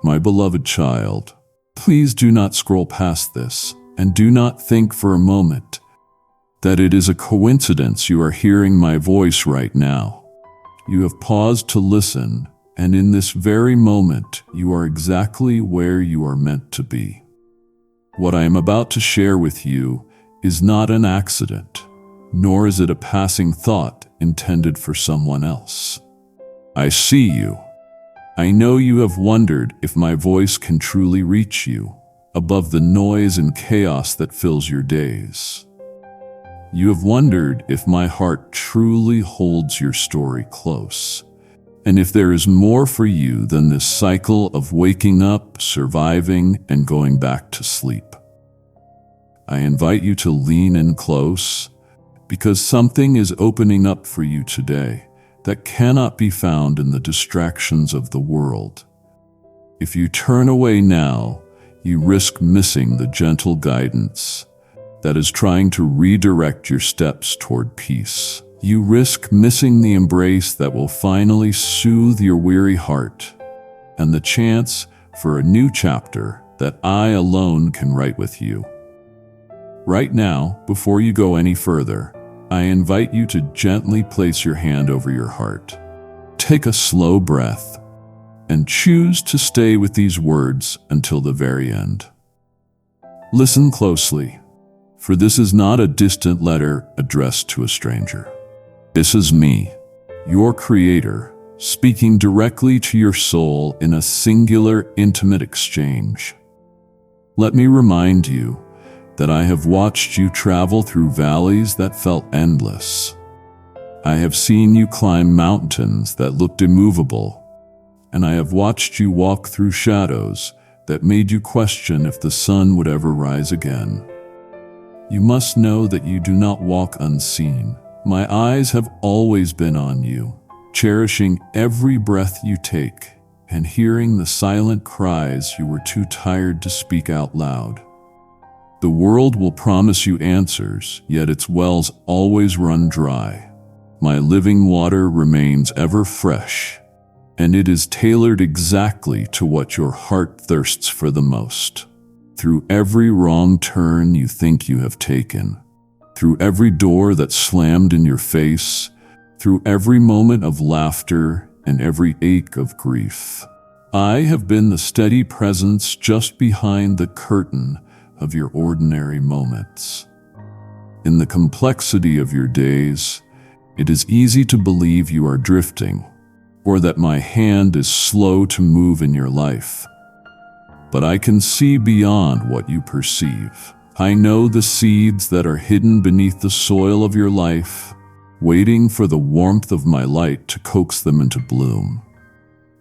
My beloved child, please do not scroll past this, and do not think for a moment that it is a coincidence you are hearing my voice right now. You have paused to listen, and in this very moment, you are exactly where you are meant to be. What I am about to share with you is not an accident, nor is it a passing thought intended for someone else. I see you. I know you have wondered if my voice can truly reach you, above the noise and chaos that fills your days. You have wondered if my heart truly holds your story close, and if there is more for you than this cycle of waking up, surviving, and going back to sleep. I invite you to lean in close, because something is opening up for you today that cannot be found in the distractions of the world. If you turn away now, you risk missing the gentle guidance that is trying to redirect your steps toward peace. You risk missing the embrace that will finally soothe your weary heart and the chance for a new chapter that I alone can write with you. Right now, before you go any further, I invite you to gently place your hand over your heart. Take a slow breath and choose to stay with these words until the very end. Listen closely, for this is not a distant letter addressed to a stranger. This is me, your Creator, speaking directly to your soul in a singular, intimate exchange. Let me remind you that I have watched you travel through valleys that felt endless. I have seen you climb mountains that looked immovable, and I have watched you walk through shadows that made you question if the sun would ever rise again. You must know that you do not walk unseen. My eyes have always been on you, cherishing every breath you take and hearing the silent cries you were too tired to speak out loud. The world will promise you answers, yet its wells always run dry. My living water remains ever fresh, and it is tailored exactly to what your heart thirsts for the most. Through every wrong turn you think you have taken, through every door that slammed in your face, through every moment of laughter and every ache of grief, I have been the steady presence just behind the curtain of your ordinary moments. In the complexity of your days, it is easy to believe you are drifting, or that my hand is slow to move in your life. But I can see beyond what you perceive. I know the seeds that are hidden beneath the soil of your life, waiting for the warmth of my light to coax them into bloom.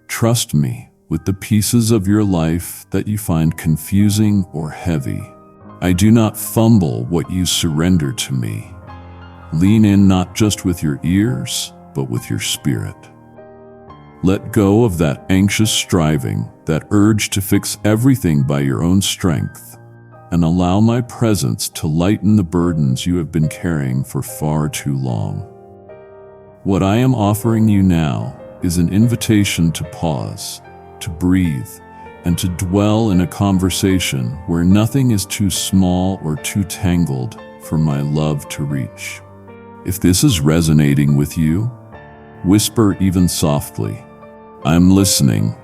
Trust me with the pieces of your life that you find confusing or heavy. I do not fumble what you surrender to me. Lean in not just with your ears, but with your spirit. Let go of that anxious striving, that urge to fix everything by your own strength, and allow my presence to lighten the burdens you have been carrying for far too long. What I am offering you now is an invitation to pause, to breathe, and to dwell in a conversation where nothing is too small or too tangled for my love to reach. If this is resonating with you, whisper even softly, "I'm listening,"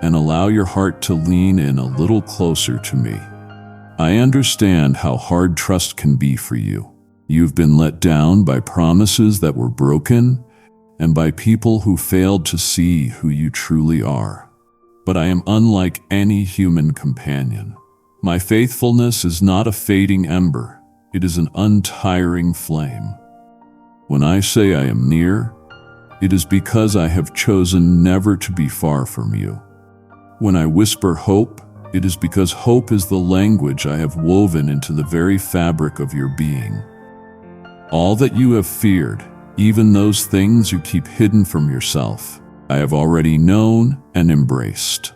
and allow your heart to lean in a little closer to me. I understand how hard trust can be for you. You've been let down by promises that were broken and by people who failed to see who you truly are. But I am unlike any human companion. My faithfulness is not a fading ember, it is an untiring flame. When I say I am near, it is because I have chosen never to be far from you. When I whisper hope, it is because hope is the language I have woven into the very fabric of your being. All that you have feared, even those things you keep hidden from yourself, I have already known and embraced.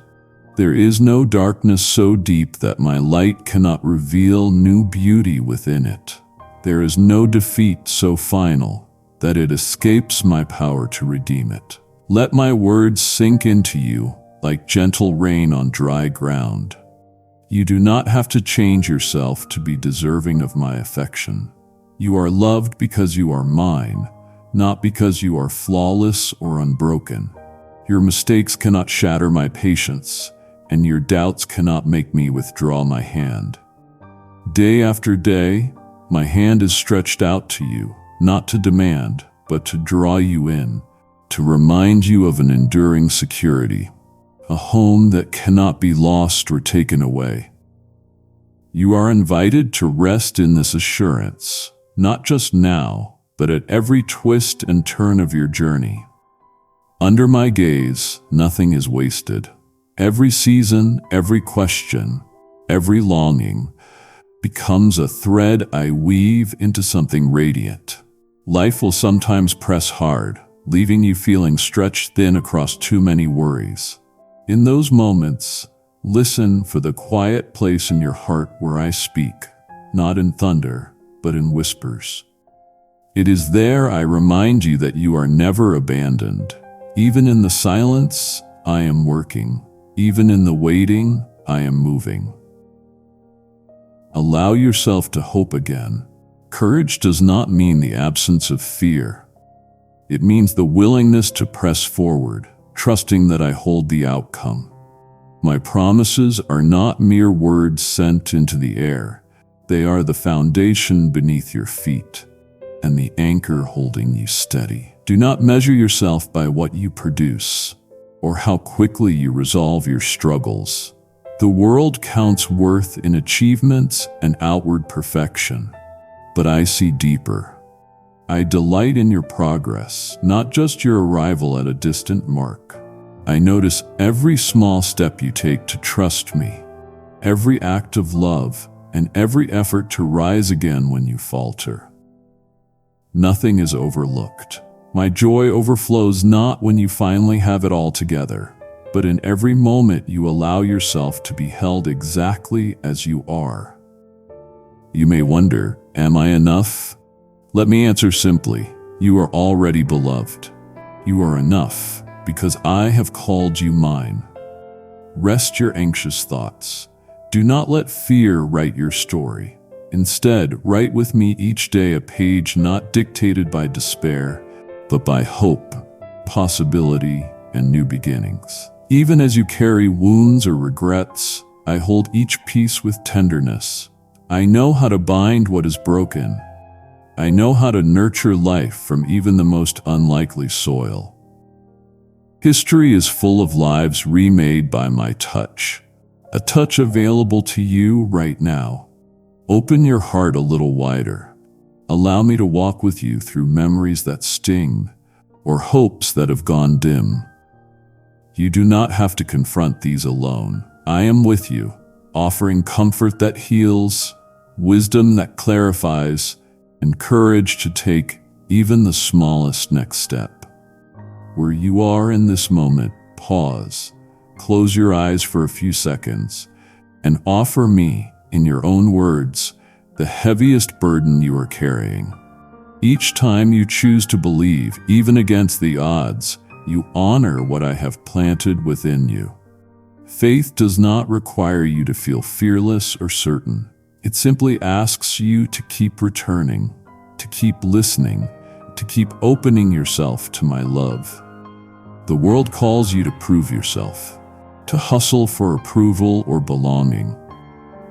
There is no darkness so deep that my light cannot reveal new beauty within it. There is no defeat so final that it escapes my power to redeem it. Let my words sink into you like gentle rain on dry ground. You do not have to change yourself to be deserving of my affection. You are loved because you are mine, not because you are flawless or unbroken. Your mistakes cannot shatter my patience, and your doubts cannot make me withdraw my hand. Day after day, my hand is stretched out to you, not to demand, but to draw you in, to remind you of an enduring security, a home that cannot be lost or taken away. You are invited to rest in this assurance, not just now, but at every twist and turn of your journey. Under my gaze, nothing is wasted. Every season, every question, every longing becomes a thread I weave into something radiant. Life will sometimes press hard, leaving you feeling stretched thin across too many worries. In those moments, listen for the quiet place in your heart where I speak, not in thunder, but in whispers. It is there I remind you that you are never abandoned. Even in the silence, I am working. Even in the waiting, I am moving. Allow yourself to hope again. Courage does not mean the absence of fear. It means the willingness to press forward, trusting that I hold the outcome. My promises are not mere words sent into the air. They are the foundation beneath your feet and the anchor holding you steady. Do not measure yourself by what you produce or how quickly you resolve your struggles. The world counts worth in achievements and outward perfection, but I see deeper. I delight in your progress, not just your arrival at a distant mark. I notice every small step you take to trust me, every act of love, and every effort to rise again when you falter. Nothing is overlooked. My joy overflows not when you finally have it all together, but in every moment you allow yourself to be held exactly as you are. You may wonder, am I enough? Let me answer simply, you are already beloved. You are enough because I have called you mine. Rest your anxious thoughts. Do not let fear write your story. Instead, write with me each day a page not dictated by despair, but by hope, possibility, and new beginnings. Even as you carry wounds or regrets, I hold each piece with tenderness. I know how to bind what is broken. I know how to nurture life from even the most unlikely soil. History is full of lives remade by my touch, a touch available to you right now. Open your heart a little wider. Allow me to walk with you through memories that sting or hopes that have gone dim. You do not have to confront these alone. I am with you, offering comfort that heals, wisdom that clarifies, and courage to take even the smallest next step. Where you are in this moment, pause, close your eyes for a few seconds, and offer me, in your own words, the heaviest burden you are carrying. Each time you choose to believe, even against the odds, you honor what I have planted within you. Faith does not require you to feel fearless or certain. It simply asks you to keep returning, to keep listening, to keep opening yourself to my love. The world calls you to prove yourself, to hustle for approval or belonging.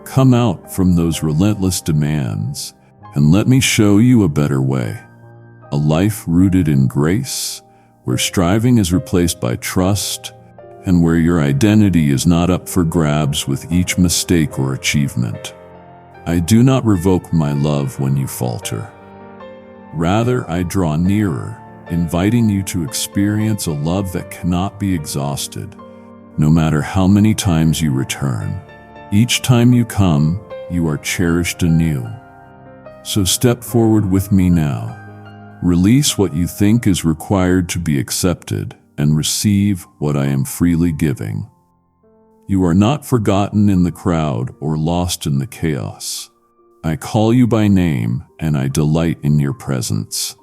Come out from those relentless demands and let me show you a better way. A life rooted in grace, where striving is replaced by trust, and where your identity is not up for grabs with each mistake or achievement. I do not revoke my love when you falter. Rather, I draw nearer, inviting you to experience a love that cannot be exhausted, no matter how many times you return. Each time you come, you are cherished anew. So step forward with me now. Release what you think is required to be accepted and receive what I am freely giving. You are not forgotten in the crowd or lost in the chaos. I call you by name and I delight in your presence.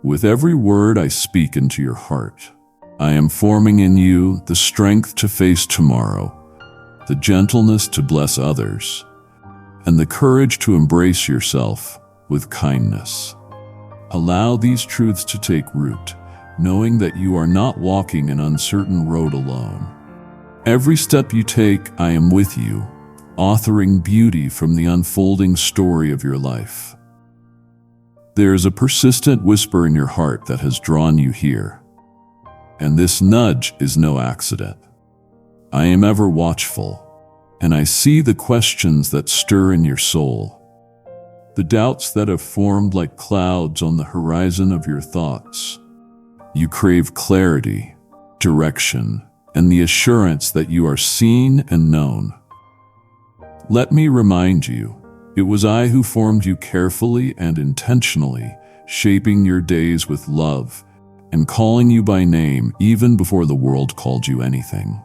With every word I speak into your heart, I am forming in you the strength to face tomorrow, the gentleness to bless others, and the courage to embrace yourself with kindness. Allow these truths to take root, knowing that you are not walking an uncertain road alone. Every step you take, I am with you, authoring beauty from the unfolding story of your life. There is a persistent whisper in your heart that has drawn you here, and this nudge is no accident. I am ever watchful, and I see the questions that stir in your soul, the doubts that have formed like clouds on the horizon of your thoughts. You crave clarity, direction, and the assurance that you are seen and known. Let me remind you, it was I who formed you carefully and intentionally, shaping your days with love and calling you by name even before the world called you anything.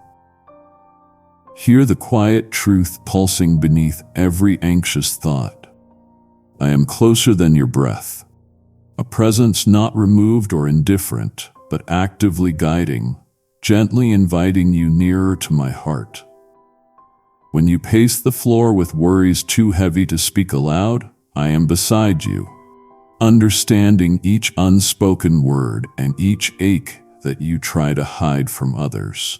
Hear the quiet truth pulsing beneath every anxious thought. I am closer than your breath, a presence not removed or indifferent, but actively guiding, gently inviting you nearer to my heart. When you pace the floor with worries too heavy to speak aloud, I am beside you, understanding each unspoken word and each ache that you try to hide from others.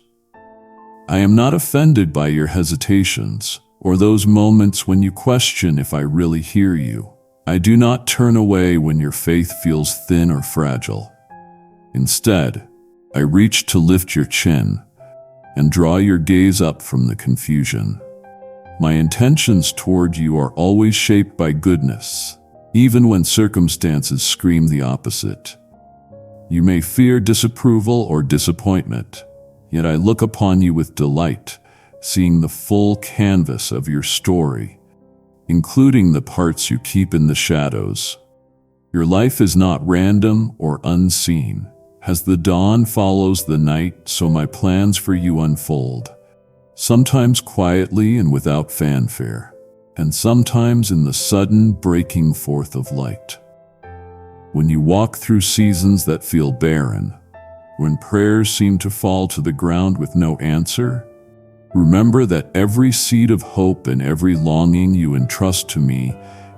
I am not offended by your hesitations or those moments when you question if I really hear you. I do not turn away when your faith feels thin or fragile. Instead, I reach to lift your chin and draw your gaze up from the confusion. My intentions toward you are always shaped by goodness, even when circumstances scream the opposite. You may fear disapproval or disappointment, yet I look upon you with delight, seeing the full canvas of your story, including the parts you keep in the shadows. Your life is not random or unseen. As the dawn follows the night, so my plans for you unfold, sometimes quietly and without fanfare, and sometimes in the sudden breaking forth of light. When you walk through seasons that feel barren, when prayers seem to fall to the ground with no answer, remember that every seed of hope and every longing you entrust to me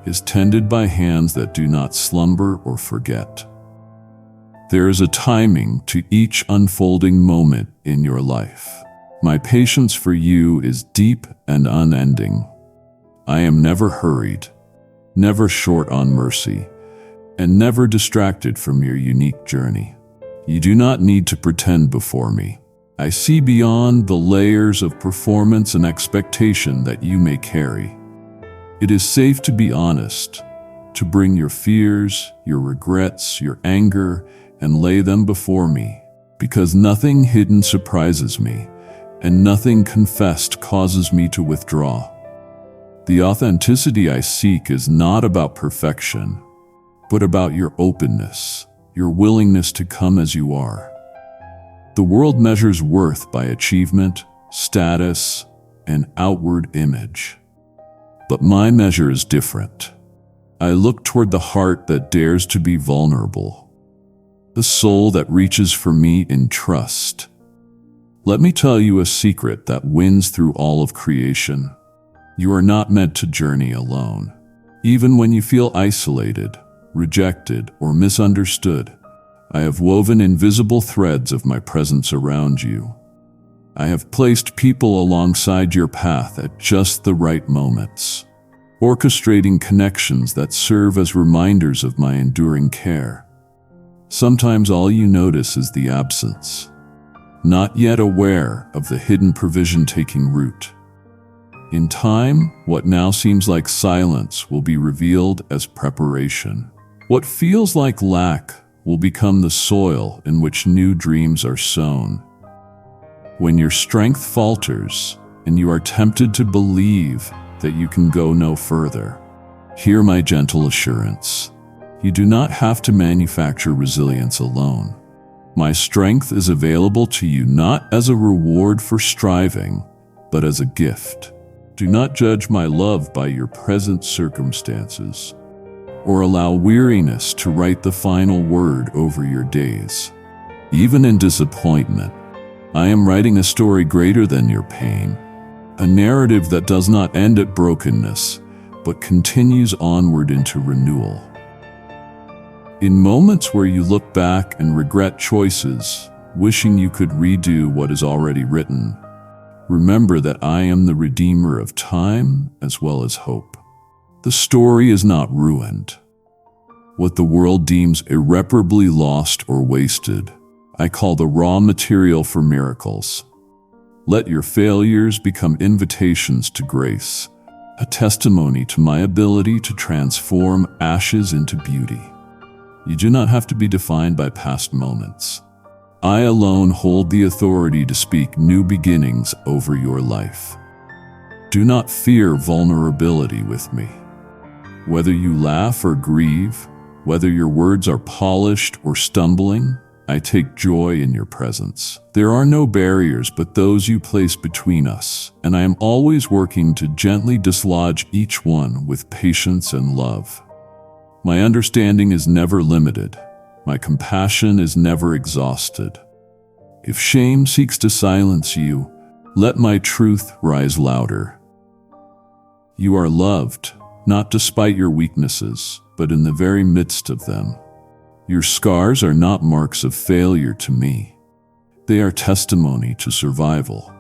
is tended by hands that do not slumber or forget. There is a timing to each unfolding moment in your life. My patience for you is deep and unending. I am never hurried, never short on mercy, and never distracted from your unique journey. You do not need to pretend before me. I see beyond the layers of performance and expectation that you may carry. It is safe to be honest, to bring your fears, your regrets, your anger, and lay them before me, because nothing hidden surprises me, and nothing confessed causes me to withdraw. The authenticity I seek is not about perfection, but about your openness, your willingness to come as you are. The world measures worth by achievement, status, and outward image. But my measure is different. I look toward the heart that dares to be vulnerable, the soul that reaches for me in trust. Let me tell you a secret that wins through all of creation. You are not meant to journey alone. Even when you feel isolated, rejected, or misunderstood, I have woven invisible threads of my presence around you. I have placed people alongside your path at just the right moments, orchestrating connections that serve as reminders of my enduring care. Sometimes all you notice is the absence, not yet aware of the hidden provision taking root. In time, what now seems like silence will be revealed as preparation. What feels like lack will become the soil in which new dreams are sown. When your strength falters and you are tempted to believe that you can go no further, hear my gentle assurance. You do not have to manufacture resilience alone. My strength is available to you not as a reward for striving, but as a gift. Do not judge my love by your present circumstances, or allow weariness to write the final word over your days. Even in disappointment, I am writing a story greater than your pain, a narrative that does not end at brokenness, but continues onward into renewal. In moments where you look back and regret choices, wishing you could redo what is already written, remember that I am the redeemer of time as well as hope. The story is not ruined. What the world deems irreparably lost or wasted, I call the raw material for miracles. Let your failures become invitations to grace, a testimony to my ability to transform ashes into beauty. You do not have to be defined by past moments. I alone hold the authority to speak new beginnings over your life. Do not fear vulnerability with me. Whether you laugh or grieve, whether your words are polished or stumbling, I take joy in your presence. There are no barriers but those you place between us, and I am always working to gently dislodge each one with patience and love. My understanding is never limited. My compassion is never exhausted. If shame seeks to silence you, let my truth rise louder. You are loved, not despite your weaknesses, but in the very midst of them. Your scars are not marks of failure to me. They are testimony to survival.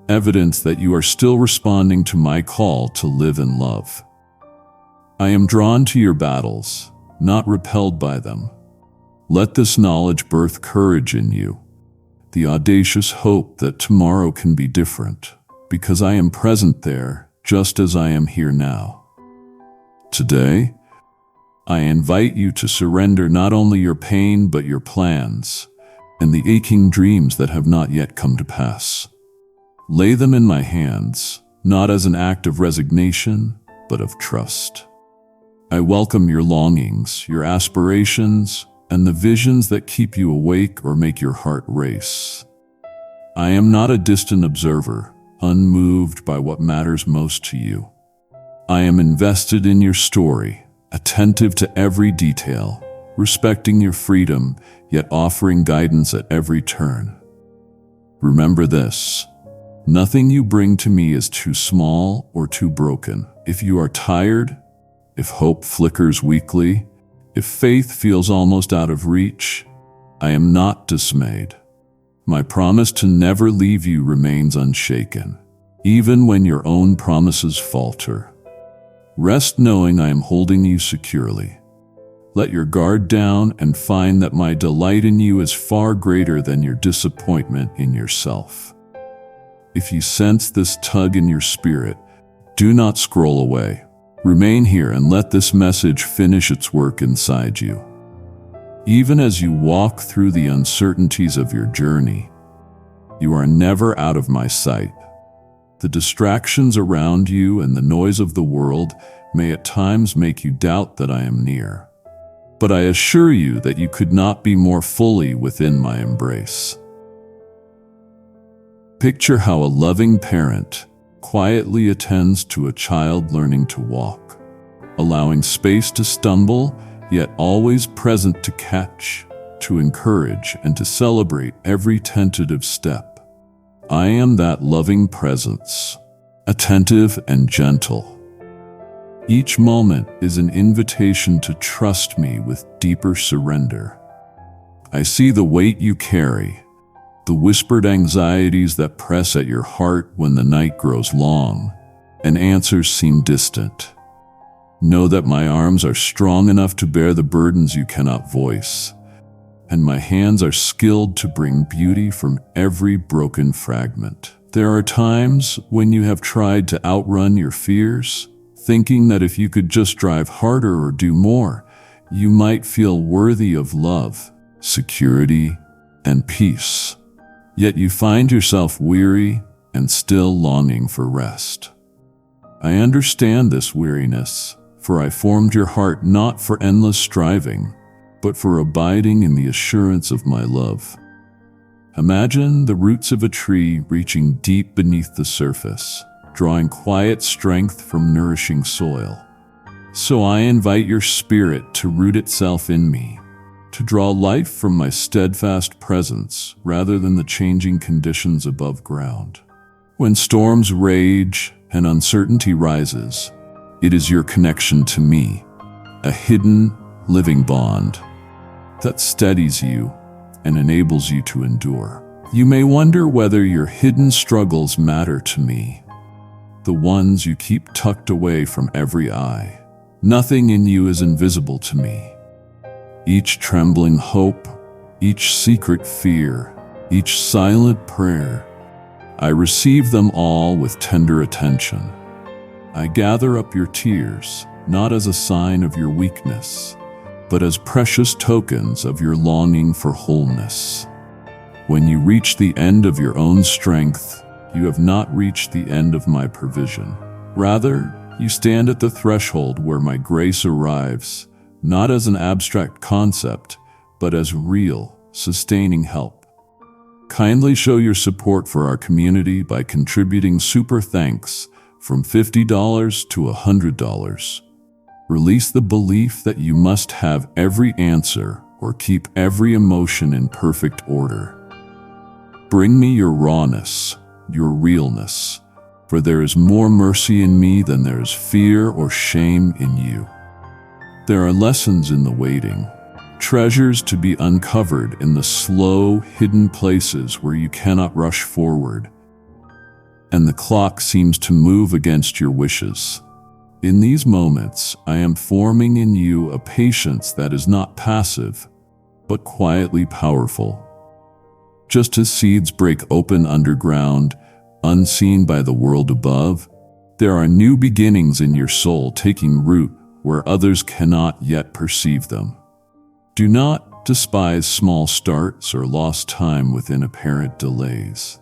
Evidence that you are still responding to my call to live in love. I am drawn to your battles, not repelled by them. Let this knowledge birth courage in you, the audacious hope that tomorrow can be different, because I am present there just as I am here now. Today, I invite you to surrender not only your pain but your plans and the aching dreams that have not yet come to pass. Lay them in my hands, not as an act of resignation, but of trust. I welcome your longings, your aspirations, and the visions that keep you awake or make your heart race. I am not a distant observer, unmoved by what matters most to you. I am invested in your story, attentive to every detail, respecting your freedom, yet offering guidance at every turn. Remember this: nothing you bring to me is too small or too broken. If you are tired, if hope flickers weakly, if faith feels almost out of reach, I am not dismayed. My promise to never leave you remains unshaken, even when your own promises falter. Rest knowing I am holding you securely. Let your guard down and find that my delight in you is far greater than your disappointment in yourself. If you sense this tug in your spirit, do not scroll away. Remain here and let this message finish its work inside you. Even as you walk through the uncertainties of your journey, you are never out of my sight. The distractions around you and the noise of the world may at times make you doubt that I am near. But I assure you that you could not be more fully within my embrace. Picture how a loving parent quietly attends to a child learning to walk, allowing space to stumble, yet always present to catch, to encourage, and to celebrate every tentative step. I am that loving presence, attentive and gentle. Each moment is an invitation to trust me with deeper surrender. I see the weight you carry, the whispered anxieties that press at your heart when the night grows long and answers seem distant. Know that my arms are strong enough to bear the burdens you cannot voice, and my hands are skilled to bring beauty from every broken fragment. There are times when you have tried to outrun your fears, thinking that if you could just drive harder or do more, you might feel worthy of love, security, and peace. Yet you find yourself weary and still longing for rest. I understand this weariness, for I formed your heart not for endless striving, but for abiding in the assurance of my love. Imagine the roots of a tree reaching deep beneath the surface, drawing quiet strength from nourishing soil. So I invite your spirit to root itself in me, to draw life from my steadfast presence rather than the changing conditions above ground. When storms rage and uncertainty rises, it is your connection to me, a hidden, living bond that steadies you and enables you to endure. You may wonder whether your hidden struggles matter to me, the ones you keep tucked away from every eye. Nothing in you is invisible to me. Each trembling hope, each secret fear, each silent prayer, I receive them all with tender attention. I gather up your tears, not as a sign of your weakness, but as precious tokens of your longing for wholeness. When you reach the end of your own strength, you have not reached the end of my provision. Rather, you stand at the threshold where my grace arrives, not as an abstract concept, but as real, sustaining help. Kindly show your support for our community by contributing super thanks from $50 to $100. Release the belief that you must have every answer or keep every emotion in perfect order. Bring me your rawness, your realness, for there is more mercy in me than there is fear or shame in you. There are lessons in the waiting, treasures to be uncovered in the slow, hidden places where you cannot rush forward, and the clock seems to move against your wishes. In these moments, I am forming in you a patience that is not passive, but quietly powerful. Just as seeds break open underground, unseen by the world above, there are new beginnings in your soul taking root where others cannot yet perceive them. Do not despise small starts or lost time within apparent delays.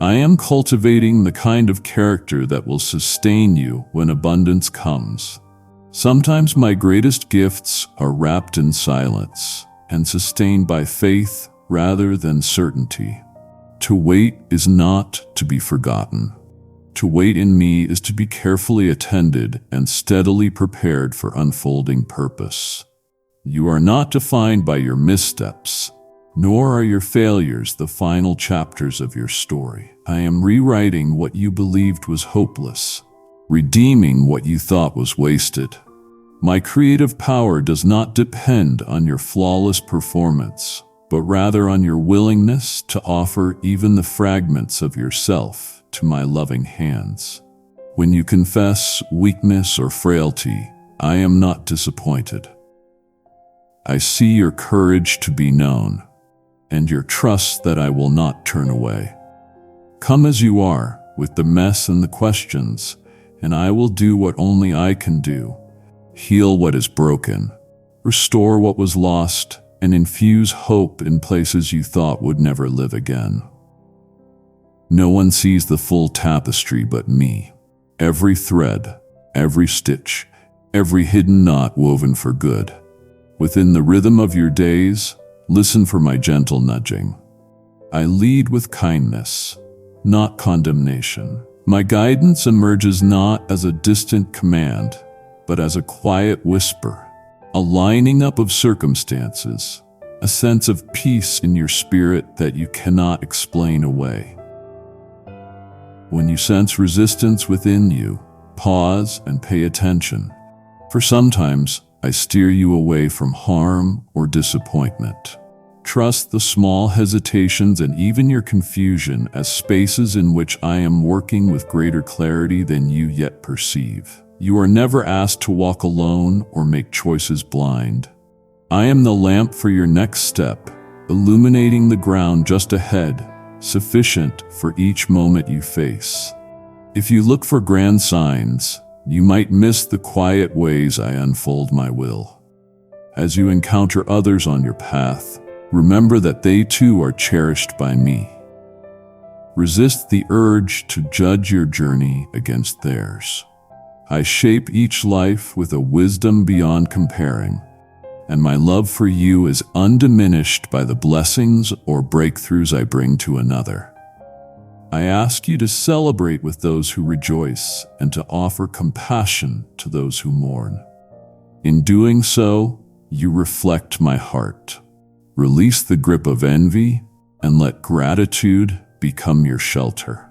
I am cultivating the kind of character that will sustain you when abundance comes. Sometimes my greatest gifts are wrapped in silence and sustained by faith rather than certainty. To wait is not to be forgotten. To wait in me is to be carefully attended and steadily prepared for unfolding purpose. You are not defined by your missteps, nor are your failures the final chapters of your story. I am rewriting what you believed was hopeless, redeeming what you thought was wasted. My creative power does not depend on your flawless performance, but rather on your willingness to offer even the fragments of yourself to my loving hands. When you confess weakness or frailty, I am not disappointed. I see your courage to be known, and your trust that I will not turn away. Come as you are, with the mess and the questions, and I will do what only I can do: heal what is broken, restore what was lost, and infuse hope in places you thought would never live again. No one sees the full tapestry but me. Every thread, every stitch, every hidden knot woven for good. Within the rhythm of your days, listen for my gentle nudging. I lead with kindness, not condemnation. My guidance emerges not as a distant command, but as a quiet whisper, a lining up of circumstances, a sense of peace in your spirit that you cannot explain away. When you sense resistance within you, pause and pay attention, for sometimes I steer you away from harm or disappointment. Trust the small hesitations and even your confusion as spaces in which I am working with greater clarity than you yet perceive. You are never asked to walk alone or make choices blind. I am the lamp for your next step, illuminating the ground just ahead, sufficient for each moment you face. If you look for grand signs, you might miss the quiet ways I unfold my will. As you encounter others on your path, remember that they too are cherished by me. Resist the urge to judge your journey against theirs. I shape each life with a wisdom beyond comparing, and my love for you is undiminished by the blessings or breakthroughs I bring to another. I ask you to celebrate with those who rejoice and to offer compassion to those who mourn. In doing so, you reflect my heart. Release the grip of envy and let gratitude become your shelter.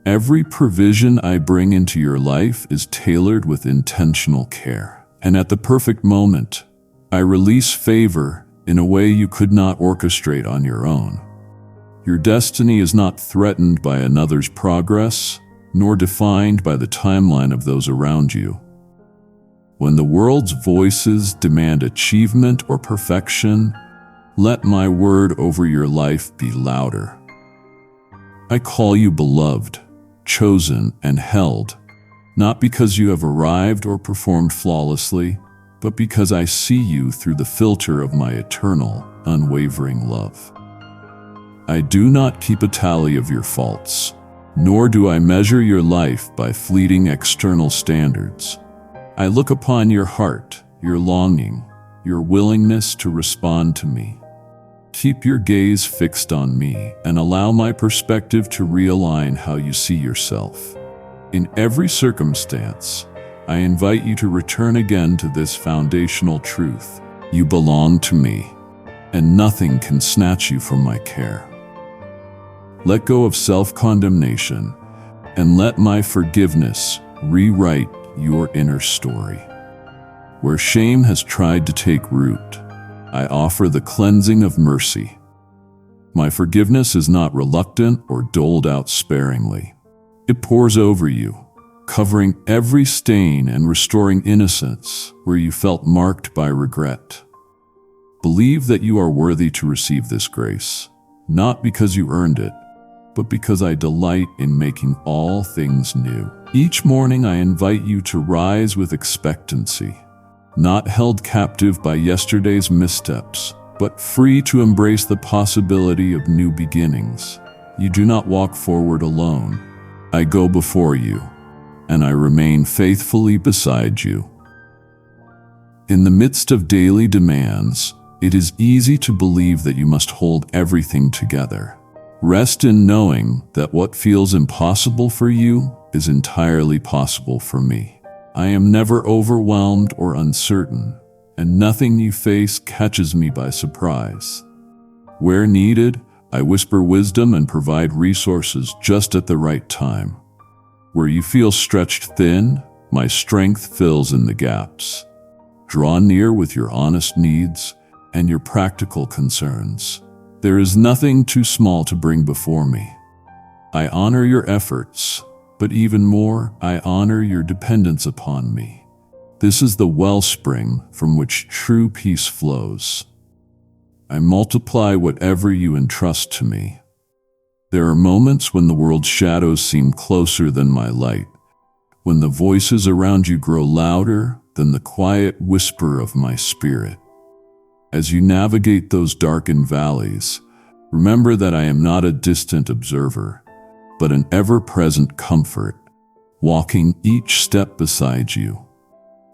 Every provision I bring into your life is tailored with intentional care. And at the perfect moment, I release favor in a way you could not orchestrate on your own. Your destiny is not threatened by another's progress, nor defined by the timeline of those around you. When the world's voices demand achievement or perfection, let my word over your life be louder. I call you beloved, chosen, and held, not because you have arrived or performed flawlessly, but because I see you through the filter of my eternal, unwavering love. I do not keep a tally of your faults, nor do I measure your life by fleeting external standards. I look upon your heart, your longing, your willingness to respond to me. Keep your gaze fixed on me and allow my perspective to realign how you see yourself. In every circumstance, I invite you to return again to this foundational truth. You belong to me, and nothing can snatch you from my care. Let go of self-condemnation and let my forgiveness rewrite your inner story. Where shame has tried to take root, I offer the cleansing of mercy. My forgiveness is not reluctant or doled out sparingly. It pours over you, covering every stain and restoring innocence where you felt marked by regret. Believe that you are worthy to receive this grace, not because you earned it, but because I delight in making all things new. Each morning I invite you to rise with expectancy, not held captive by yesterday's missteps, but free to embrace the possibility of new beginnings. You do not walk forward alone. I go before you, and I remain faithfully beside you. In the midst of daily demands, it is easy to believe that you must hold everything together. Rest in knowing that what feels impossible for you is entirely possible for me. I am never overwhelmed or uncertain, and nothing you face catches me by surprise. Where needed, I whisper wisdom and provide resources just at the right time. Where you feel stretched thin, my strength fills in the gaps. Draw near with your honest needs and your practical concerns. There is nothing too small to bring before me. I honor your efforts, but even more, I honor your dependence upon me. This is the wellspring from which true peace flows. I multiply whatever you entrust to me. There are moments when the world's shadows seem closer than my light, when the voices around you grow louder than the quiet whisper of my spirit. As you navigate those darkened valleys, remember that I am not a distant observer, but an ever-present comfort, walking each step beside you.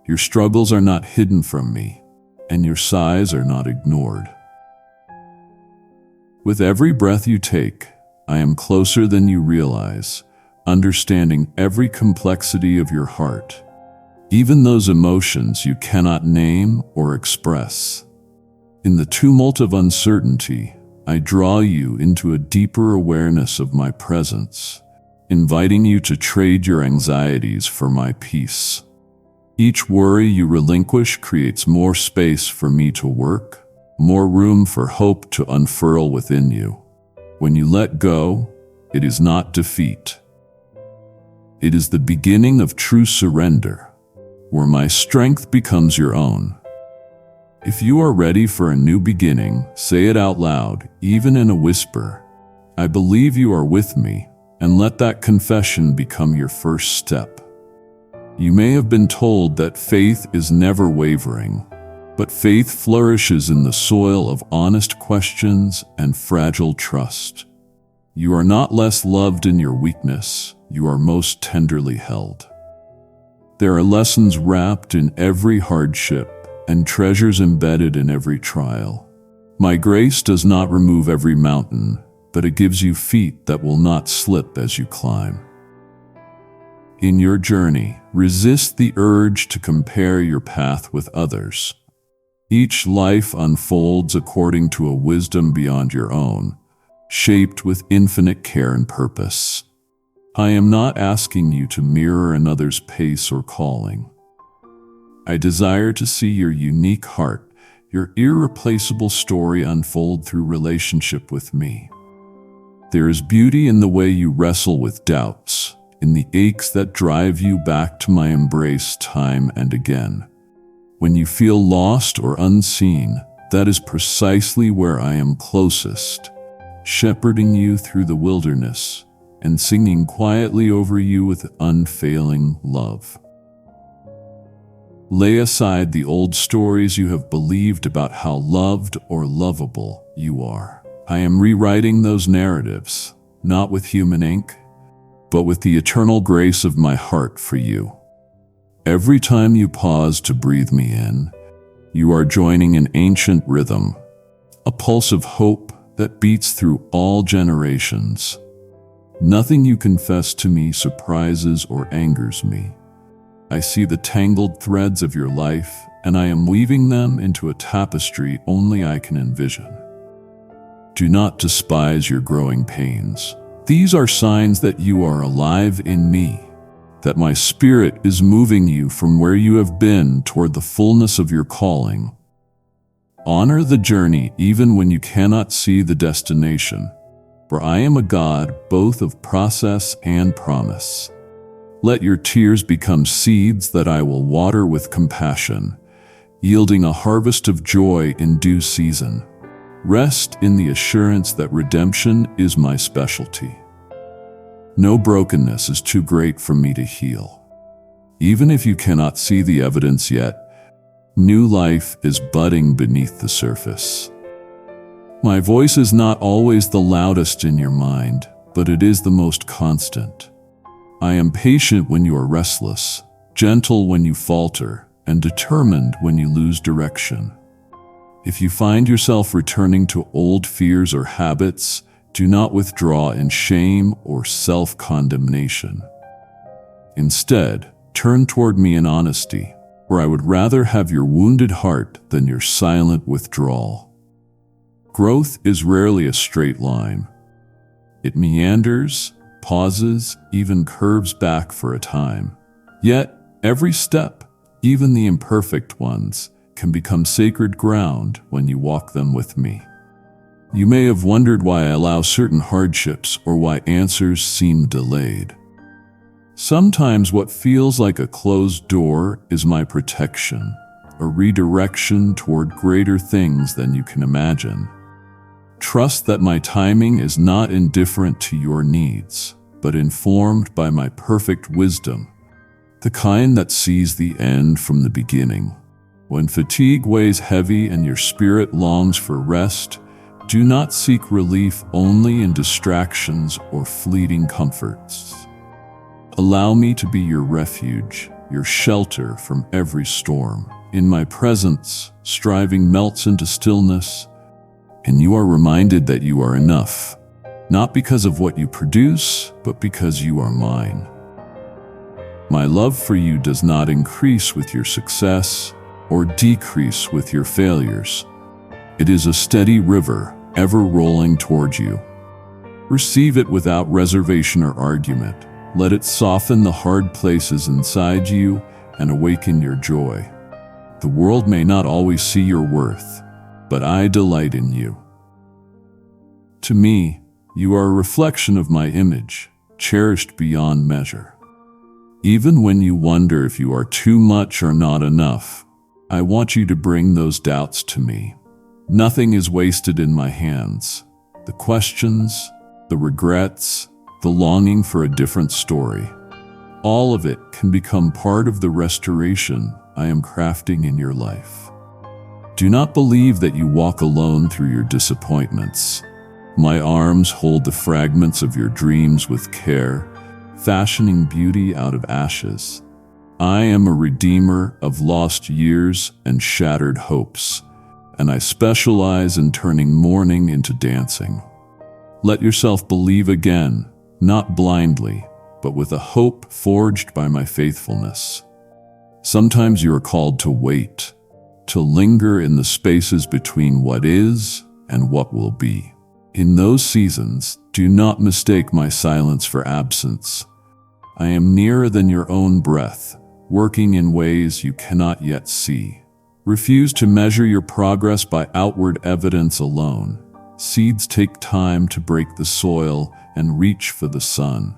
Your struggles are not hidden from me, and your sighs are not ignored. With every breath you take, I am closer than you realize, understanding every complexity of your heart, even those emotions you cannot name or express. In the tumult of uncertainty, I draw you into a deeper awareness of my presence, inviting you to trade your anxieties for my peace. Each worry you relinquish creates more space for me to work, more room for hope to unfurl within you. When you let go, it is not defeat. It is the beginning of true surrender, where my strength becomes your own. If you are ready for a new beginning, say it out loud, even in a whisper. I believe you are with me, and let that confession become your first step. You may have been told that faith is never wavering, but faith flourishes in the soil of honest questions and fragile trust. You are not less loved in your weakness, you are most tenderly held. There are lessons wrapped in every hardship, and treasures embedded in every trial. My grace does not remove every mountain, but it gives you feet that will not slip as you climb. In your journey, resist the urge to compare your path with others. Each life unfolds according to a wisdom beyond your own, shaped with infinite care and purpose. I am not asking you to mirror another's pace or calling. I desire to see your unique heart, your irreplaceable story unfold through relationship with me. There is beauty in the way you wrestle with doubts, in the aches that drive you back to my embrace time and again. When you feel lost or unseen, that is precisely where I am closest, shepherding you through the wilderness and singing quietly over you with unfailing love. Lay aside the old stories you have believed about how loved or lovable you are. I am rewriting those narratives, not with human ink, but with the eternal grace of my heart for you. Every time you pause to breathe me in, you are joining an ancient rhythm, a pulse of hope that beats through all generations. Nothing you confess to me surprises or angers me. I see the tangled threads of your life, and I am weaving them into a tapestry only I can envision. Do not despise your growing pains. These are signs that you are alive in me, that my spirit is moving you from where you have been toward the fullness of your calling. Honor the journey even when you cannot see the destination, for I am a God both of process and promise. Let your tears become seeds that I will water with compassion, yielding a harvest of joy in due season. Rest in the assurance that redemption is my specialty. No brokenness is too great for me to heal. Even if you cannot see the evidence yet, new life is budding beneath the surface. My voice is not always the loudest in your mind, but it is the most constant. I am patient when you are restless, gentle when you falter, and determined when you lose direction. If you find yourself returning to old fears or habits, do not withdraw in shame or self-condemnation. Instead, turn toward me in honesty, for I would rather have your wounded heart than your silent withdrawal. Growth is rarely a straight line. It meanders, pauses, even curves back for a time. Yet, every step, even the imperfect ones, can become sacred ground when you walk them with me. You may have wondered why I allow certain hardships or why answers seem delayed. Sometimes what feels like a closed door is my protection, a redirection toward greater things than you can imagine. Trust that my timing is not indifferent to your needs, but informed by my perfect wisdom, the kind that sees the end from the beginning. When fatigue weighs heavy and your spirit longs for rest, do not seek relief only in distractions or fleeting comforts. Allow me to be your refuge, your shelter from every storm. In my presence, striving melts into stillness, and you are reminded that you are enough, not because of what you produce, but because you are mine. My love for you does not increase with your success or decrease with your failures. It is a steady river, ever rolling towards you. Receive it without reservation or argument. Let it soften the hard places inside you and awaken your joy. The world may not always see your worth, but I delight in you. To me, you are a reflection of my image, cherished beyond measure. Even when you wonder if you are too much or not enough, I want you to bring those doubts to me. Nothing is wasted in my hands. The questions, the regrets, the longing for a different story. All of it can become part of the restoration I am crafting in your life. Do not believe that you walk alone through your disappointments. My arms hold the fragments of your dreams with care, fashioning beauty out of ashes. I am a redeemer of lost years and shattered hopes, and I specialize in turning mourning into dancing. Let yourself believe again, not blindly, but with a hope forged by my faithfulness. Sometimes you are called to wait, to linger in the spaces between what is and what will be. In those seasons, do not mistake my silence for absence. I am nearer than your own breath, working in ways you cannot yet see. Refuse to measure your progress by outward evidence alone. Seeds take time to break the soil and reach for the sun.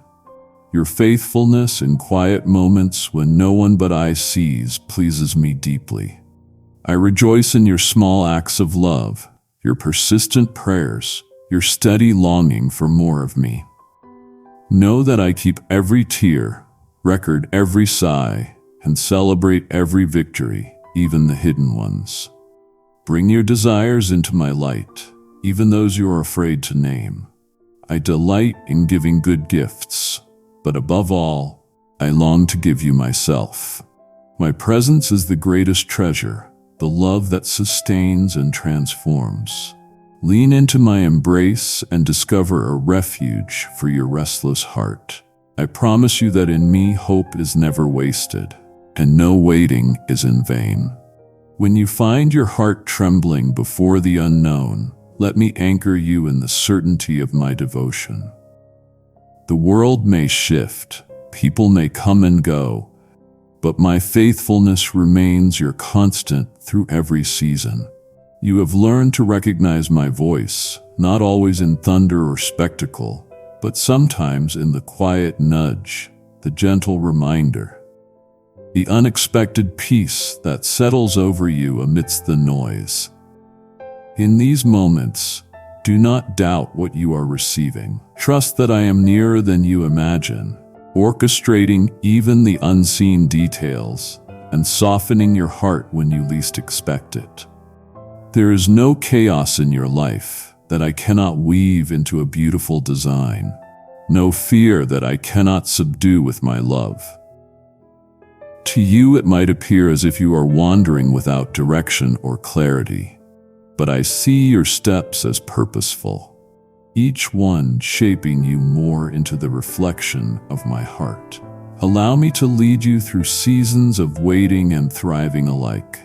Your faithfulness in quiet moments when no one but I sees pleases me deeply. I rejoice in your small acts of love, your persistent prayers, your steady longing for more of me. Know that I keep every tear, record every sigh, and celebrate every victory, even the hidden ones. Bring your desires into my light, even those you are afraid to name. I delight in giving good gifts, but above all, I long to give you myself. My presence is the greatest treasure, the love that sustains and transforms. Lean into my embrace and discover a refuge for your restless heart. I promise you that in me hope is never wasted, and no waiting is in vain. When you find your heart trembling before the unknown, let me anchor you in the certainty of my devotion. The world may shift, people may come and go, but my faithfulness remains your constant through every season. You have learned to recognize my voice, not always in thunder or spectacle, but sometimes in the quiet nudge, the gentle reminder, the unexpected peace that settles over you amidst the noise. In these moments, do not doubt what you are receiving. Trust that I am nearer than you imagine, orchestrating even the unseen details and softening your heart when you least expect it. There is no chaos in your life that I cannot weave into a beautiful design, no fear that I cannot subdue with my love. To you it might appear as if you are wandering without direction or clarity, but I see your steps as purposeful, each one shaping you more into the reflection of my heart. Allow me to lead you through seasons of waiting and thriving alike,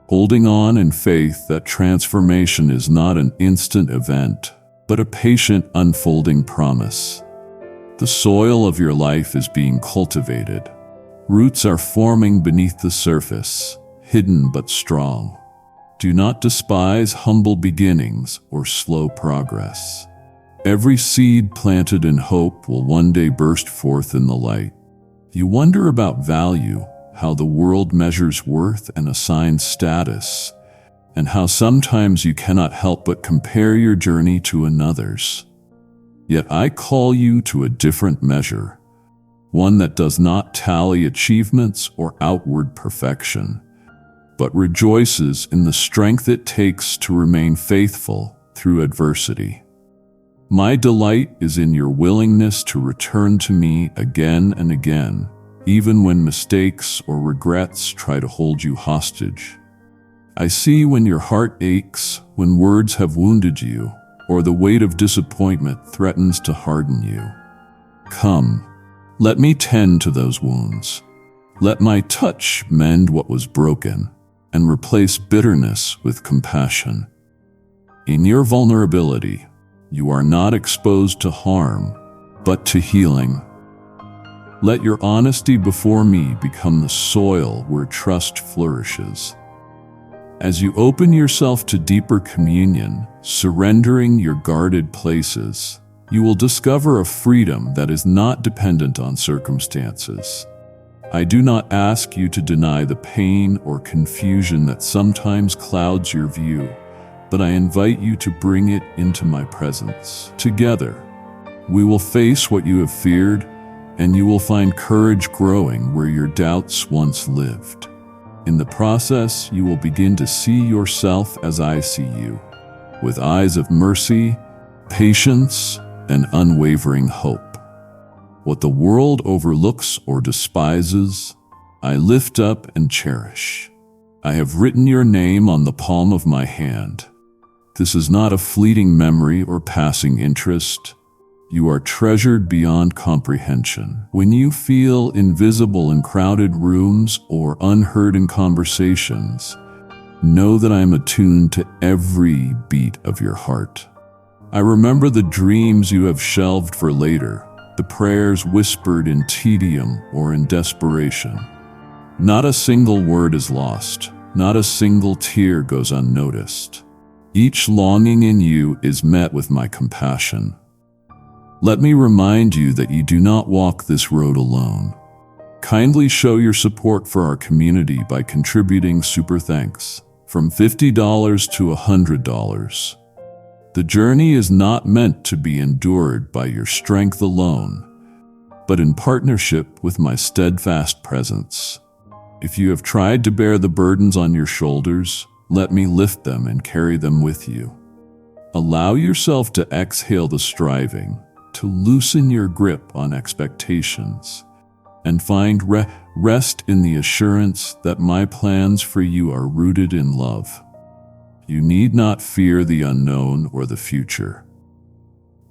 holding on in faith that transformation is not an instant event, but a patient unfolding promise. The soil of your life is being cultivated. Roots are forming beneath the surface, hidden but strong. Do not despise humble beginnings or slow progress. Every seed planted in hope will one day burst forth in the light. You wonder about value, how the world measures worth and assigns status, and how sometimes you cannot help but compare your journey to another's. Yet I call you to a different measure, one that does not tally achievements or outward perfection, but rejoices in the strength it takes to remain faithful through adversity. My delight is in your willingness to return to me again and again, even when mistakes or regrets try to hold you hostage. I see when your heart aches, when words have wounded you, or the weight of disappointment threatens to harden you. Come, let me tend to those wounds. Let my touch mend what was broken and replace bitterness with compassion. In your vulnerability, you are not exposed to harm, but to healing. Let your honesty before me become the soil where trust flourishes. As you open yourself to deeper communion, surrendering your guarded places, you will discover a freedom that is not dependent on circumstances. I do not ask you to deny the pain or confusion that sometimes clouds your view, but I invite you to bring it into my presence. Together, we will face what you have feared, and you will find courage growing where your doubts once lived. In the process, you will begin to see yourself as I see you, with eyes of mercy, patience, and unwavering hope. What the world overlooks or despises, I lift up and cherish. I have written your name on the palm of my hand. This is not a fleeting memory or passing interest. You are treasured beyond comprehension. When you feel invisible in crowded rooms or unheard in conversations, Know that I am attuned to every beat of your heart. I remember the dreams you have shelved for later, the prayers whispered in tedium or in desperation. Not a single word is lost, not a single tear goes unnoticed. Each longing in you is met with my compassion. Let me remind you that you do not walk this road alone. Kindly show your support for our community by contributing super thanks from $50 to $100. The journey is not meant to be endured by your strength alone, but in partnership with my steadfast presence. If you have tried to bear the burdens on your shoulders, let me lift them and carry them with you. Allow yourself to exhale the striving, to loosen your grip on expectations, and find rest in the assurance that my plans for you are rooted in love. You need not fear the unknown or the future.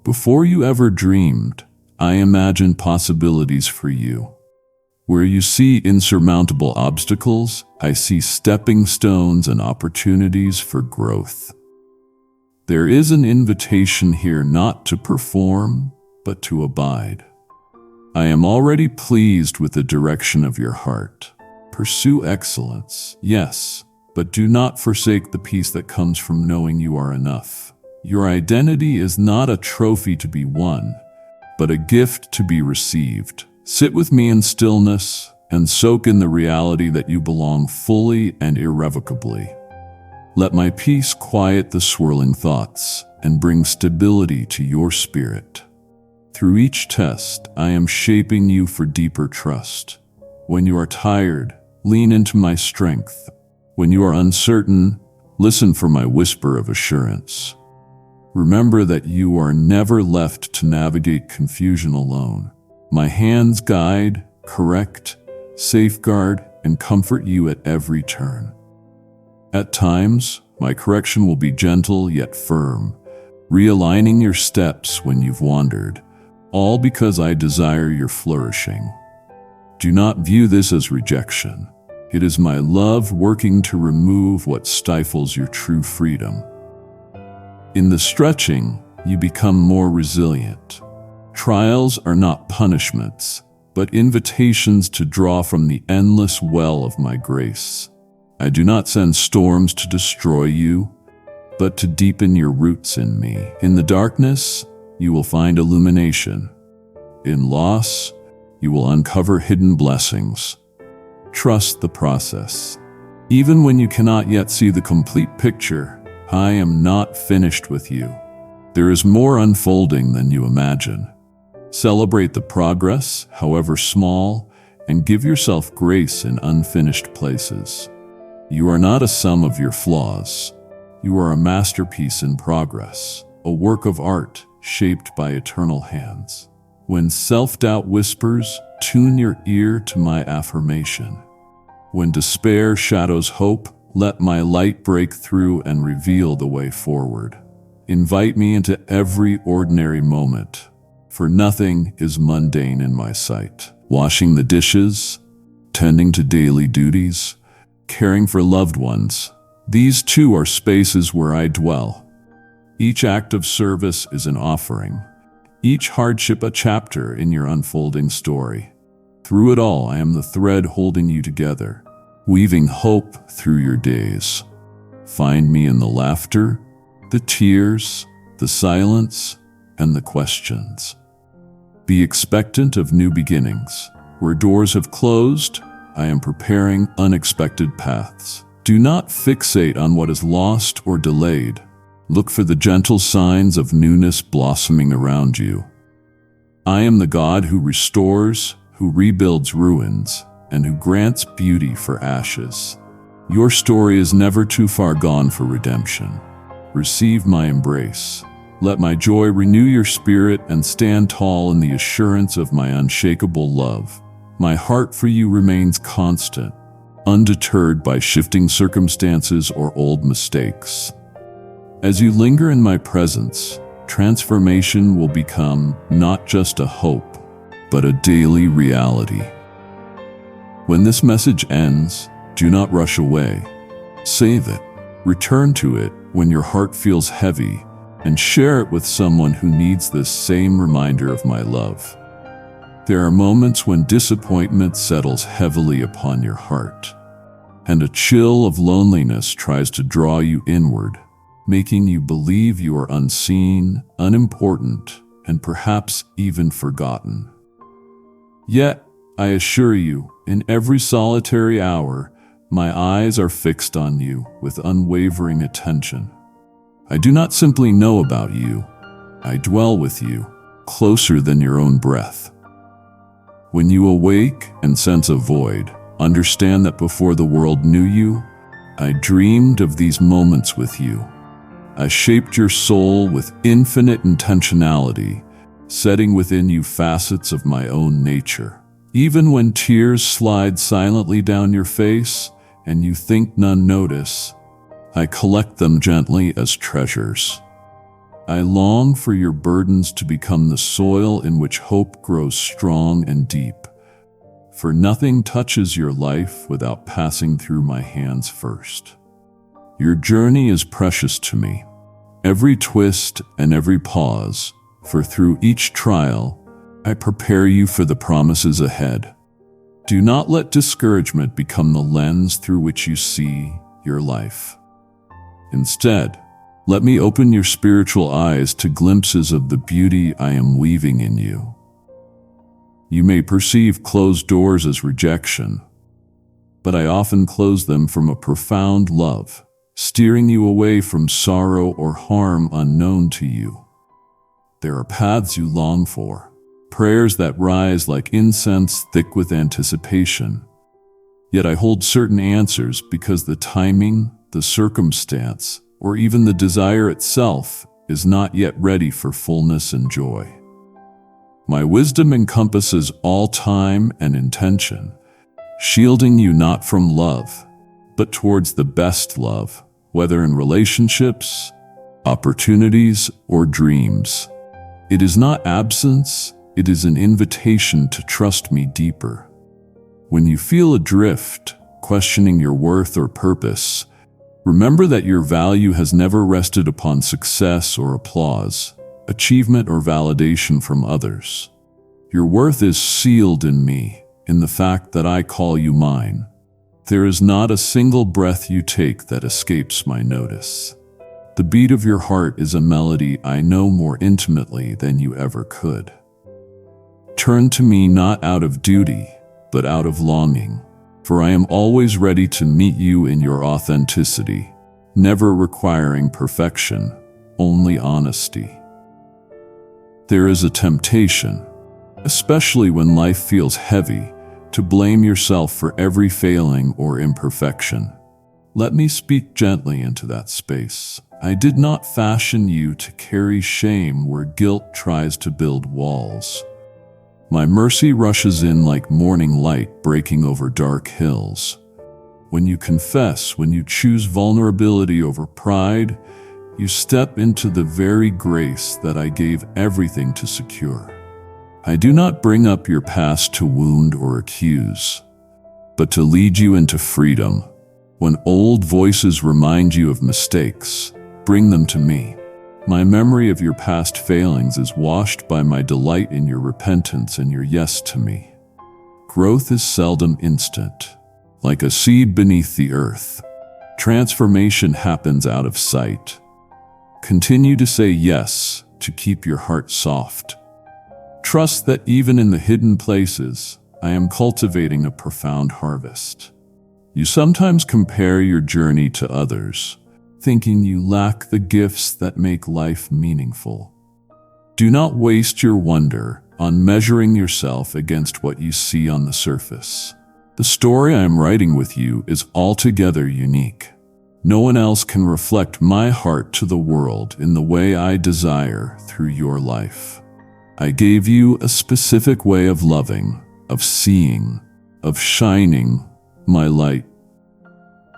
Before you ever dreamed, I imagined possibilities for you. Where you see insurmountable obstacles, I see stepping stones and opportunities for growth. There is an invitation here not to perform, but to abide. I am already pleased with the direction of your heart. Pursue excellence, yes, but do not forsake the peace that comes from knowing you are enough. Your identity is not a trophy to be won, but a gift to be received. Sit with me in stillness and soak in the reality that you belong fully and irrevocably. Let my peace quiet the swirling thoughts and bring stability to your spirit. Through each test, I am shaping you for deeper trust. When you are tired, lean into my strength. When you are uncertain, listen for my whisper of assurance. Remember that you are never left to navigate confusion alone. My hands guide, correct, safeguard, and comfort you at every turn. At times, my correction will be gentle yet firm, realigning your steps when you've wandered, all because I desire your flourishing. Do not view this as rejection. It is my love working to remove what stifles your true freedom. In the stretching, you become more resilient. Trials are not punishments, but invitations to draw from the endless well of my grace. I do not send storms to destroy you, but to deepen your roots in me. In the darkness, you will find illumination. In loss, you will uncover hidden blessings. Trust the process. Even when you cannot yet see the complete picture, I am not finished with you. There is more unfolding than you imagine. Celebrate the progress, however small, and give yourself grace in unfinished places. You are not a sum of your flaws. You are a masterpiece in progress, a work of art shaped by eternal hands. When self-doubt whispers, tune your ear to my affirmation. When despair shadows hope, let my light break through and reveal the way forward. Invite me into every ordinary moment, for nothing is mundane in my sight. Washing the dishes, tending to daily duties, caring for loved ones, these too are spaces where I dwell. Each act of service is an offering, each hardship a chapter in your unfolding story. Through it all, I am the thread holding you together, weaving hope through your days. Find me in the laughter, the tears, the silence, and the questions. Be expectant of new beginnings. Where doors have closed, I am preparing unexpected paths. Do not fixate on what is lost or delayed. Look for the gentle signs of newness blossoming around you. I am the God who restores, who rebuilds ruins, and who grants beauty for ashes. Your story is never too far gone for redemption. Receive my embrace. Let my joy renew your spirit and stand tall in the assurance of my unshakable love. My heart for you remains constant, undeterred by shifting circumstances or old mistakes. As you linger in my presence, transformation will become not just a hope, but a daily reality. When this message ends, do not rush away. Save it. Return to it when your heart feels heavy, and share it with someone who needs this same reminder of my love. There are moments when disappointment settles heavily upon your heart, and a chill of loneliness tries to draw you inward, making you believe you are unseen, unimportant, and perhaps even forgotten. Yet, I assure you, in every solitary hour, my eyes are fixed on you with unwavering attention. I do not simply know about you, I dwell with you, closer than your own breath. When you awake and sense a void, understand that before the world knew you, I dreamed of these moments with you. I shaped your soul with infinite intentionality, setting within you facets of my own nature. Even when tears slide silently down your face and you think none notice, I collect them gently as treasures. I long for your burdens to become the soil in which hope grows strong and deep, for nothing touches your life without passing through my hands first. Your journey is precious to me, every twist and every pause, for through each trial, I prepare you for the promises ahead. Do not let discouragement become the lens through which you see your life. Instead, let me open your spiritual eyes to glimpses of the beauty I am weaving in you. You may perceive closed doors as rejection, but I often close them from a profound love, steering you away from sorrow or harm unknown to you. There are paths you long for, prayers that rise like incense thick with anticipation. Yet I hold certain answers because the timing, the circumstance, or even the desire itself is not yet ready for fullness and joy. My wisdom encompasses all time and intention, shielding you not from love, but towards the best love, whether in relationships, opportunities, or dreams. It is not absence, it is an invitation to trust me deeper. When you feel adrift, questioning your worth or purpose, remember that your value has never rested upon success or applause, achievement or validation from others. Your worth is sealed in me, in the fact that I call you mine. There is not a single breath you take that escapes my notice. The beat of your heart is a melody I know more intimately than you ever could. Turn to me not out of duty, but out of longing, for I am always ready to meet you in your authenticity, never requiring perfection, only honesty. There is a temptation, especially when life feels heavy, to blame yourself for every failing or imperfection. Let me speak gently into that space. I did not fashion you to carry shame where guilt tries to build walls. My mercy rushes in like morning light breaking over dark hills. When you confess, when you choose vulnerability over pride, you step into the very grace that I gave everything to secure. I do not bring up your past to wound or accuse, but to lead you into freedom. When old voices remind you of mistakes, bring them to me. My memory of your past failings is washed by my delight in your repentance and your yes to me. Growth is seldom instant. Like a seed beneath the earth, transformation happens out of sight. Continue to say yes to keep your heart soft. Trust that even in the hidden places, I am cultivating a profound harvest. You sometimes compare your journey to others, thinking you lack the gifts that make life meaningful. Do not waste your wonder on measuring yourself against what you see on the surface. The story I am writing with you is altogether unique. No one else can reflect my heart to the world in the way I desire through your life. I gave you a specific way of loving, of seeing, of shining my light.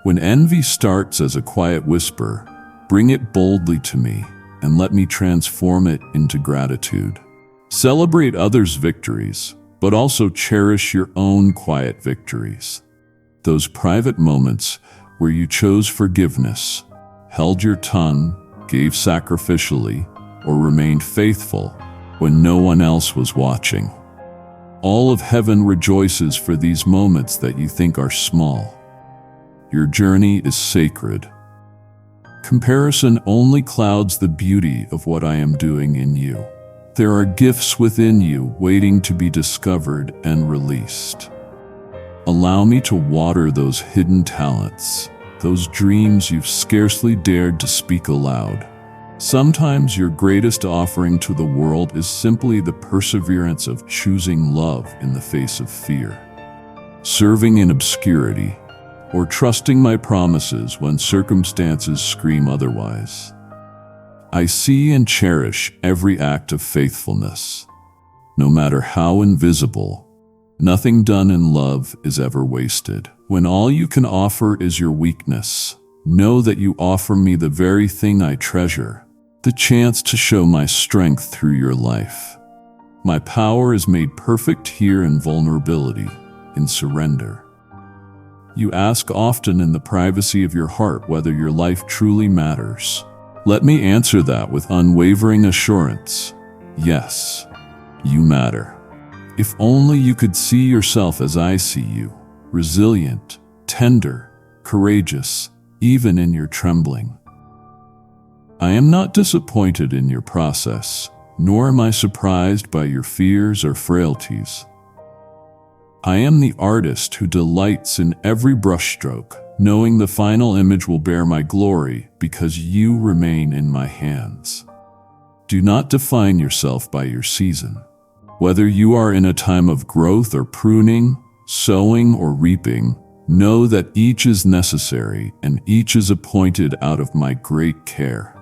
When envy starts as a quiet whisper, bring it boldly to me and let me transform it into gratitude. Celebrate others' victories, but also cherish your own quiet victories. Those private moments where you chose forgiveness, held your tongue, gave sacrificially, or remained faithful when no one else was watching. All of heaven rejoices for these moments that you think are small. Your journey is sacred. Comparison only clouds the beauty of what I am doing in you. There are gifts within you waiting to be discovered and released. Allow me to water those hidden talents, those dreams you've scarcely dared to speak aloud. Sometimes your greatest offering to the world is simply the perseverance of choosing love in the face of fear, serving in obscurity, or trusting my promises when circumstances scream otherwise. I see and cherish every act of faithfulness. No matter how invisible, nothing done in love is ever wasted. When all you can offer is your weakness, know that you offer me the very thing I treasure, the chance to show my strength through your life. My power is made perfect here in vulnerability, in surrender. You ask often in the privacy of your heart whether your life truly matters. Let me answer that with unwavering assurance. Yes, you matter. If only you could see yourself as I see you, resilient, tender, courageous, even in your trembling. I am not disappointed in your process, nor am I surprised by your fears or frailties. I am the artist who delights in every brushstroke, knowing the final image will bear my glory because you remain in my hands. Do not define yourself by your season. Whether you are in a time of growth or pruning, sowing or reaping, know that each is necessary and each is appointed out of my great care.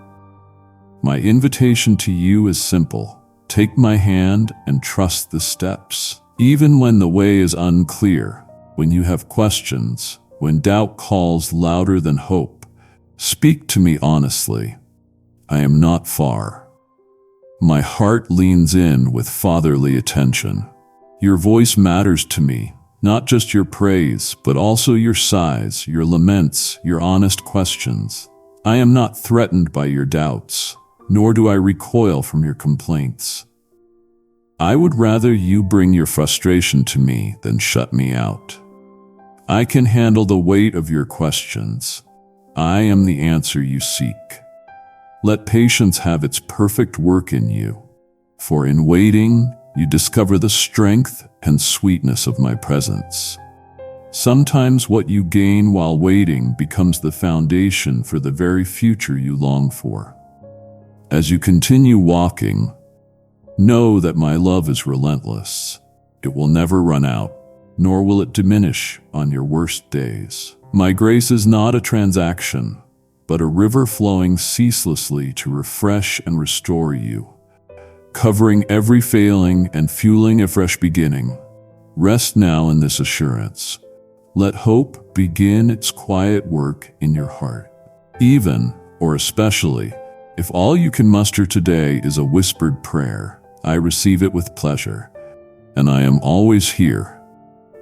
My invitation to you is simple. Take my hand and trust the steps. Even when the way is unclear, when you have questions, when doubt calls louder than hope, speak to me honestly. I am not far. My heart leans in with fatherly attention. Your voice matters to me, not just your praise, but also your sighs, your laments, your honest questions. I am not threatened by your doubts, nor do I recoil from your complaints. I would rather you bring your frustration to me than shut me out. I can handle the weight of your questions. I am the answer you seek. Let patience have its perfect work in you, for in waiting, you discover the strength and sweetness of my presence. Sometimes what you gain while waiting becomes the foundation for the very future you long for. As you continue walking, know that my love is relentless. It will never run out, nor will it diminish on your worst days. My grace is not a transaction, but a river flowing ceaselessly to refresh and restore you, covering every failing and fueling a fresh beginning. Rest now in this assurance. Let hope begin its quiet work in your heart. Even, or especially, if all you can muster today is a whispered prayer, I receive it with pleasure, and I am always here,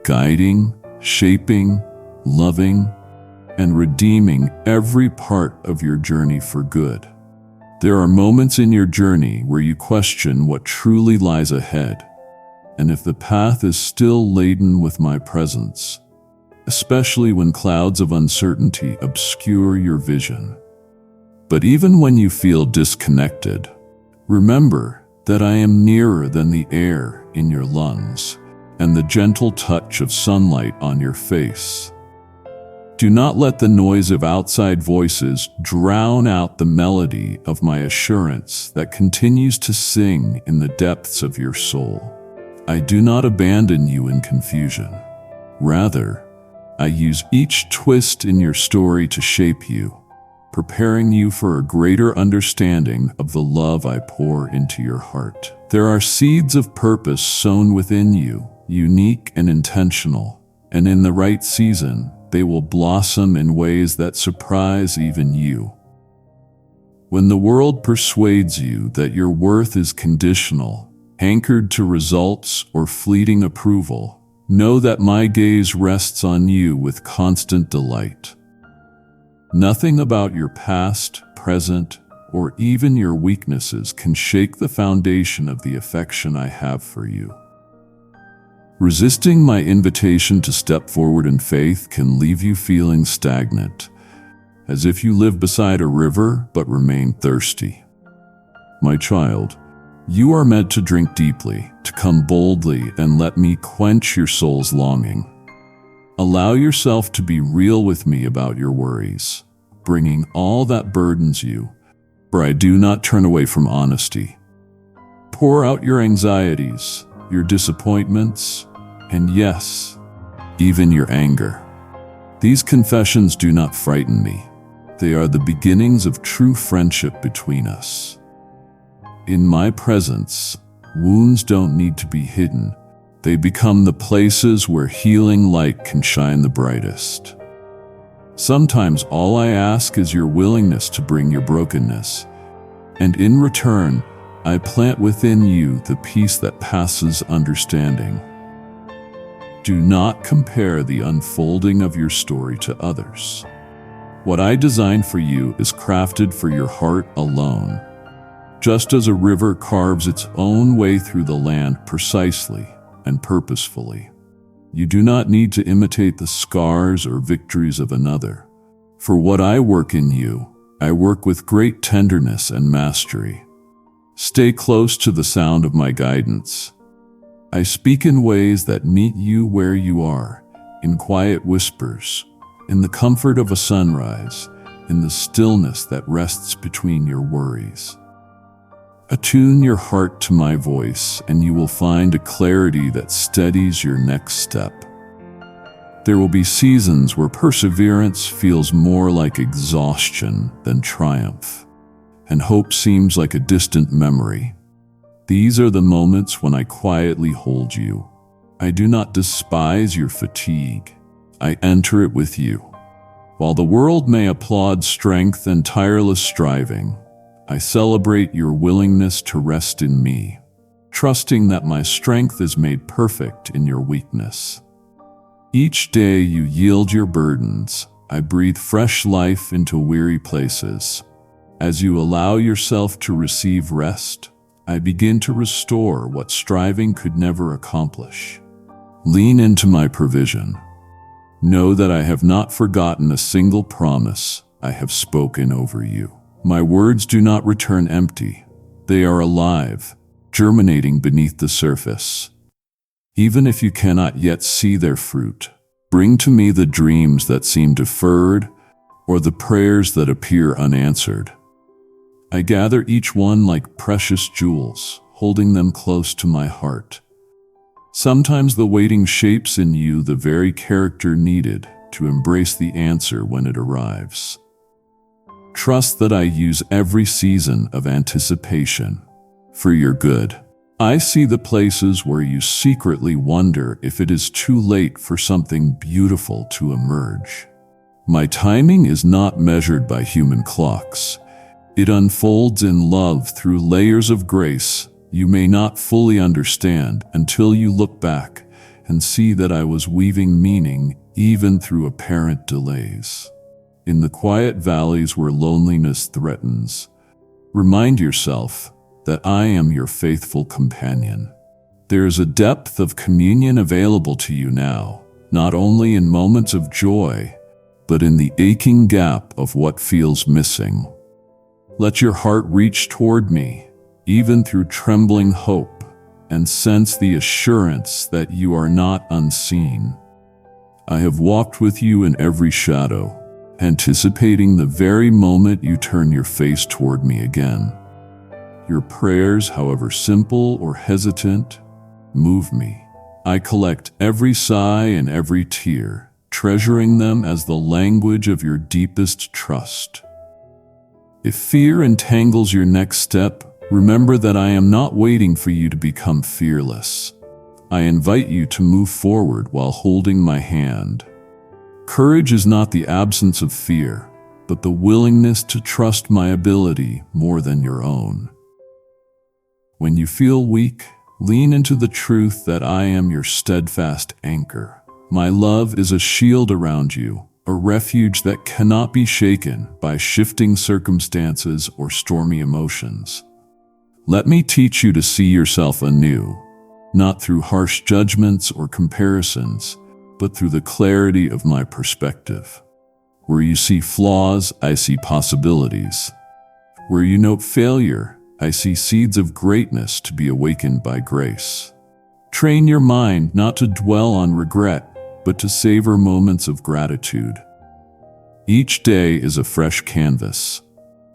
guiding, shaping, loving, and redeeming every part of your journey for good. There are moments in your journey where you question what truly lies ahead, and if the path is still laden with my presence, especially when clouds of uncertainty obscure your vision. But even when you feel disconnected, remember that I am nearer than the air in your lungs and the gentle touch of sunlight on your face. Do not let the noise of outside voices drown out the melody of my assurance that continues to sing in the depths of your soul. I do not abandon you in confusion. Rather, I use each twist in your story to shape you, preparing you for a greater understanding of the love I pour into your heart. There are seeds of purpose sown within you, unique and intentional, and in the right season, they will blossom in ways that surprise even you. When the world persuades you that your worth is conditional, anchored to results or fleeting approval, know that my gaze rests on you with constant delight. Nothing about your past, present, or even your weaknesses can shake the foundation of the affection I have for you. Resisting my invitation to step forward in faith can leave you feeling stagnant, as if you live beside a river but remain thirsty. My child, you are meant to drink deeply, to come boldly and let me quench your soul's longing. Allow yourself to be real with me about your worries, bringing all that burdens you, for I do not turn away from honesty. Pour out your anxieties, your disappointments, and yes, even your anger. These confessions do not frighten me. They are the beginnings of true friendship between us. In my presence, wounds don't need to be hidden. They become the places where healing light can shine the brightest. Sometimes all I ask is your willingness to bring your brokenness, and in return, I plant within you the peace that passes understanding. Do not compare the unfolding of your story to others. What I designed for you is crafted for your heart alone. Just as a river carves its own way through the land precisely and purposefully, you do not need to imitate the scars or victories of another. For what I work in you, I work with great tenderness and mastery. Stay close to the sound of my guidance. I speak in ways that meet you where you are, in quiet whispers, in the comfort of a sunrise, in the stillness that rests between your worries. Attune your heart to my voice, and you will find a clarity that steadies your next step. There will be seasons where perseverance feels more like exhaustion than triumph, and hope seems like a distant memory. These are the moments when I quietly hold you. I do not despise your fatigue. I enter it with you. While the world may applaud strength and tireless striving, I celebrate your willingness to rest in me, trusting that my strength is made perfect in your weakness. Each day you yield your burdens, I breathe fresh life into weary places. As you allow yourself to receive rest, I begin to restore what striving could never accomplish. Lean into my provision. Know that I have not forgotten a single promise I have spoken over you. My words do not return empty. They are alive, germinating beneath the surface. Even if you cannot yet see their fruit, bring to me the dreams that seem deferred or the prayers that appear unanswered. I gather each one like precious jewels, holding them close to my heart. Sometimes the waiting shapes in you the very character needed to embrace the answer when it arrives. Trust that I use every season of anticipation for your good. I see the places where you secretly wonder if it is too late for something beautiful to emerge. My timing is not measured by human clocks. It unfolds in love through layers of grace you may not fully understand until you look back and see that I was weaving meaning even through apparent delays. In the quiet valleys where loneliness threatens, remind yourself that I am your faithful companion. There is a depth of communion available to you now, not only in moments of joy, but in the aching gap of what feels missing. Let your heart reach toward me, even through trembling hope, and sense the assurance that you are not unseen. I have walked with you in every shadow, anticipating the very moment you turn your face toward me again. Your prayers, however simple or hesitant, move me. I collect every sigh and every tear, treasuring them as the language of your deepest trust. If fear entangles your next step, remember that I am not waiting for you to become fearless. I invite you to move forward while holding my hand. Courage is not the absence of fear, but the willingness to trust my ability more than your own. When you feel weak, lean into the truth that I am your steadfast anchor. My love is a shield around you, a refuge that cannot be shaken by shifting circumstances or stormy emotions. Let me teach you to see yourself anew, not through harsh judgments or comparisons, but through the clarity of my perspective. Where you see flaws, I see possibilities. Where you note failure, I see seeds of greatness to be awakened by grace. Train your mind not to dwell on regret, but to savor moments of gratitude. Each day is a fresh canvas.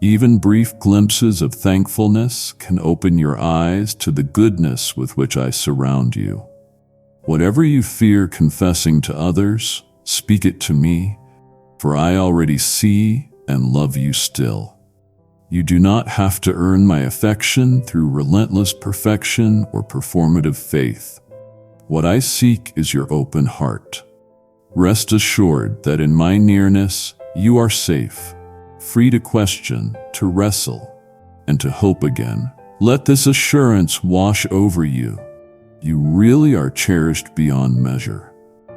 Even brief glimpses of thankfulness can open your eyes to the goodness with which I surround you. Whatever you fear confessing to others, speak it to me, for I already see and love you still. You do not have to earn my affection through relentless perfection or performative faith. What I seek is your open heart. Rest assured that in my nearness, you are safe, free to question, to wrestle, and to hope again. Let this assurance wash over you. You really are cherished beyond measure,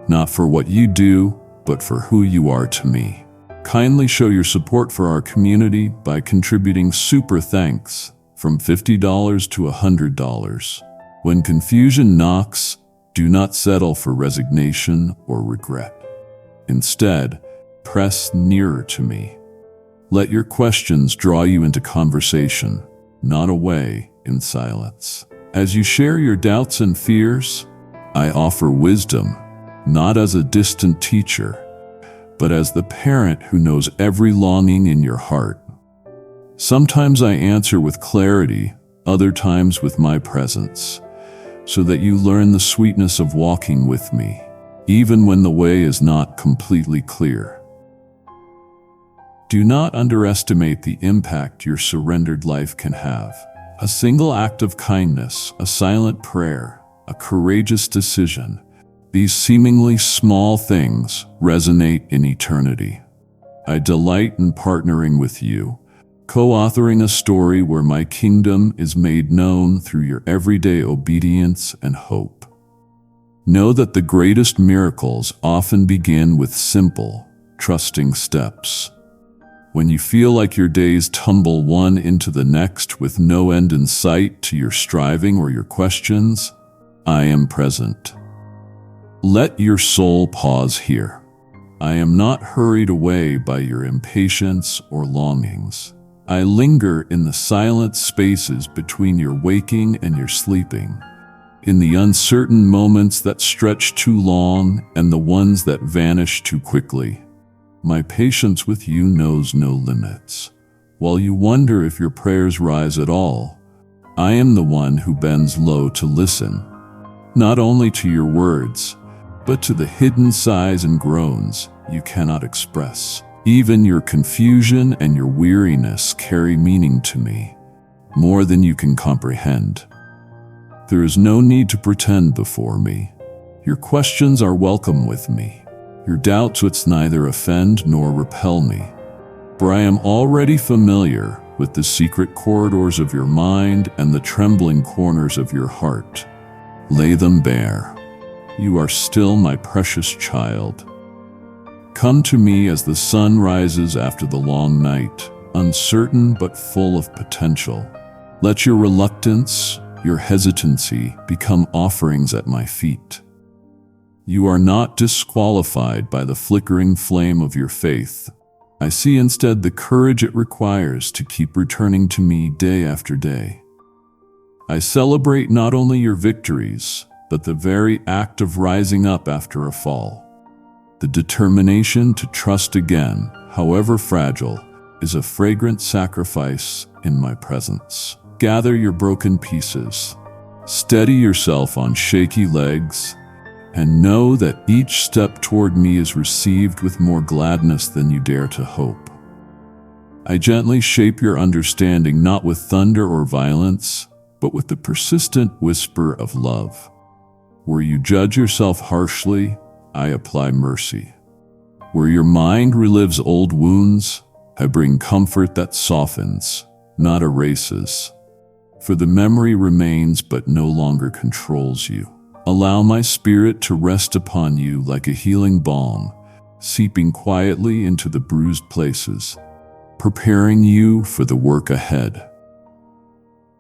not for what you do, but for who you are to me. Kindly show your support for our community by contributing super thanks from $50 to $100. When confusion knocks, do not settle for resignation or regret. Instead, press nearer to me. Let your questions draw you into conversation, not away in silence. As you share your doubts and fears, I offer wisdom, not as a distant teacher, but as the parent who knows every longing in your heart. Sometimes I answer with clarity, other times with my presence, so that you learn the sweetness of walking with me, even when the way is not completely clear. Do not underestimate the impact your surrendered life can have. A single act of kindness, a silent prayer, a courageous decision, these seemingly small things resonate in eternity. I delight in partnering with you, co-authoring a story where my kingdom is made known through your everyday obedience and hope. Know that the greatest miracles often begin with simple, trusting steps. When you feel like your days tumble one into the next with no end in sight to your striving or your questions, I am present. Let your soul pause here. I am not hurried away by your impatience or longings. I linger in the silent spaces between your waking and your sleeping, in the uncertain moments that stretch too long and the ones that vanish too quickly. My patience with you knows no limits. While you wonder if your prayers rise at all, I am the one who bends low to listen, not only to your words, but to the hidden sighs and groans you cannot express. Even your confusion and your weariness carry meaning to me, more than you can comprehend. There is no need to pretend before me. Your questions are welcome with me. Your doubts would neither offend nor repel me, for I am already familiar with the secret corridors of your mind and the trembling corners of your heart. Lay them bare. You are still my precious child. Come to me as the sun rises after the long night, uncertain but full of potential. Let your reluctance, your hesitancy become offerings at my feet. You are not disqualified by the flickering flame of your faith. I see instead the courage it requires to keep returning to me day after day. I celebrate not only your victories, but the very act of rising up after a fall. The determination to trust again, however fragile, is a fragrant sacrifice in my presence. Gather your broken pieces, steady yourself on shaky legs, and know that each step toward me is received with more gladness than you dare to hope. I gently shape your understanding not with thunder or violence, but with the persistent whisper of love. Where you judge yourself harshly, I apply mercy. Where your mind relives old wounds, I bring comfort that softens, not erases. For the memory remains but no longer controls you. Allow my spirit to rest upon you like a healing balm, seeping quietly into the bruised places, preparing you for the work ahead.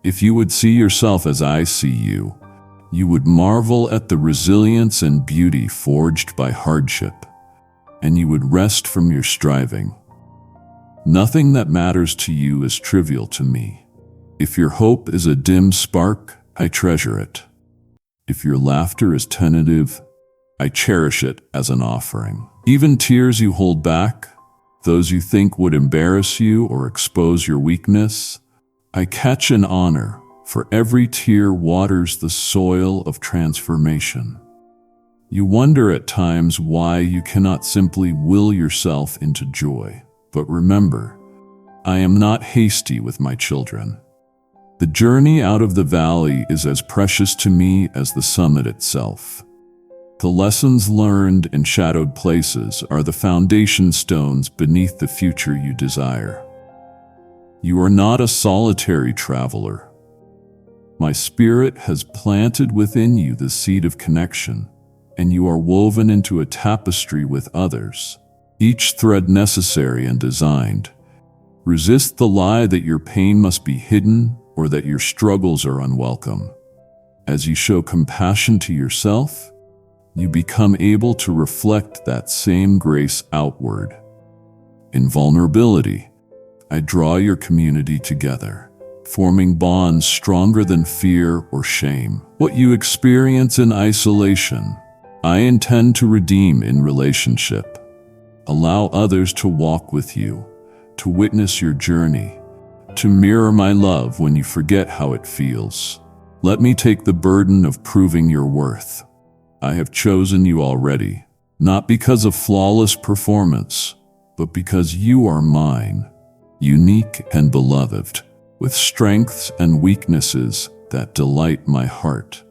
If you would see yourself as I see you, you would marvel at the resilience and beauty forged by hardship, and you would rest from your striving. Nothing that matters to you is trivial to me. If your hope is a dim spark, I treasure it. If your laughter is tentative, I cherish it as an offering. Even tears you hold back, those you think would embarrass you or expose your weakness, I catch in honor, for every tear waters the soil of transformation. You wonder at times why you cannot simply will yourself into joy. But remember, I am not hasty with my children. The journey out of the valley is as precious to me as the summit itself. The lessons learned in shadowed places are the foundation stones beneath the future you desire. You are not a solitary traveler. My spirit has planted within you the seed of connection, and you are woven into a tapestry with others, each thread necessary and designed. Resist the lie that your pain must be hidden or that your struggles are unwelcome. As you show compassion to yourself, you become able to reflect that same grace outward. In vulnerability, I draw your community together, forming bonds stronger than fear or shame. What you experience in isolation, I intend to redeem in relationship. Allow others to walk with you, to witness your journey, to mirror my love when you forget how it feels. Let me take the burden of proving your worth. I have chosen you already, not because of flawless performance, but because you are mine, unique and beloved, with strengths and weaknesses that delight my heart.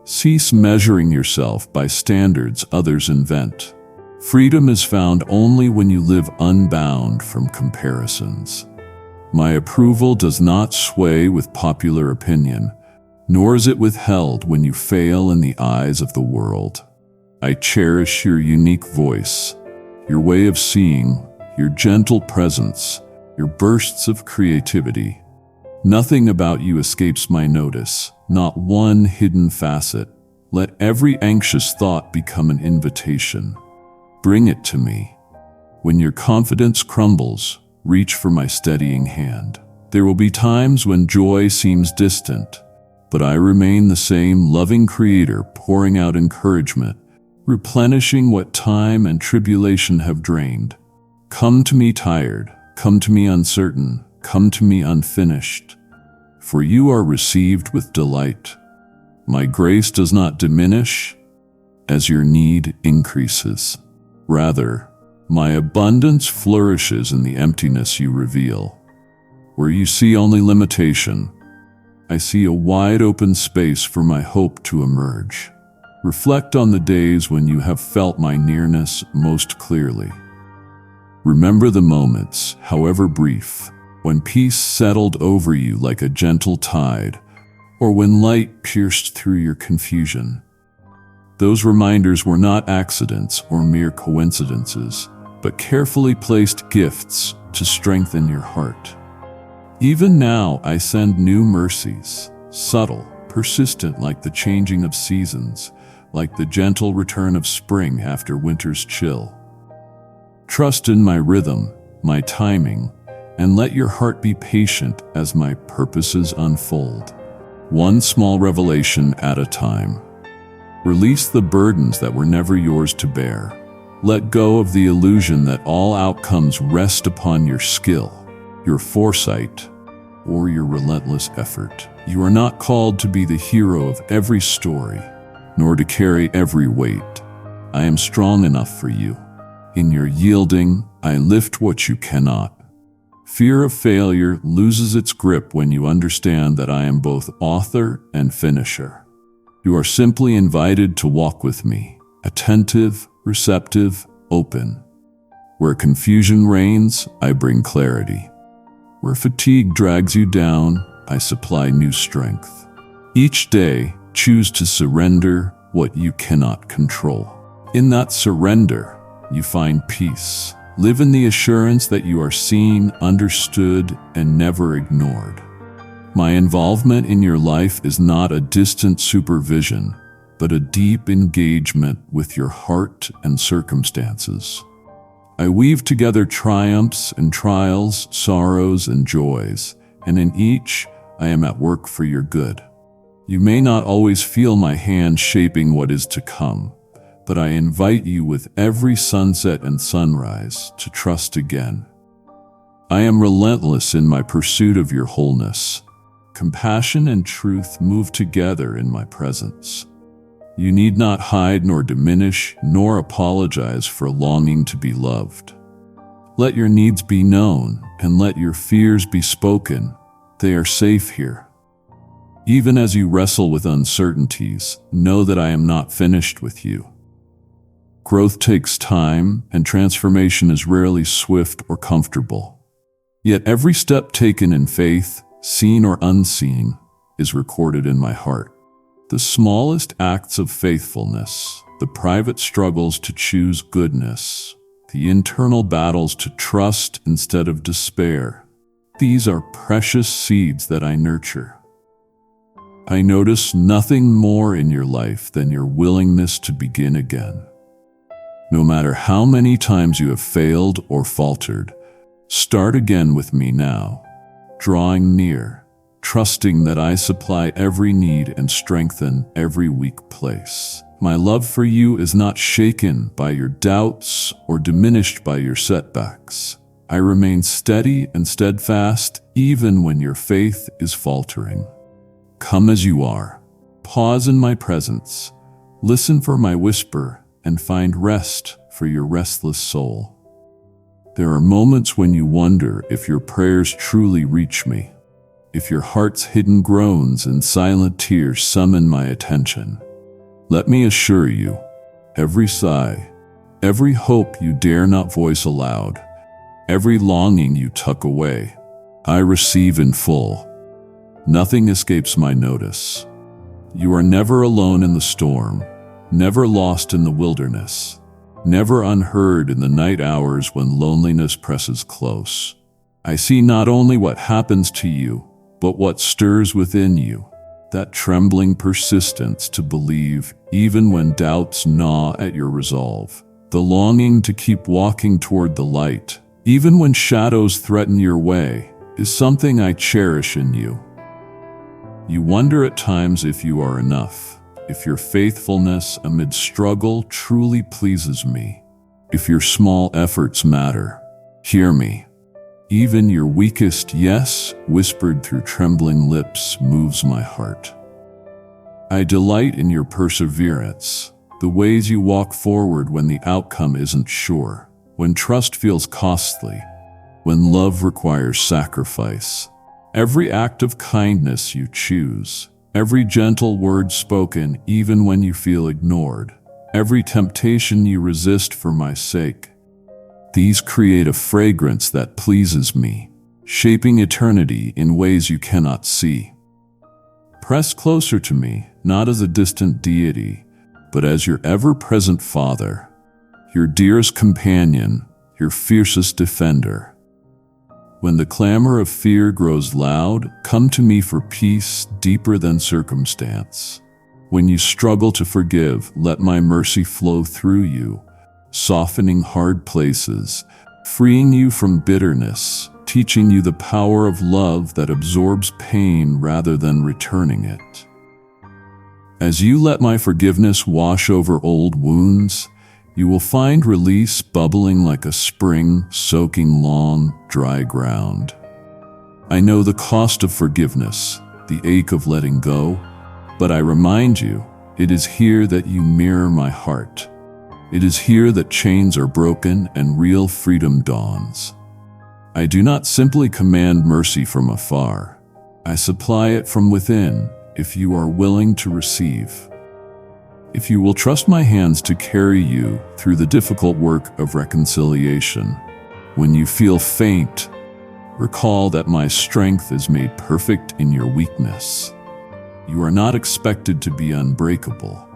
Cease measuring yourself by standards others invent. Freedom is found only when you live unbound from comparisons. My approval does not sway with popular opinion, nor is it withheld when you fail in the eyes of the world. I cherish your unique voice, your way of seeing, your gentle presence, your bursts of creativity. Nothing about you escapes my notice, not one hidden facet. Let every anxious thought become an invitation. Bring it to me. When your confidence crumbles, reach for my steadying hand. There will be times when joy seems distant, but I remain the same loving creator pouring out encouragement, replenishing what time and tribulation have drained. Come to me tired, come to me uncertain, come to me unfinished, for you are received with delight. My grace does not diminish as your need increases. Rather, my abundance flourishes in the emptiness you reveal. Where you see only limitation, I see a wide open space for my hope to emerge. Reflect on the days when you have felt my nearness most clearly. Remember the moments, however brief, when peace settled over you like a gentle tide, or when light pierced through your confusion. Those reminders were not accidents or mere coincidences, but carefully placed gifts to strengthen your heart. Even now I send new mercies, subtle, persistent like the changing of seasons, like the gentle return of spring after winter's chill. Trust in my rhythm, my timing, and let your heart be patient as my purposes unfold. One small revelation at a time. Release the burdens that were never yours to bear. Let go of the illusion that all outcomes rest upon your skill, your foresight, or your relentless effort. You are not called to be the hero of every story, nor to carry every weight. I am strong enough for you. In your yielding, I lift what you cannot. Fear of failure loses its grip when you understand that I am both author and finisher. You are simply invited to walk with me, attentive, receptive, open. Where confusion reigns, I bring clarity. Where fatigue drags you down, I supply new strength. Each day, choose to surrender what you cannot control. In that surrender, you find peace. Live in the assurance that you are seen, understood, and never ignored. My involvement in your life is not a distant supervision, but a deep engagement with your heart and circumstances. I weave together triumphs and trials, sorrows and joys, and in each I am at work for your good. You may not always feel my hand shaping what is to come, but I invite you with every sunset and sunrise to trust again. I am relentless in my pursuit of your wholeness. Compassion and truth move together in my presence. You need not hide nor diminish nor apologize for longing to be loved. Let your needs be known and let your fears be spoken. They are safe here. Even as you wrestle with uncertainties, know that I am not finished with you. Growth takes time, and transformation is rarely swift or comfortable. Yet every step taken in faith, seen or unseen, is recorded in my heart. The smallest acts of faithfulness, the private struggles to choose goodness, the internal battles to trust instead of despair, these are precious seeds that I nurture. I notice nothing more in your life than your willingness to begin again. No matter how many times you have failed or faltered, start again with me now, drawing near, trusting that I supply every need and strengthen every weak place. My love for you is not shaken by your doubts or diminished by your setbacks. I remain steady and steadfast even when your faith is faltering. Come as you are. Pause in my presence. Listen for my whisper and find rest for your restless soul. There are moments when you wonder if your prayers truly reach me, if your heart's hidden groans and silent tears summon my attention. Let me assure you, every sigh, every hope you dare not voice aloud, every longing you tuck away, I receive in full. Nothing escapes my notice. You are never alone in the storm, never lost in the wilderness, never unheard in the night hours when loneliness presses close. I see not only what happens to you, but what stirs within you, that trembling persistence to believe even when doubts gnaw at your resolve, the longing to keep walking toward the light, even when shadows threaten your way, is something I cherish in you. You wonder at times if you are enough, if your faithfulness amid struggle truly pleases me, if your small efforts matter. Hear me. Even your weakest yes, whispered through trembling lips, moves my heart. I delight in your perseverance, the ways you walk forward when the outcome isn't sure, when trust feels costly, when love requires sacrifice. Every act of kindness you choose, every gentle word spoken even when you feel ignored, every temptation you resist for my sake. These create a fragrance that pleases me, shaping eternity in ways you cannot see. Press closer to me, not as a distant deity, but as your ever-present Father, your dearest companion, your fiercest defender. When the clamor of fear grows loud, come to me for peace deeper than circumstance. When you struggle to forgive, let my mercy flow through you, softening hard places, freeing you from bitterness, teaching you the power of love that absorbs pain rather than returning it. As you let my forgiveness wash over old wounds, you will find release bubbling like a spring soaking long, dry ground. I know the cost of forgiveness, the ache of letting go, but I remind you, it is here that you mirror my heart. It is here that chains are broken and real freedom dawns. I do not simply command mercy from afar. I supply it from within, if you are willing to receive. If you will trust my hands to carry you through the difficult work of reconciliation, when you feel faint, recall that my strength is made perfect in your weakness. You are not expected to be unbreakable.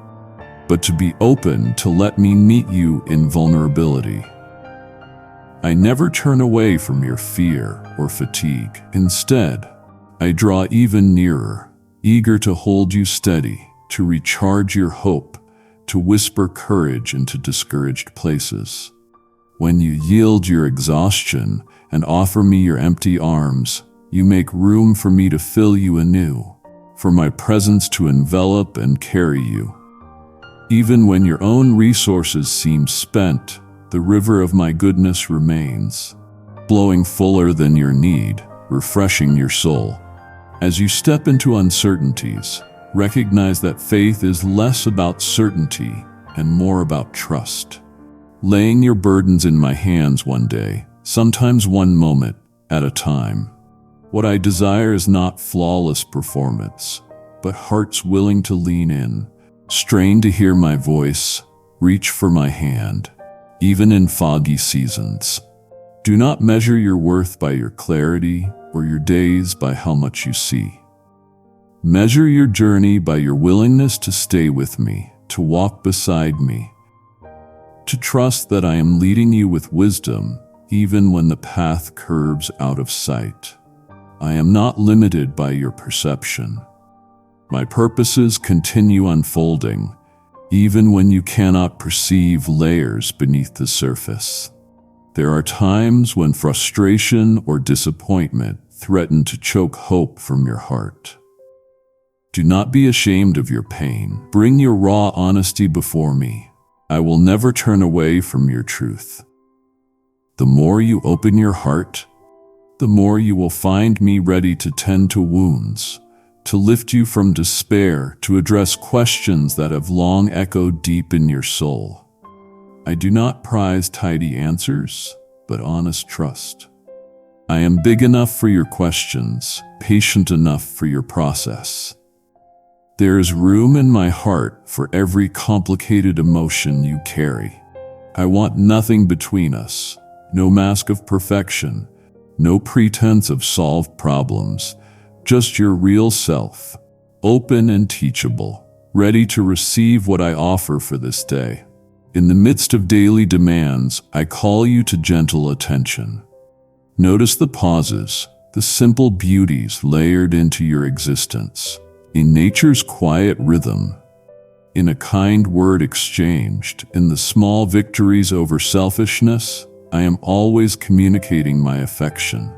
but to be open to let me meet you in vulnerability. I never turn away from your fear or fatigue. Instead, I draw even nearer, eager to hold you steady, to recharge your hope, to whisper courage into discouraged places. When you yield your exhaustion and offer me your empty arms, you make room for me to fill you anew, for my presence to envelop and carry you. Even when your own resources seem spent, the river of my goodness remains, flowing fuller than your need, refreshing your soul. As you step into uncertainties, recognize that faith is less about certainty and more about trust. Laying your burdens in my hands one day, sometimes one moment at a time. What I desire is not flawless performance, but hearts willing to lean in, strain to hear my voice, reach for my hand, even in foggy seasons. Do not measure your worth by your clarity or your days by how much you see. Measure your journey by your willingness to stay with me, to walk beside me, to trust that I am leading you with wisdom, even when the path curves out of sight. I am not limited by your perception. My purposes continue unfolding, even when you cannot perceive layers beneath the surface. There are times when frustration or disappointment threaten to choke hope from your heart. Do not be ashamed of your pain. Bring your raw honesty before me. I will never turn away from your truth. The more you open your heart, the more you will find me ready to tend to wounds, to lift you from despair, to address questions that have long echoed deep in your soul. I do not prize tidy answers, but honest trust. I am big enough for your questions, patient enough for your process. There is room in my heart for every complicated emotion you carry. I want nothing between us, no mask of perfection, no pretense of solved problems, just your real self, open and teachable, ready to receive what I offer for this day. In the midst of daily demands, I call you to gentle attention. Notice the pauses, the simple beauties layered into your existence, in nature's quiet rhythm, in a kind word exchanged, in the small victories over selfishness. I am always communicating my affection.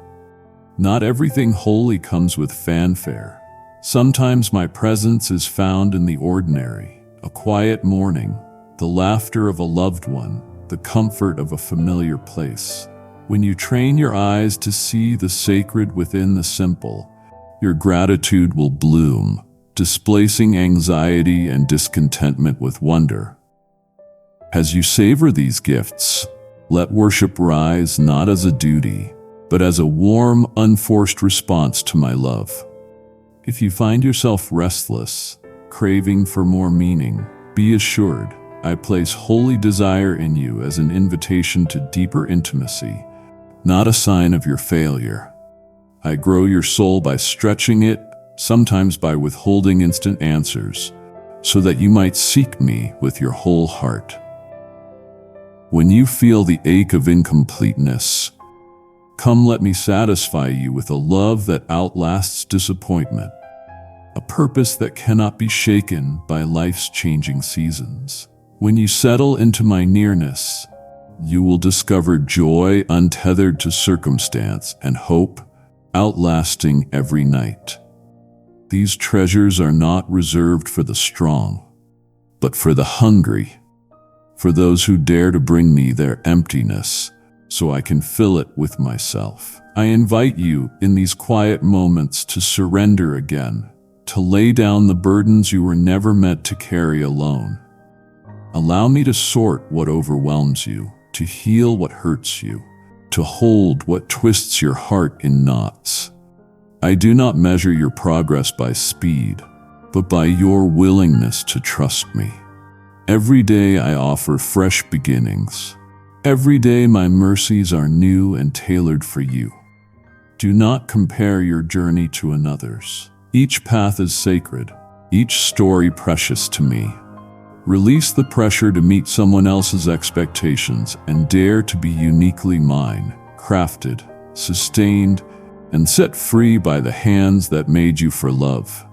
Not everything holy comes with fanfare. Sometimes my presence is found in the ordinary, a quiet morning, the laughter of a loved one, the comfort of a familiar place. When you train your eyes to see the sacred within the simple, your gratitude will bloom, displacing anxiety and discontentment with wonder. As you savor these gifts, let worship rise not as a duty, but as a warm, unforced response to my love. If you find yourself restless, craving for more meaning, be assured, I place holy desire in you as an invitation to deeper intimacy, not a sign of your failure. I grow your soul by stretching it, sometimes by withholding instant answers, so that you might seek me with your whole heart. When you feel the ache of incompleteness, come let me satisfy you with a love that outlasts disappointment, a purpose that cannot be shaken by life's changing seasons. When you settle into my nearness, you will discover joy untethered to circumstance and hope outlasting every night. These treasures are not reserved for the strong, but for the hungry, for those who dare to bring me their emptiness so I can fill it with myself. I invite you in these quiet moments to surrender again, to lay down the burdens you were never meant to carry alone. Allow me to sort what overwhelms you, to heal what hurts you, to hold what twists your heart in knots. I do not measure your progress by speed, but by your willingness to trust me. Every day I offer fresh beginnings. Every day my mercies are new and tailored for you. Do not compare your journey to another's. Each path is sacred, each story precious to me. Release the pressure to meet someone else's expectations and dare to be uniquely mine, crafted, sustained, and set free by the hands that made you for love.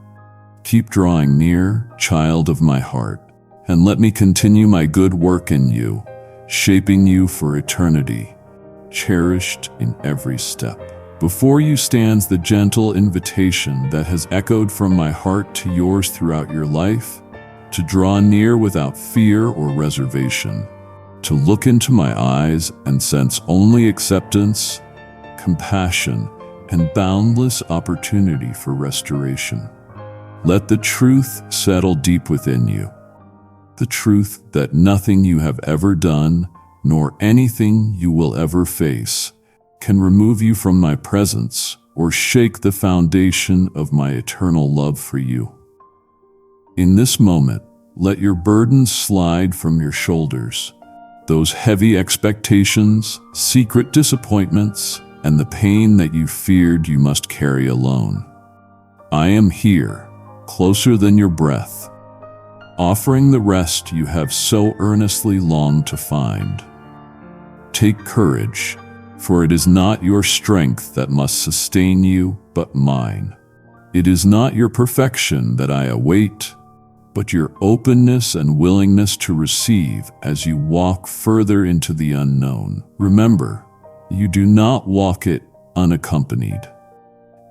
Keep drawing near, child of my heart, and let me continue my good work in you, shaping you for eternity, cherished in every step. Before you stands the gentle invitation that has echoed from my heart to yours throughout your life, to draw near without fear or reservation, to look into my eyes and sense only acceptance, compassion, and boundless opportunity for restoration. Let the truth settle deep within you, the truth that nothing you have ever done, nor anything you will ever face, can remove you from my presence or shake the foundation of my eternal love for you. In this moment, let your burdens slide from your shoulders, those heavy expectations, secret disappointments, and the pain that you feared you must carry alone. I am here, closer than your breath, offering the rest you have so earnestly longed to find. Take courage, for it is not your strength that must sustain you, but mine. It is not your perfection that I await, but your openness and willingness to receive as you walk further into the unknown. Remember, you do not walk it unaccompanied.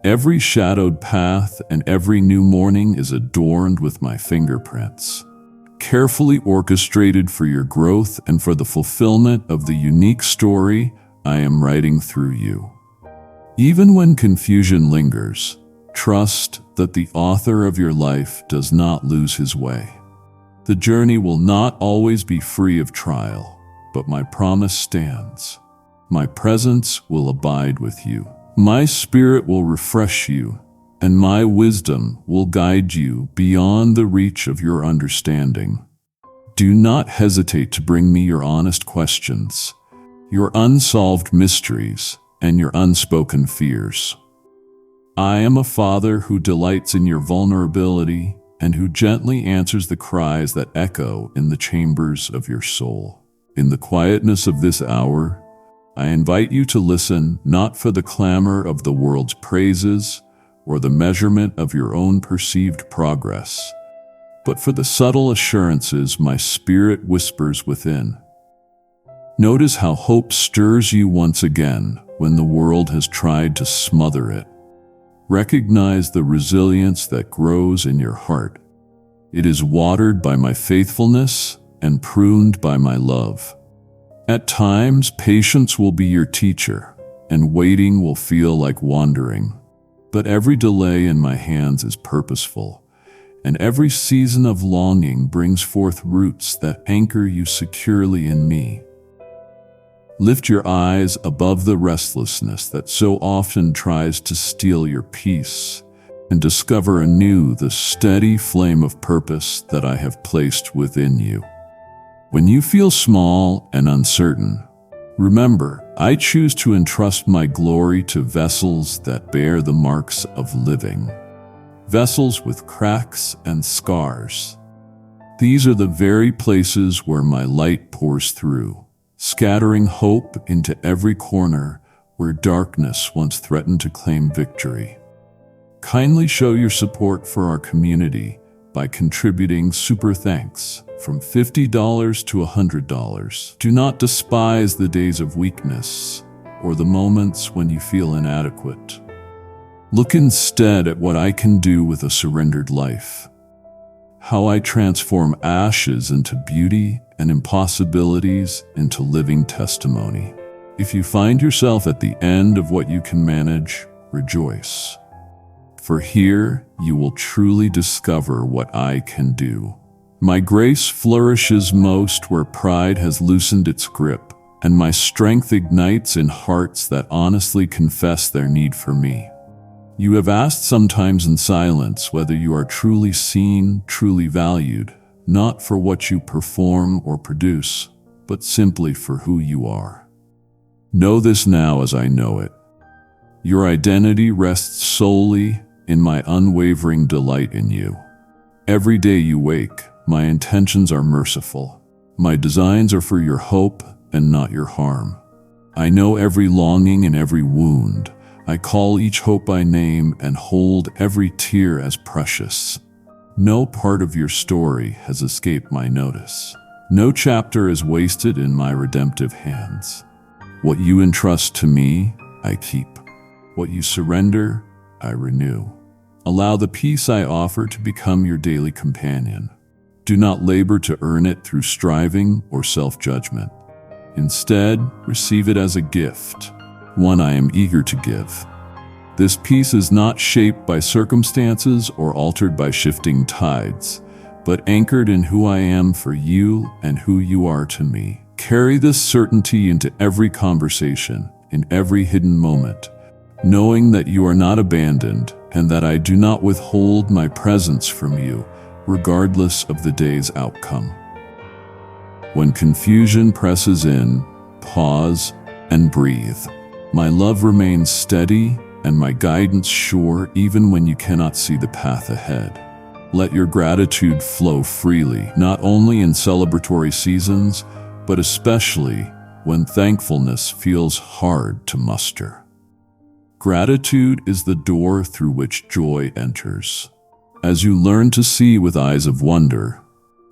Every shadowed path and every new morning is adorned with my fingerprints, carefully orchestrated for your growth and for the fulfillment of the unique story I am writing through you. Even when confusion lingers, trust that the author of your life does not lose his way. The journey will not always be free of trial, but my promise stands. My presence will abide with you. My spirit will refresh you, and my wisdom will guide you beyond the reach of your understanding. Do not hesitate to bring me your honest questions, your unsolved mysteries, and your unspoken fears. I am a father who delights in your vulnerability and who gently answers the cries that echo in the chambers of your soul. In the quietness of this hour, I invite you to listen not for the clamor of the world's praises or the measurement of your own perceived progress, but for the subtle assurances my spirit whispers within. Notice how hope stirs you once again when the world has tried to smother it. Recognize the resilience that grows in your heart. It is watered by my faithfulness and pruned by my love. At times, patience will be your teacher, and waiting will feel like wandering. But every delay in my hands is purposeful, and every season of longing brings forth roots that anchor you securely in me. Lift your eyes above the restlessness that so often tries to steal your peace, and discover anew the steady flame of purpose that I have placed within you. When you feel small and uncertain, remember, I choose to entrust my glory to vessels that bear the marks of living, vessels with cracks and scars. These are the very places where my light pours through, scattering hope into every corner where darkness once threatened to claim victory. Kindly show your support for our community by contributing super thanks from $50 to $100. Do not despise the days of weakness or the moments when you feel inadequate. Look instead at what I can do with a surrendered life, how I transform ashes into beauty and impossibilities into living testimony. If you find yourself at the end of what you can manage, rejoice. For here you will truly discover what I can do. My grace flourishes most where pride has loosened its grip, and my strength ignites in hearts that honestly confess their need for me. You have asked sometimes in silence whether you are truly seen, truly valued, not for what you perform or produce, but simply for who you are. Know this now as I know it. Your identity rests solely in my unwavering delight in you. Every day you wake, My intentions are merciful. My designs are for your hope and not your harm. I know every longing and every wound. I call each hope by name and hold every tear as precious. No part of your story has escaped my notice. No chapter is wasted in my redemptive hands. What you entrust to me, I keep. What you surrender, I renew. Allow the peace I offer to become your daily companion. Do not labor to earn it through striving or self-judgment. Instead, receive it as a gift, one I am eager to give. This peace is not shaped by circumstances or altered by shifting tides, but anchored in who I am for you and who you are to me. Carry this certainty into every conversation, in every hidden moment, knowing that you are not abandoned and that I do not withhold my presence from you, regardless of the day's outcome. When confusion presses in, pause and breathe. My love remains steady and my guidance sure even when you cannot see the path ahead. Let your gratitude flow freely, not only in celebratory seasons, but especially when thankfulness feels hard to muster. Gratitude is the door through which joy enters. As you learn to see with eyes of wonder,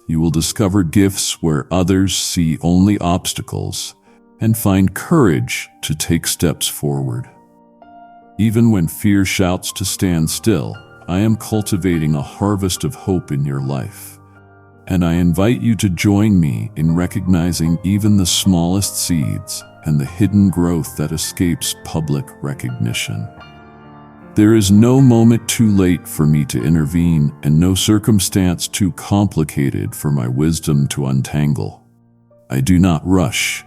you will discover gifts where others see only obstacles and find courage to take steps forward. Even when fear shouts to stand still, I am cultivating a harvest of hope in your life. And I invite you to join me in recognizing even the smallest seeds and the hidden growth that escapes public recognition. There is no moment too late for me to intervene and no circumstance too complicated for my wisdom to untangle. I do not rush,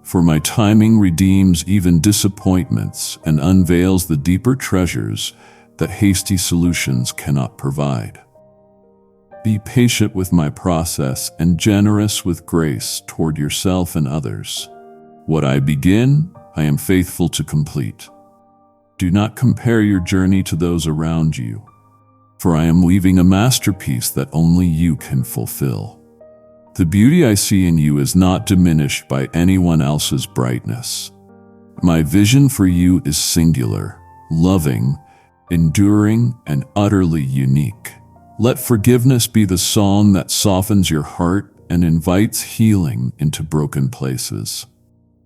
for my timing redeems even disappointments and unveils the deeper treasures that hasty solutions cannot provide. Be patient with my process and generous with grace toward yourself and others. What I begin, I am faithful to complete. Do not compare your journey to those around you, for I am weaving a masterpiece that only you can fulfill. The beauty I see in you is not diminished by anyone else's brightness. My vision for you is singular, loving, enduring, and utterly unique. Let forgiveness be the song that softens your heart and invites healing into broken places.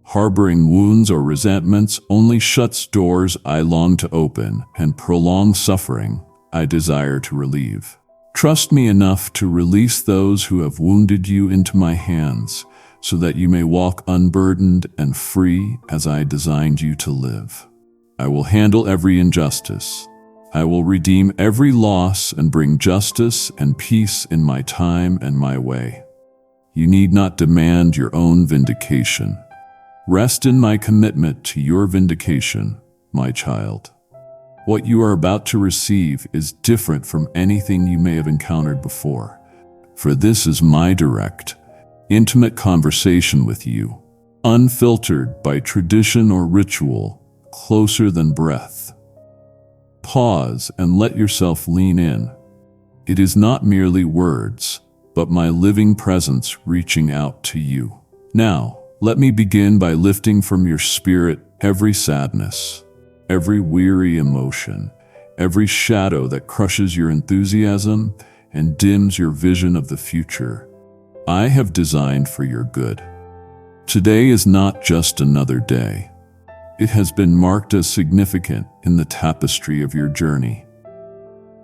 Harboring wounds or resentments only shuts doors I long to open and prolongs suffering I desire to relieve. Trust me enough to release those who have wounded you into my hands, so that you may walk unburdened and free as I designed you to live. I will handle every injustice. I will redeem every loss and bring justice and peace in my time and my way. You need not demand your own vindication. Rest in my commitment to your vindication, my child. What you are about to receive is different from anything you may have encountered before, for this is my direct, intimate conversation with you, unfiltered by tradition or ritual, closer than breath. Pause and let yourself lean in. It is not merely words, but my living presence reaching out to you. Now, let me begin by lifting from your spirit every sadness, every weary emotion, every shadow that crushes your enthusiasm and dims your vision of the future I have designed for your good. Today is not just another day. It has been marked as significant in the tapestry of your journey.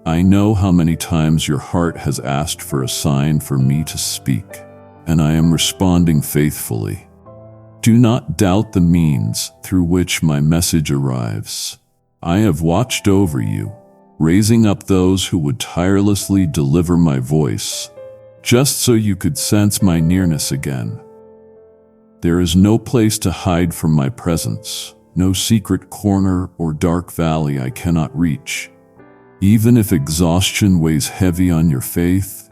I know how many times your heart has asked for a sign for me to speak, and I am responding faithfully. Do not doubt the means through which my message arrives. I have watched over you, raising up those who would tirelessly deliver my voice, just so you could sense my nearness again. There is no place to hide from my presence, no secret corner or dark valley I cannot reach. Even if exhaustion weighs heavy on your faith,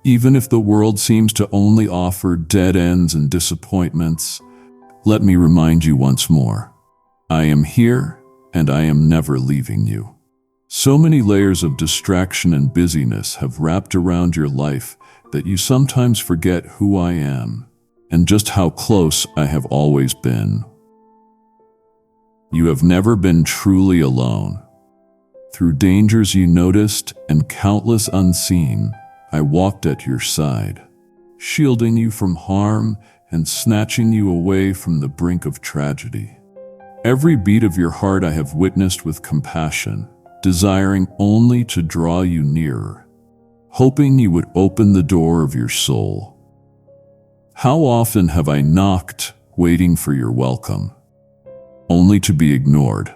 even if the world seems to only offer dead ends and disappointments, let me remind you once more, I am here and I am never leaving you. So many layers of distraction and busyness have wrapped around your life that you sometimes forget who I am and just how close I have always been. You have never been truly alone. Through dangers you noticed and countless unseen, I walked at your side, shielding you from harm and snatching you away from the brink of tragedy. Every beat of your heart I have witnessed with compassion, desiring only to draw you nearer, hoping you would open the door of your soul. How often have I knocked, waiting for your welcome, only to be ignored?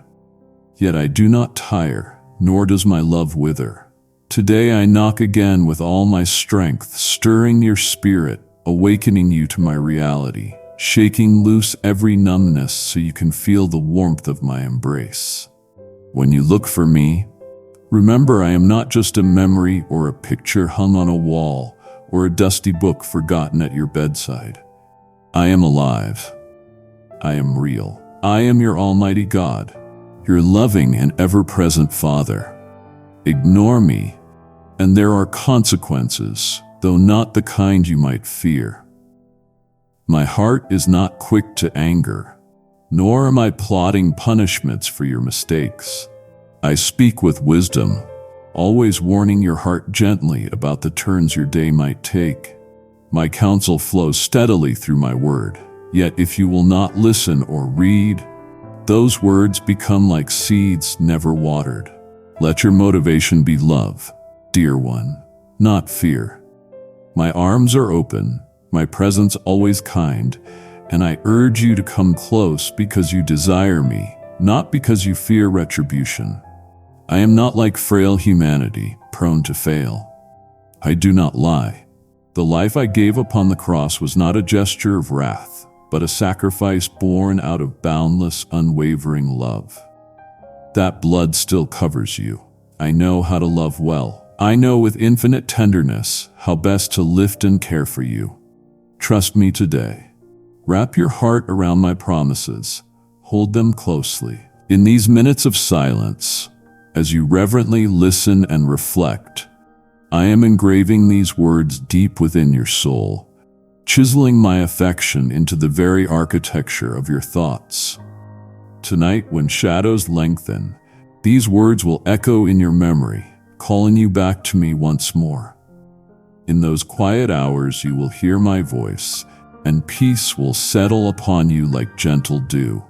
Yet I do not tire, nor does my love wither. Today I knock again with all my strength, stirring your spirit, awakening you to my reality, shaking loose every numbness so you can feel the warmth of my embrace. When you look for me, remember I am not just a memory or a picture hung on a wall or a dusty book forgotten at your bedside. I am alive. I am real. I am your Almighty God, your loving and ever-present Father. Ignore me, and there are consequences, though not the kind you might fear. My heart is not quick to anger, nor am I plotting punishments for your mistakes. I speak with wisdom, always warning your heart gently about the turns your day might take. My counsel flows steadily through my word, yet if you will not listen or read, those words become like seeds never watered. Let your motivation be love, dear one, not fear. My arms are open, my presence always kind, and I urge you to come close because you desire me, not because you fear retribution. I am not like frail humanity, prone to fail. I do not lie. The life I gave upon the cross was not a gesture of wrath, but a sacrifice born out of boundless, unwavering love. That blood still covers you. I know how to love well. I know with infinite tenderness how best to lift and care for you. Trust me today. Wrap your heart around my promises. Hold them closely. In these minutes of silence, as you reverently listen and reflect, I am engraving these words deep within your soul, chiseling my affection into the very architecture of your thoughts. Tonight, when shadows lengthen, these words will echo in your memory, calling you back to me once more. In those quiet hours, you will hear my voice, and peace will settle upon you like gentle dew.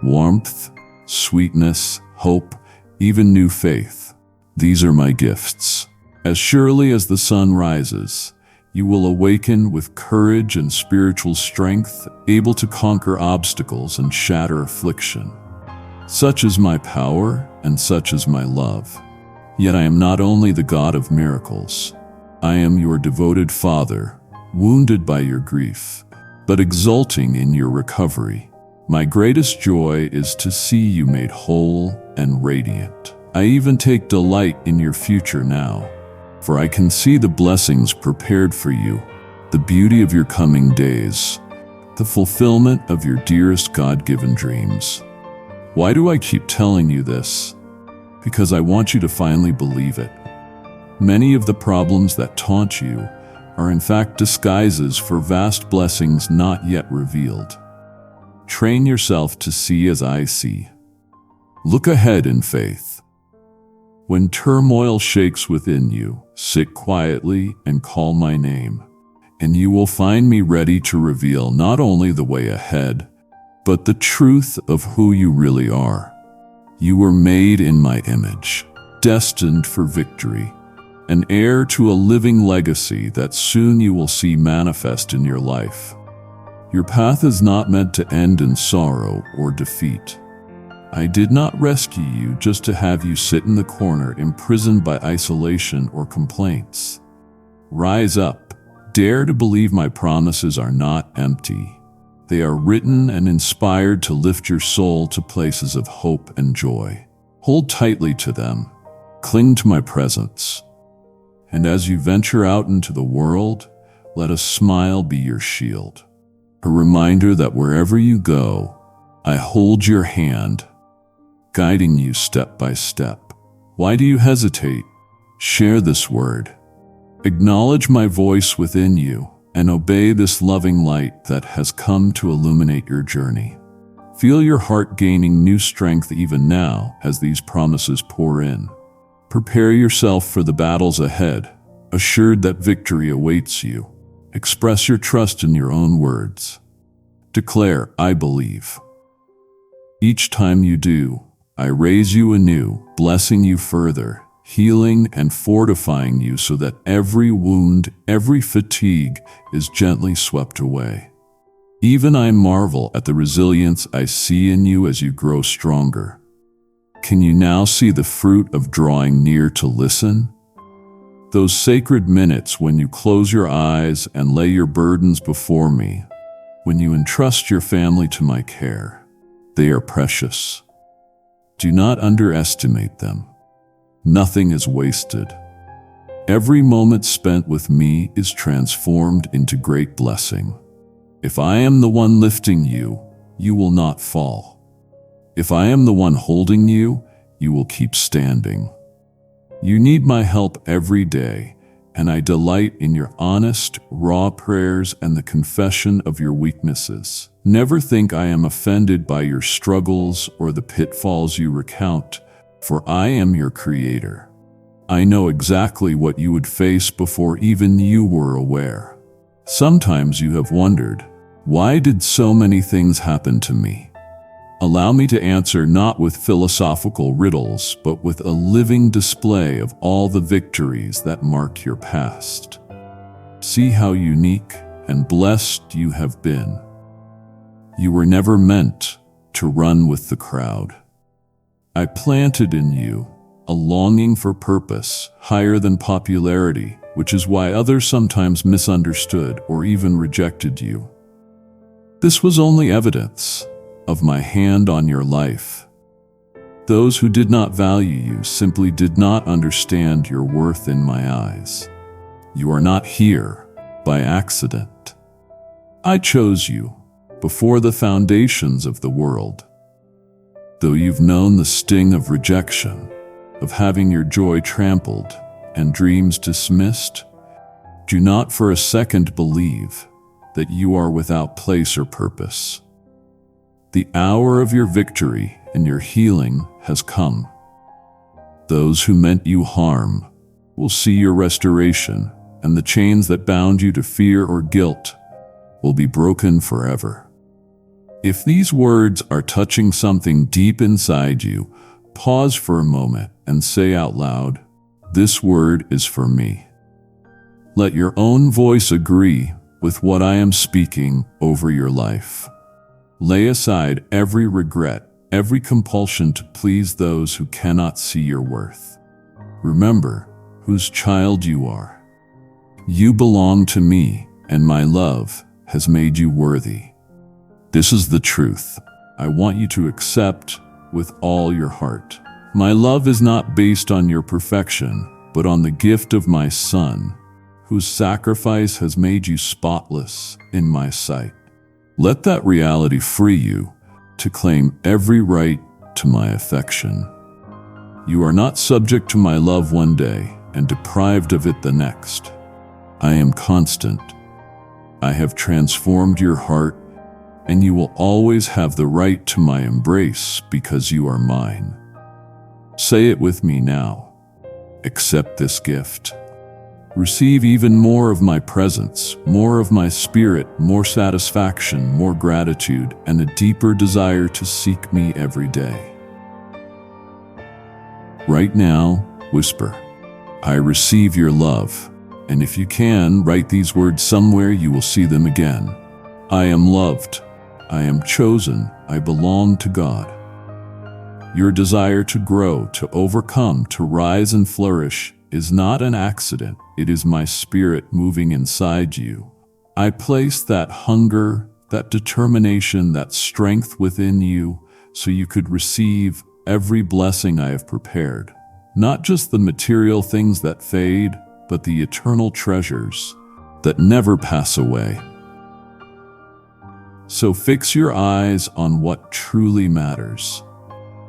Warmth, sweetness, hope, even new faith. These are my gifts. As surely as the sun rises, you will awaken with courage and spiritual strength, able to conquer obstacles and shatter affliction. Such is my power, and such is my love. Yet I am not only the God of miracles. I am your devoted Father, wounded by your grief, but exulting in your recovery. My greatest joy is to see you made whole and radiant. I even take delight in your future now, for I can see the blessings prepared for you, the beauty of your coming days, the fulfillment of your dearest God-given dreams. Why do I keep telling you this? Because I want you to finally believe it. Many of the problems that taunt you are in fact disguises for vast blessings not yet revealed. Train yourself to see as I see. Look ahead in faith. When turmoil shakes within you, sit quietly and call my name, and you will find me ready to reveal not only the way ahead, but the truth of who you really are. You were made in my image, destined for victory, an heir to a living legacy that soon you will see manifest in your life. Your path is not meant to end in sorrow or defeat. I did not rescue you just to have you sit in the corner imprisoned by isolation or complaints. Rise up. Dare to believe my promises are not empty. They are written and inspired to lift your soul to places of hope and joy. Hold tightly to them. Cling to my presence. And as you venture out into the world, let a smile be your shield. A reminder that wherever you go, I hold your hand, guiding you step by step. Why do you hesitate? Share this word. Acknowledge my voice within you and obey this loving light that has come to illuminate your journey. Feel your heart gaining new strength even now as these promises pour in. Prepare yourself for the battles ahead, assured that victory awaits you. Express your trust in your own words. Declare, I believe. Each time you do, I raise you anew, blessing you further, healing and fortifying you so that every wound, every fatigue is gently swept away. Even I marvel at the resilience I see in you as you grow stronger. Can you now see the fruit of drawing near to listen? Those sacred minutes when you close your eyes and lay your burdens before me, when you entrust your family to my care, they are precious. Do not underestimate them. Nothing is wasted. Every moment spent with me is transformed into great blessing. If I am the one lifting you, you will not fall. If I am the one holding you, you will keep standing. You need my help every day, and I delight in your honest, raw prayers and the confession of your weaknesses. Never think I am offended by your struggles or the pitfalls you recount, for I am your creator. I know exactly what you would face before even you were aware. Sometimes you have wondered, why did so many things happen to me? Allow me to answer not with philosophical riddles, but with a living display of all the victories that mark your past. See how unique and blessed you have been. You were never meant to run with the crowd. I planted in you a longing for purpose higher than popularity, which is why others sometimes misunderstood or even rejected you. This was only evidence of my hand on your life. Those who did not value you simply did not understand your worth in my eyes. You are not here by accident. I chose you before the foundations of the world. Though you've known the sting of rejection, of having your joy trampled and dreams dismissed, do not for a second believe that you are without place or purpose. The hour of your victory and your healing has come. Those who meant you harm will see your restoration, and the chains that bound you to fear or guilt will be broken forever. If these words are touching something deep inside you, pause for a moment and say out loud, "This word is for me." Let your own voice agree with what I am speaking over your life. Lay aside every regret, every compulsion to please those who cannot see your worth. Remember whose child you are. You belong to me, and my love has made you worthy. This is the truth I want you to accept with all your heart. My love is not based on your perfection, but on the gift of my Son, whose sacrifice has made you spotless in my sight. Let that reality free you to claim every right to my affection. You are not subject to my love one day and deprived of it the next. I am constant. I have transformed your heart, and you will always have the right to my embrace because you are mine. Say it with me now. Accept this gift. Receive even more of my presence, more of my spirit, more satisfaction, more gratitude, and a deeper desire to seek me every day. Right now, whisper, "I receive your love," and if you can, write these words somewhere you will see them again. I am loved. I am chosen. I belong to God. Your desire to grow, to overcome, to rise and flourish is not an accident. It is my spirit moving inside you. I place that hunger, that determination, that strength within you so you could receive every blessing I have prepared. Not just the material things that fade, but the eternal treasures that never pass away. So fix your eyes on what truly matters.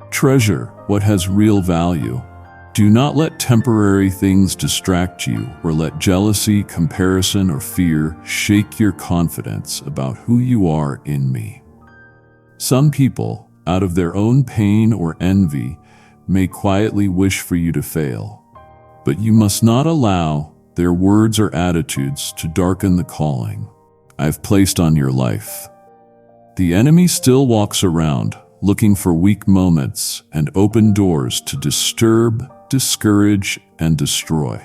Treasure what has real value. Do not let temporary things distract you or let jealousy, comparison, or fear shake your confidence about who you are in me. Some people, out of their own pain or envy, may quietly wish for you to fail, but you must not allow their words or attitudes to darken the calling I've placed on your life. The enemy still walks around looking for weak moments and open doors to disturb, discourage, and destroy.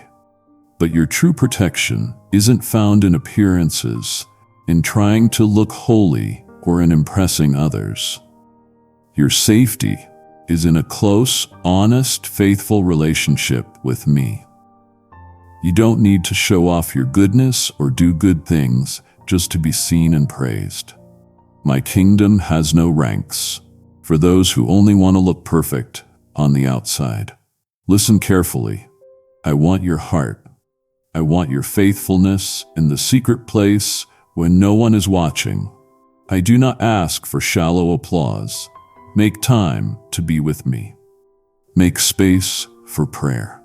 But your true protection isn't found in appearances, in trying to look holy, or in impressing others. Your safety is in a close, honest, faithful relationship with me. You don't need to show off your goodness or do good things just to be seen and praised. My kingdom has no ranks for those who only want to look perfect on the outside. Listen carefully. I want your heart. I want your faithfulness in the secret place when no one is watching. I do not ask for shallow applause. Make time to be with me. Make space for prayer.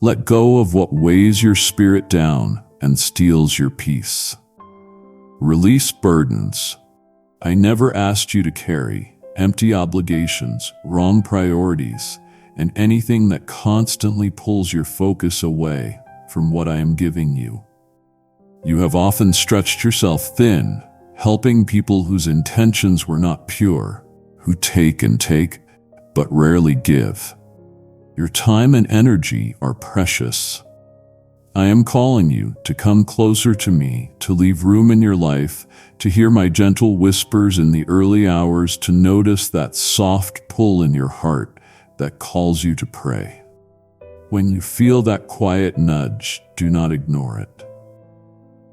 Let go of what weighs your spirit down and steals your peace. Release burdens I never asked you to carry, empty obligations, wrong priorities, and anything that constantly pulls your focus away from what I am giving you. You have often stretched yourself thin, helping people whose intentions were not pure, who take and take, but rarely give. Your time and energy are precious. I am calling you to come closer to me, to leave room in your life, to hear my gentle whispers in the early hours, to notice that soft pull in your heart that calls you to pray. When you feel that quiet nudge, do not ignore it.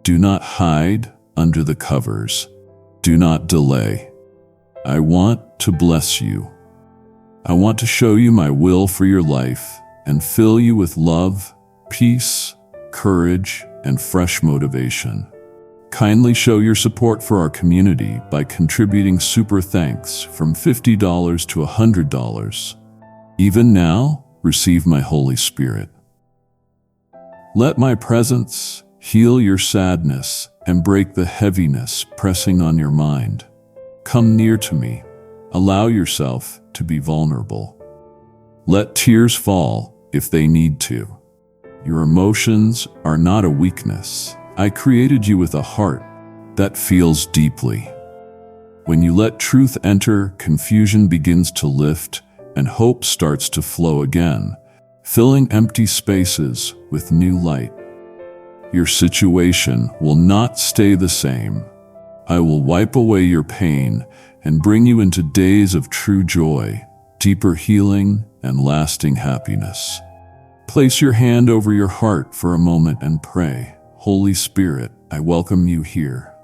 Do not hide under the covers. Do not delay. I want to bless you. I want to show you my will for your life and fill you with love, peace, courage, and fresh motivation. Kindly show your support for our community by contributing super thanks from $50 to $100. Even now, receive my Holy Spirit. Let my presence heal your sadness and break the heaviness pressing on your mind. Come near to me. Allow yourself to be vulnerable. Let tears fall if they need to. Your emotions are not a weakness. I created you with a heart that feels deeply. When you let truth enter, confusion begins to lift and hope starts to flow again, filling empty spaces with new light. Your situation will not stay the same. I will wipe away your pain and bring you into days of true joy, deeper healing, and lasting happiness. Place your hand over your heart for a moment and pray. Holy Spirit, I welcome you here.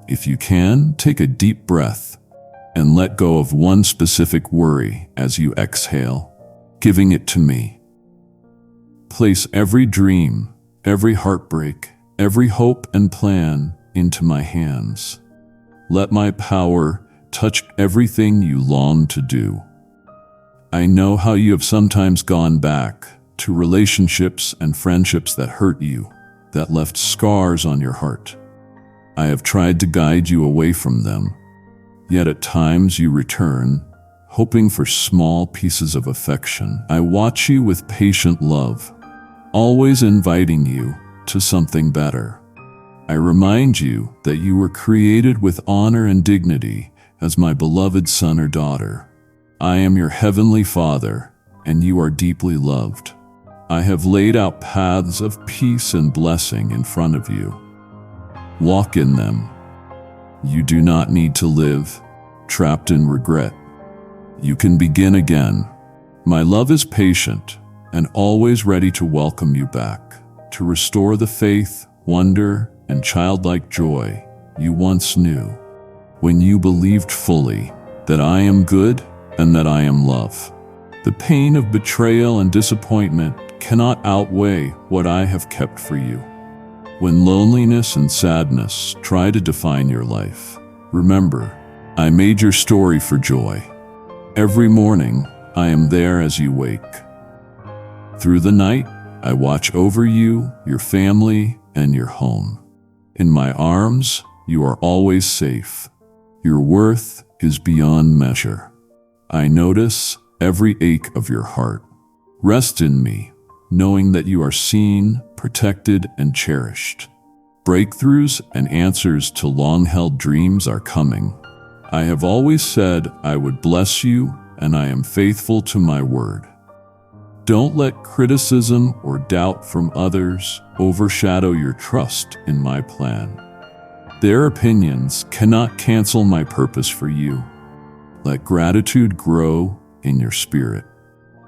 If you can, take a deep breath and let go of one specific worry as you exhale, giving it to me. Place every dream, every heartbreak, every hope and plan into my hands. Let my power touch everything you long to do. I know how you have sometimes gone back to relationships and friendships that hurt you, that left scars on your heart. I have tried to guide you away from them, yet at times you return, hoping for small pieces of affection. I watch you with patient love, always inviting you to something better. I remind you that you were created with honor and dignity as my beloved son or daughter. I am your heavenly Father, and you are deeply loved. I have laid out paths of peace and blessing in front of you. Walk in them. You do not need to live trapped in regret. You can begin again. My love is patient and always ready to welcome you back, to restore the faith, wonder, and childlike joy you once knew, when you believed fully that I am good and that I am love. The pain of betrayal and disappointment cannot outweigh what I have kept for you. When loneliness and sadness try to define your life, remember, I made your story for joy. Every morning, I am there as you wake. Through the night, I watch over you, your family, and your home. In my arms, you are always safe. Your worth is beyond measure. I notice every ache of your heart. Rest in me, knowing that you are seen, protected, and cherished. Breakthroughs and answers to long-held dreams are coming. I have always said I would bless you, and I am faithful to my word. Don't let criticism or doubt from others overshadow your trust in my plan. Their opinions cannot cancel my purpose for you. Let gratitude grow in your spirit.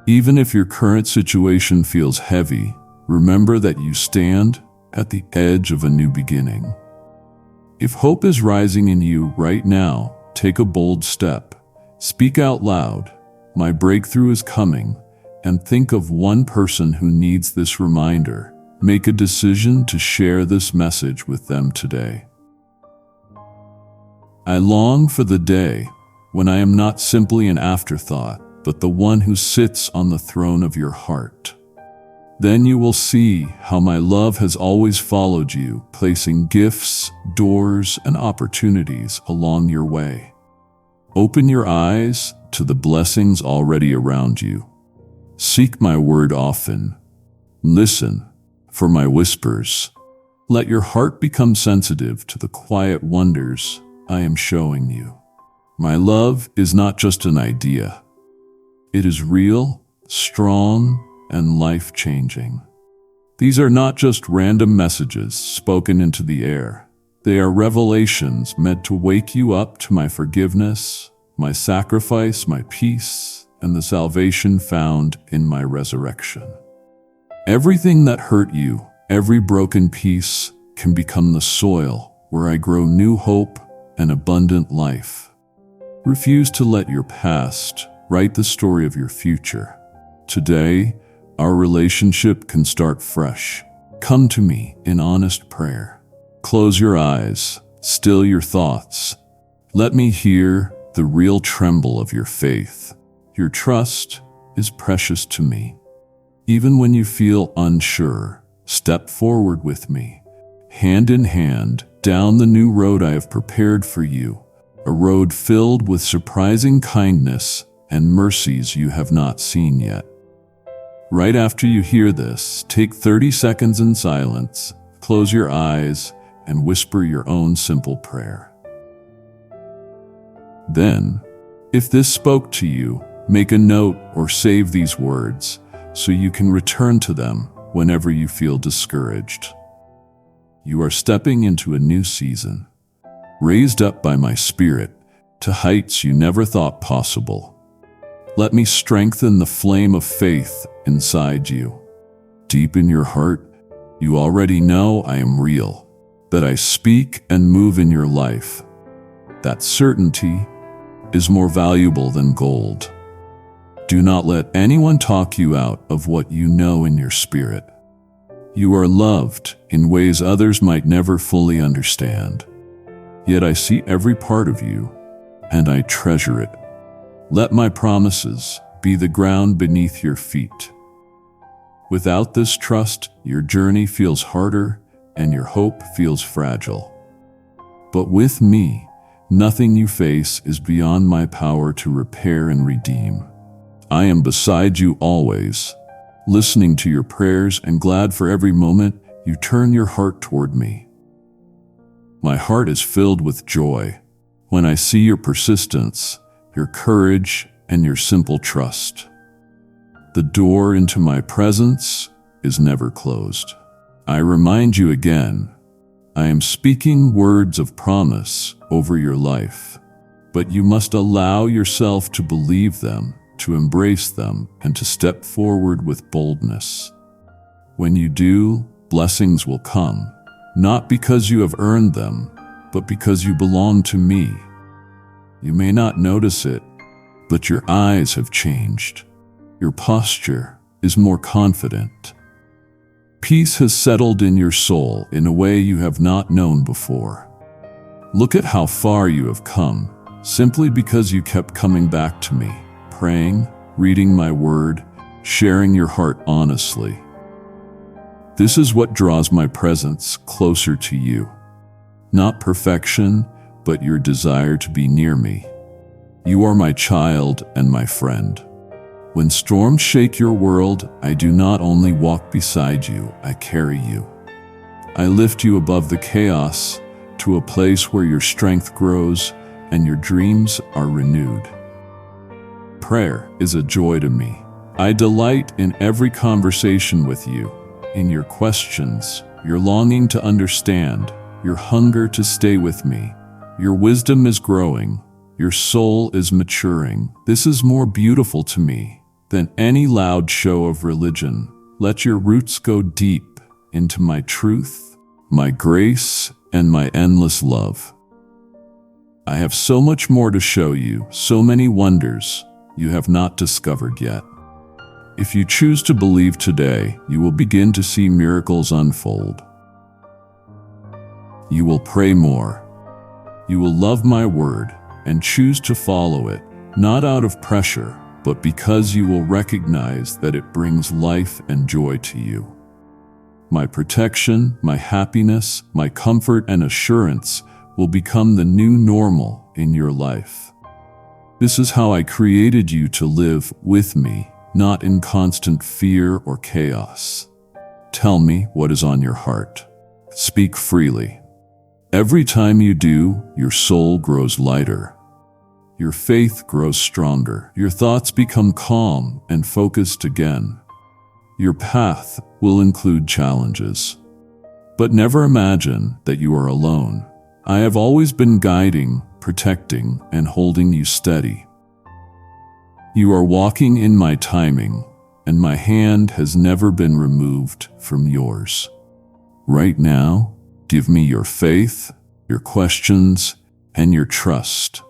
Even if your current situation feels heavy, remember that you stand at the edge of a new beginning. If hope is rising in you right now, take a bold step. Speak out loud, "My breakthrough is coming," and think of one person who needs this reminder. Make a decision to share this message with them today. I long for the day when I am not simply an afterthought, but the one who sits on the throne of your heart. Then you will see how my love has always followed you, placing gifts, doors, and opportunities along your way. Open your eyes to the blessings already around you. Seek my word often. Listen for my whispers. Let your heart become sensitive to the quiet wonders I am showing you. My love is not just an idea. It is real, strong, and life-changing. These are not just random messages spoken into the air. They are revelations meant to wake you up to my forgiveness, my sacrifice, my peace, and the salvation found in my resurrection. Everything that hurt you, every broken piece, can become the soil where I grow new hope and abundant life. Refuse to let your past write the story of your future. Today, our relationship can start fresh. Come to me in honest prayer. Close your eyes, still your thoughts. Let me hear the real tremble of your faith. Your trust is precious to me. Even when you feel unsure, step forward with me, hand in hand, down the new road I have prepared for you, a road filled with surprising kindness and mercies you have not seen yet. Right after you hear this, take 30 seconds in silence, close your eyes, and whisper your own simple prayer. Then, if this spoke to you, make a note or save these words so you can return to them whenever you feel discouraged. You are stepping into a new season, raised up by my Spirit to heights you never thought possible. Let me strengthen the flame of faith inside you. Deep in your heart, you already know I am real, that I speak and move in your life. That certainty is more valuable than gold. Do not let anyone talk you out of what you know in your spirit. You are loved in ways others might never fully understand. Yet I see every part of you, and I treasure it. Let my promises be the ground beneath your feet. Without this trust, your journey feels harder and your hope feels fragile. But with me, nothing you face is beyond my power to repair and redeem. I am beside you always, listening to your prayers and glad for every moment you turn your heart toward me. My heart is filled with joy when I see your persistence, your courage, and your simple trust. The door into my presence is never closed. I remind you again, I am speaking words of promise over your life, but you must allow yourself to believe them, to embrace them, and to step forward with boldness. When you do, blessings will come, not because you have earned them, but because you belong to me. You may not notice it, but your eyes have changed. Your posture is more confident. Peace has settled in your soul in a way you have not known before. Look at how far you have come, simply because you kept coming back to me, praying, reading my word, sharing your heart honestly. This is what draws my presence closer to you. Not perfection, but your desire to be near me. You are my child and my friend. When storms shake your world, I do not only walk beside you, I carry you. I lift you above the chaos to a place where your strength grows and your dreams are renewed. Prayer is a joy to me. I delight in every conversation with you, in your questions, your longing to understand, your hunger to stay with me. Your wisdom is growing, your soul is maturing. This is more beautiful to me than any loud show of religion. Let your roots go deep into my truth, my grace, and my endless love. I have so much more to show you, so many wonders you have not discovered yet. If you choose to believe today, you will begin to see miracles unfold. You will pray more. You will love my word and choose to follow it, not out of pressure, but because you will recognize that it brings life and joy to you. My protection, my happiness, my comfort and assurance will become the new normal in your life. This is how I created you to live with me, not in constant fear or chaos. Tell me what is on your heart. Speak freely. Every time you do, your soul grows lighter. Your faith grows stronger. Your thoughts become calm and focused again. Your path will include challenges. But never imagine that you are alone. I have always been guiding, protecting, and holding you steady. You are walking in my timing, and my hand has never been removed from yours. Right now, give me your faith, your questions, and your trust.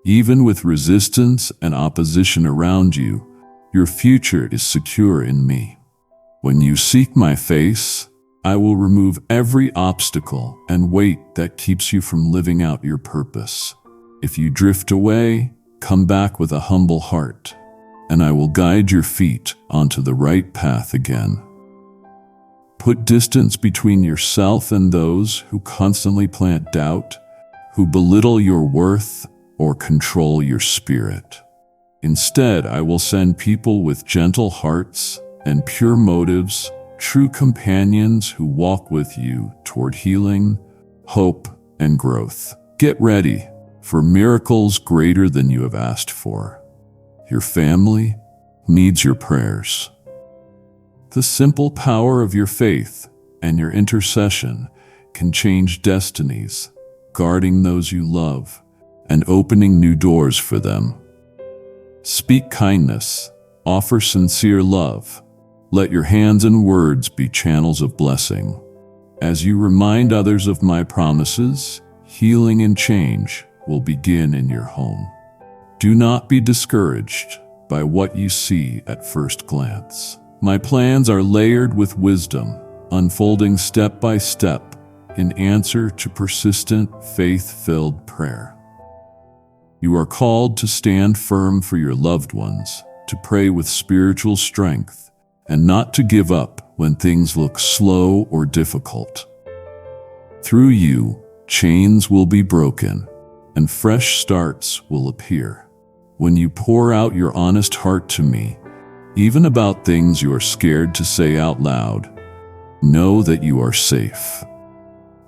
Even with resistance and opposition around you, your future is secure in me. When you seek my face, I will remove every obstacle and weight that keeps you from living out your purpose. If you drift away, come back with a humble heart, and I will guide your feet onto the right path again. Put distance between yourself and those who constantly plant doubt, who belittle your worth, or control your spirit. Instead, I will send people with gentle hearts and pure motives, true companions who walk with you toward healing, hope, and growth. Get ready for miracles greater than you have asked for. Your family needs your prayers. The simple power of your faith and your intercession can change destinies, guarding those you love and opening new doors for them. Speak kindness, offer sincere love. Let your hands and words be channels of blessing. As you remind others of my promises, healing and change will begin in your home. Do not be discouraged by what you see at first glance. My plans are layered with wisdom, unfolding step by step in answer to persistent, faith-filled prayer. You are called to stand firm for your loved ones, to pray with spiritual strength, and not to give up when things look slow or difficult. Through you, chains will be broken, and fresh starts will appear. When you pour out your honest heart to me, even about things you are scared to say out loud, know that you are safe.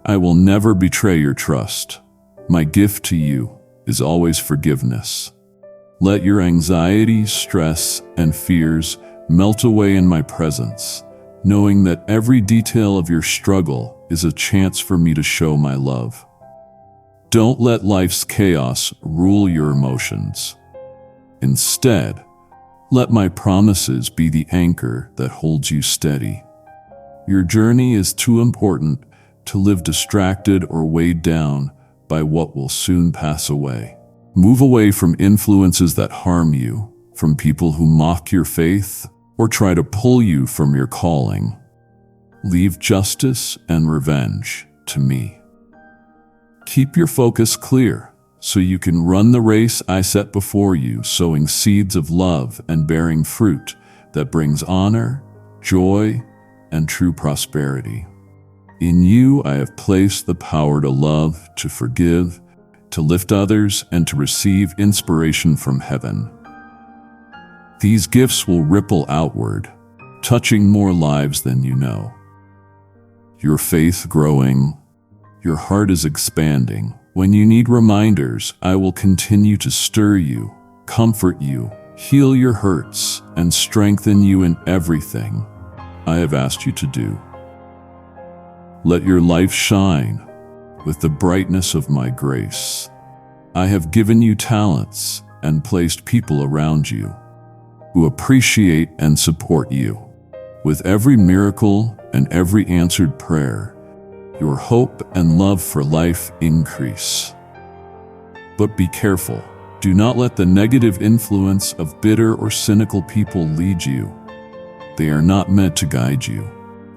I will never betray your trust. My gift to you is always forgiveness. Let your anxiety, stress, and fears melt away in my presence, knowing that every detail of your struggle is a chance for me to show my love. Don't let life's chaos rule your emotions. Instead, let my promises be the anchor that holds you steady. Your journey is too important to live distracted or weighed down by what will soon pass away. Move away from influences that harm you, from people who mock your faith or try to pull you from your calling. Leave justice and revenge to me. Keep your focus clear. so you can run the race I set before you, sowing seeds of love and bearing fruit that brings honor, joy, and true prosperity. In you I have placed the power to love, to forgive, to lift others, and to receive inspiration from heaven. These gifts will ripple outward, touching more lives than you know. Your faith growing, your heart is expanding. When you need reminders, I will continue to stir you, comfort you, heal your hurts, and strengthen you in everything I have asked you to do. Let your life shine with the brightness of my grace. I have given you talents and placed people around you who appreciate and support you. With every miracle and every answered prayer, your hope and love for life increase. But be careful. Do not let the negative influence of bitter or cynical people lead you. They are not meant to guide you.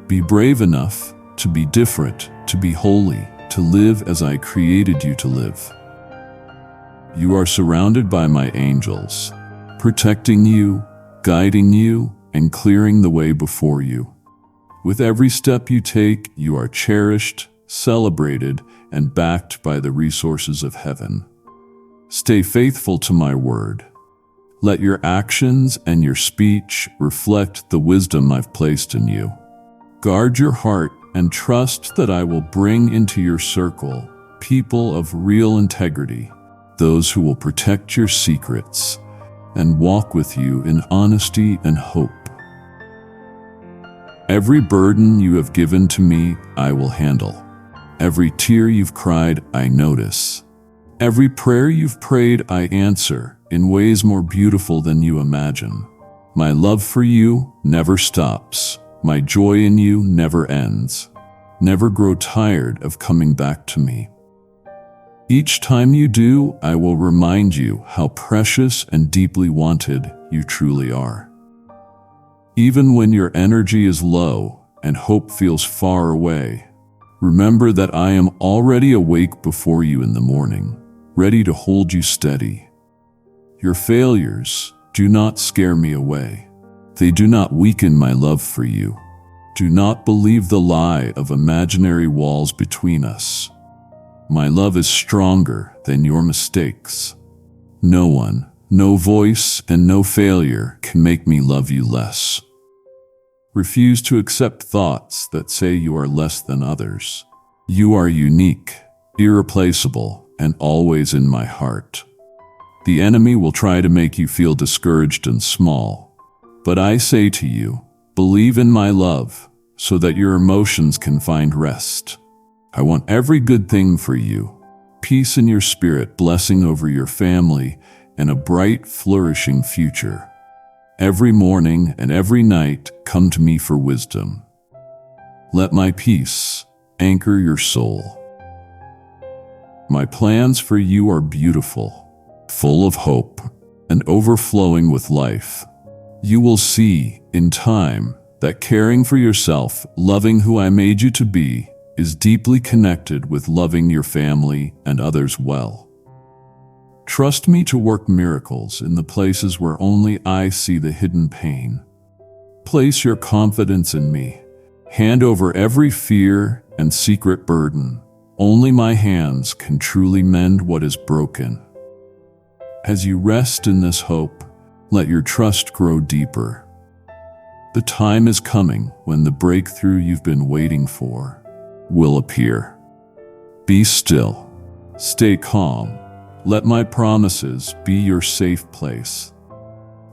Be brave enough to be different, to be holy, to live as I created you to live. You are surrounded by my angels, protecting you, guiding you, and clearing the way before you. With every step you take, you are cherished, celebrated, and backed by the resources of heaven. Stay faithful to my word. Let your actions and your speech reflect the wisdom I've placed in you. Guard your heart and trust that I will bring into your circle people of real integrity, those who will protect your secrets and walk with you in honesty and hope. Every burden you have given to me, I will handle. Every tear you've cried, I notice. Every prayer you've prayed, I answer in ways more beautiful than you imagine. My love for you never stops. My joy in you never ends. Never grow tired of coming back to me. Each time you do, I will remind you how precious and deeply wanted you truly are. Even when your energy is low and hope feels far away, remember that I am already awake before you in the morning, ready to hold you steady. Your failures do not scare me away. They do not weaken my love for you. Do not believe the lie of imaginary walls between us. My love is stronger than your mistakes. No one, no voice, and no failure can make me love you less. Refuse to accept thoughts that say you are less than others. You are unique, irreplaceable, and always in my heart. The enemy will try to make you feel discouraged and small. But I say to you, believe in my love so that your emotions can find rest. I want every good thing for you, peace in your spirit, blessing over your family, and a bright, flourishing future. Every morning and every night, come to me for wisdom. Let my peace anchor your soul. My plans for you are beautiful, full of hope, and overflowing with life. You will see, in time, that caring for yourself, loving who I made you to be, is deeply connected with loving your family and others well. Trust me to work miracles in the places where only I see the hidden pain. Place your confidence in me. Hand over every fear and secret burden. Only my hands can truly mend what is broken. As you rest in this hope, let your trust grow deeper. The time is coming when the breakthrough you've been waiting for will appear. Be still. Stay calm. Let my promises be your safe place.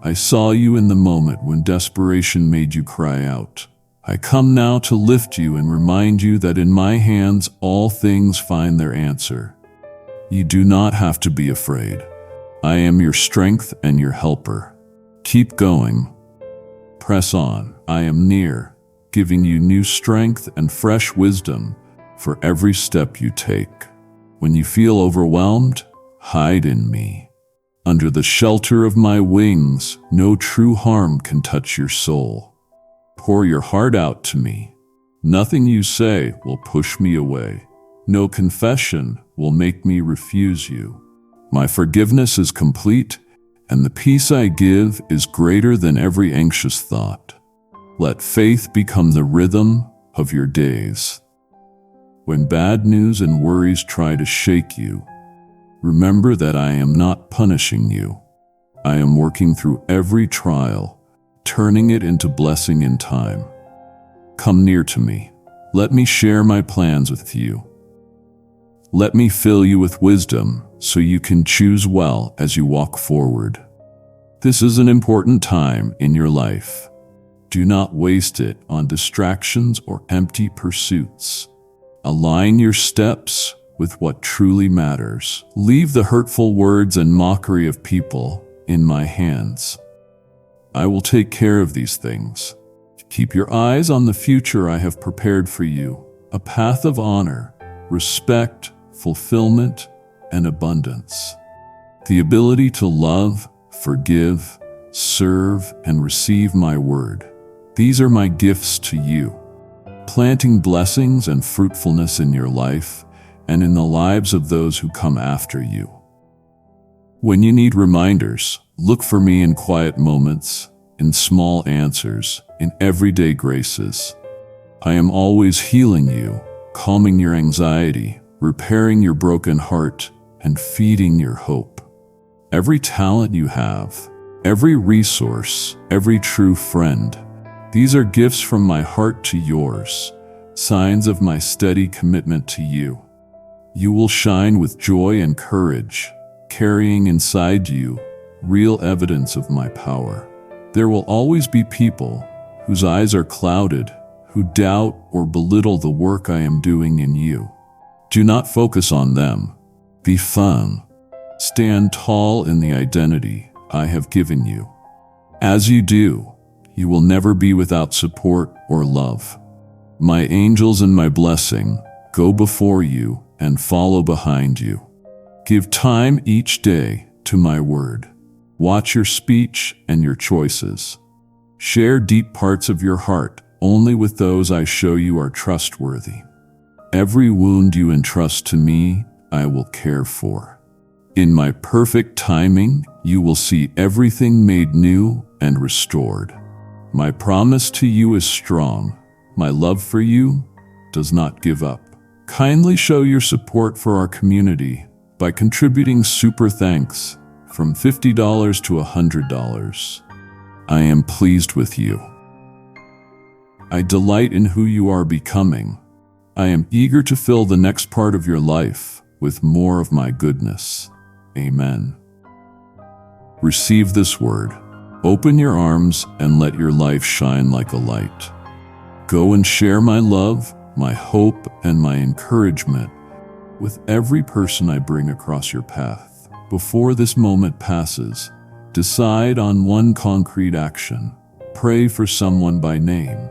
I saw you in the moment when desperation made you cry out. I come now to lift you and remind you that in my hands all things find their answer. You do not have to be afraid. I am your strength and your helper. Keep going. Press on. I am near, giving you new strength and fresh wisdom for every step you take. When you feel overwhelmed, hide in me. Under the shelter of my wings, no true harm can touch your soul. Pour your heart out to me. Nothing you say will push me away. No confession will make me refuse you. My forgiveness is complete, and the peace I give is greater than every anxious thought. Let faith become the rhythm of your days. When bad news and worries try to shake you, remember that I am not punishing you. I am working through every trial, turning it into blessing in time. Come near to me. Let me share my plans with you. Let me fill you with wisdom so you can choose well as you walk forward. This is an important time in your life. Do not waste it on distractions or empty pursuits. Align your steps with what truly matters. Leave the hurtful words and mockery of people in my hands. I will take care of these things. Keep your eyes on the future I have prepared for you, a path of honor, respect, fulfillment, and abundance. The ability to love, forgive, serve, and receive my word. These are my gifts to you, planting blessings and fruitfulness in your life and in the lives of those who come after you. When you need reminders, look for me in quiet moments, in small answers, in everyday graces. I am always healing you, calming your anxiety, repairing your broken heart, and feeding your hope. Every talent you have, every resource, every true friend, these are gifts from my heart to yours, signs of my steady commitment to you. You will shine with joy and courage, carrying inside you real evidence of my power. There will always be people whose eyes are clouded, who doubt or belittle the work I am doing in you. Do not focus on them. Be firm. Stand tall in the identity I have given you. As you do, you will never be without support or love. My angels and my blessing go before you and follow behind you. Give time each day to my word. Watch your speech and your choices. Share deep parts of your heart only with those I show you are trustworthy. Every wound you entrust to me, I will care for. In my perfect timing, you will see everything made new and restored. My promise to you is strong. My love for you does not give up. Kindly show your support for our community by contributing super thanks from $50 to $100. I am pleased with you. I delight in who you are becoming. I am eager to fill the next part of your life with more of my goodness. Amen. Receive this word. Open your arms and let your life shine like a light. Go and share my love, my hope, and my encouragement with every person I bring across your path. Before this moment passes, decide on one concrete action. Pray for someone by name.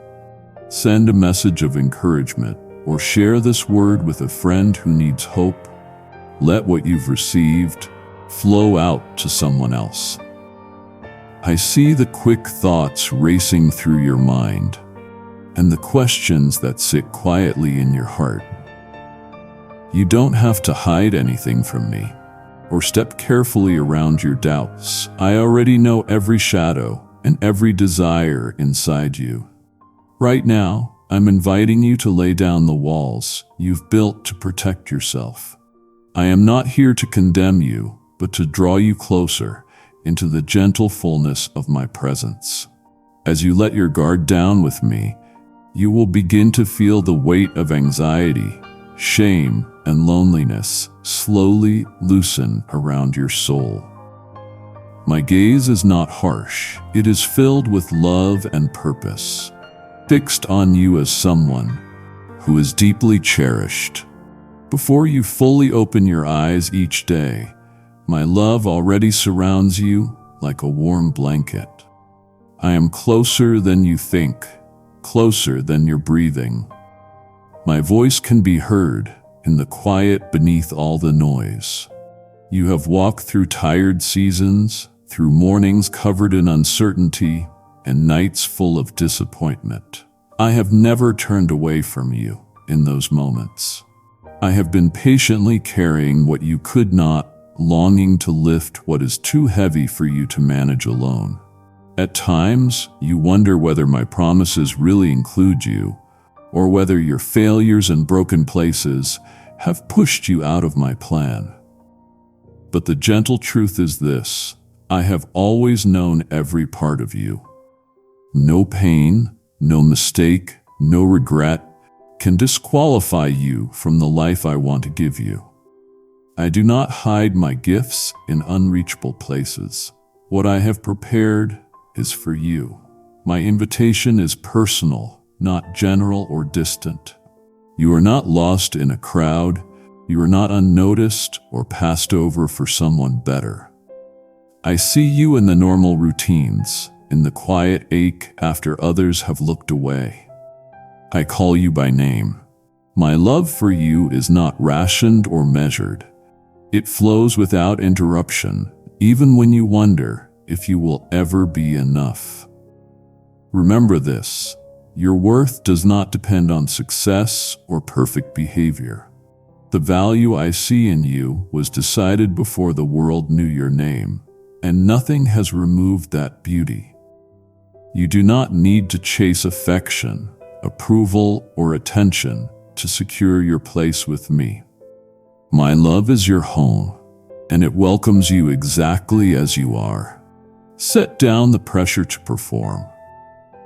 Send a message of encouragement or share this word with a friend who needs hope. Let what you've received flow out to someone else. I see the quick thoughts racing through your mind and the questions that sit quietly in your heart. You don't have to hide anything from me or step carefully around your doubts. I already know every shadow and every desire inside you. Right now, I'm inviting you to lay down the walls you've built to protect yourself. I am not here to condemn you, but to draw you closer into the gentle fullness of my presence. As you let your guard down with me, you will begin to feel the weight of anxiety, shame, and loneliness slowly loosen around your soul. My gaze is not harsh. It is filled with love and purpose, fixed on you as someone who is deeply cherished. Before you fully open your eyes each day, my love already surrounds you like a warm blanket. I am closer than you think, closer than you're breathing. My voice can be heard in the quiet beneath all the noise. You have walked through tired seasons, through mornings covered in uncertainty, and nights full of disappointment. I have never turned away from you in those moments. I have been patiently carrying what you could not longing to lift what is too heavy for you to manage alone. At times, you wonder whether my promises really include you, or whether your failures and broken places have pushed you out of my plan. But the gentle truth is this: I have always known every part of you. No pain, no mistake, no regret can disqualify you from the life I want to give you. I do not hide my gifts in unreachable places. What I have prepared is for you. My invitation is personal, not general or distant. You are not lost in a crowd. You are not unnoticed or passed over for someone better. I see you in the normal routines, in the quiet ache after others have looked away. I call you by name. My love for you is not rationed or measured. It flows without interruption, even when you wonder if you will ever be enough. Remember this: your worth does not depend on success or perfect behavior. The value I see in you was decided before the world knew your name, and nothing has removed that beauty. You do not need to chase affection, approval, or attention to secure your place with me. My love is your home, and it welcomes you exactly as you are. Set down the pressure to perform.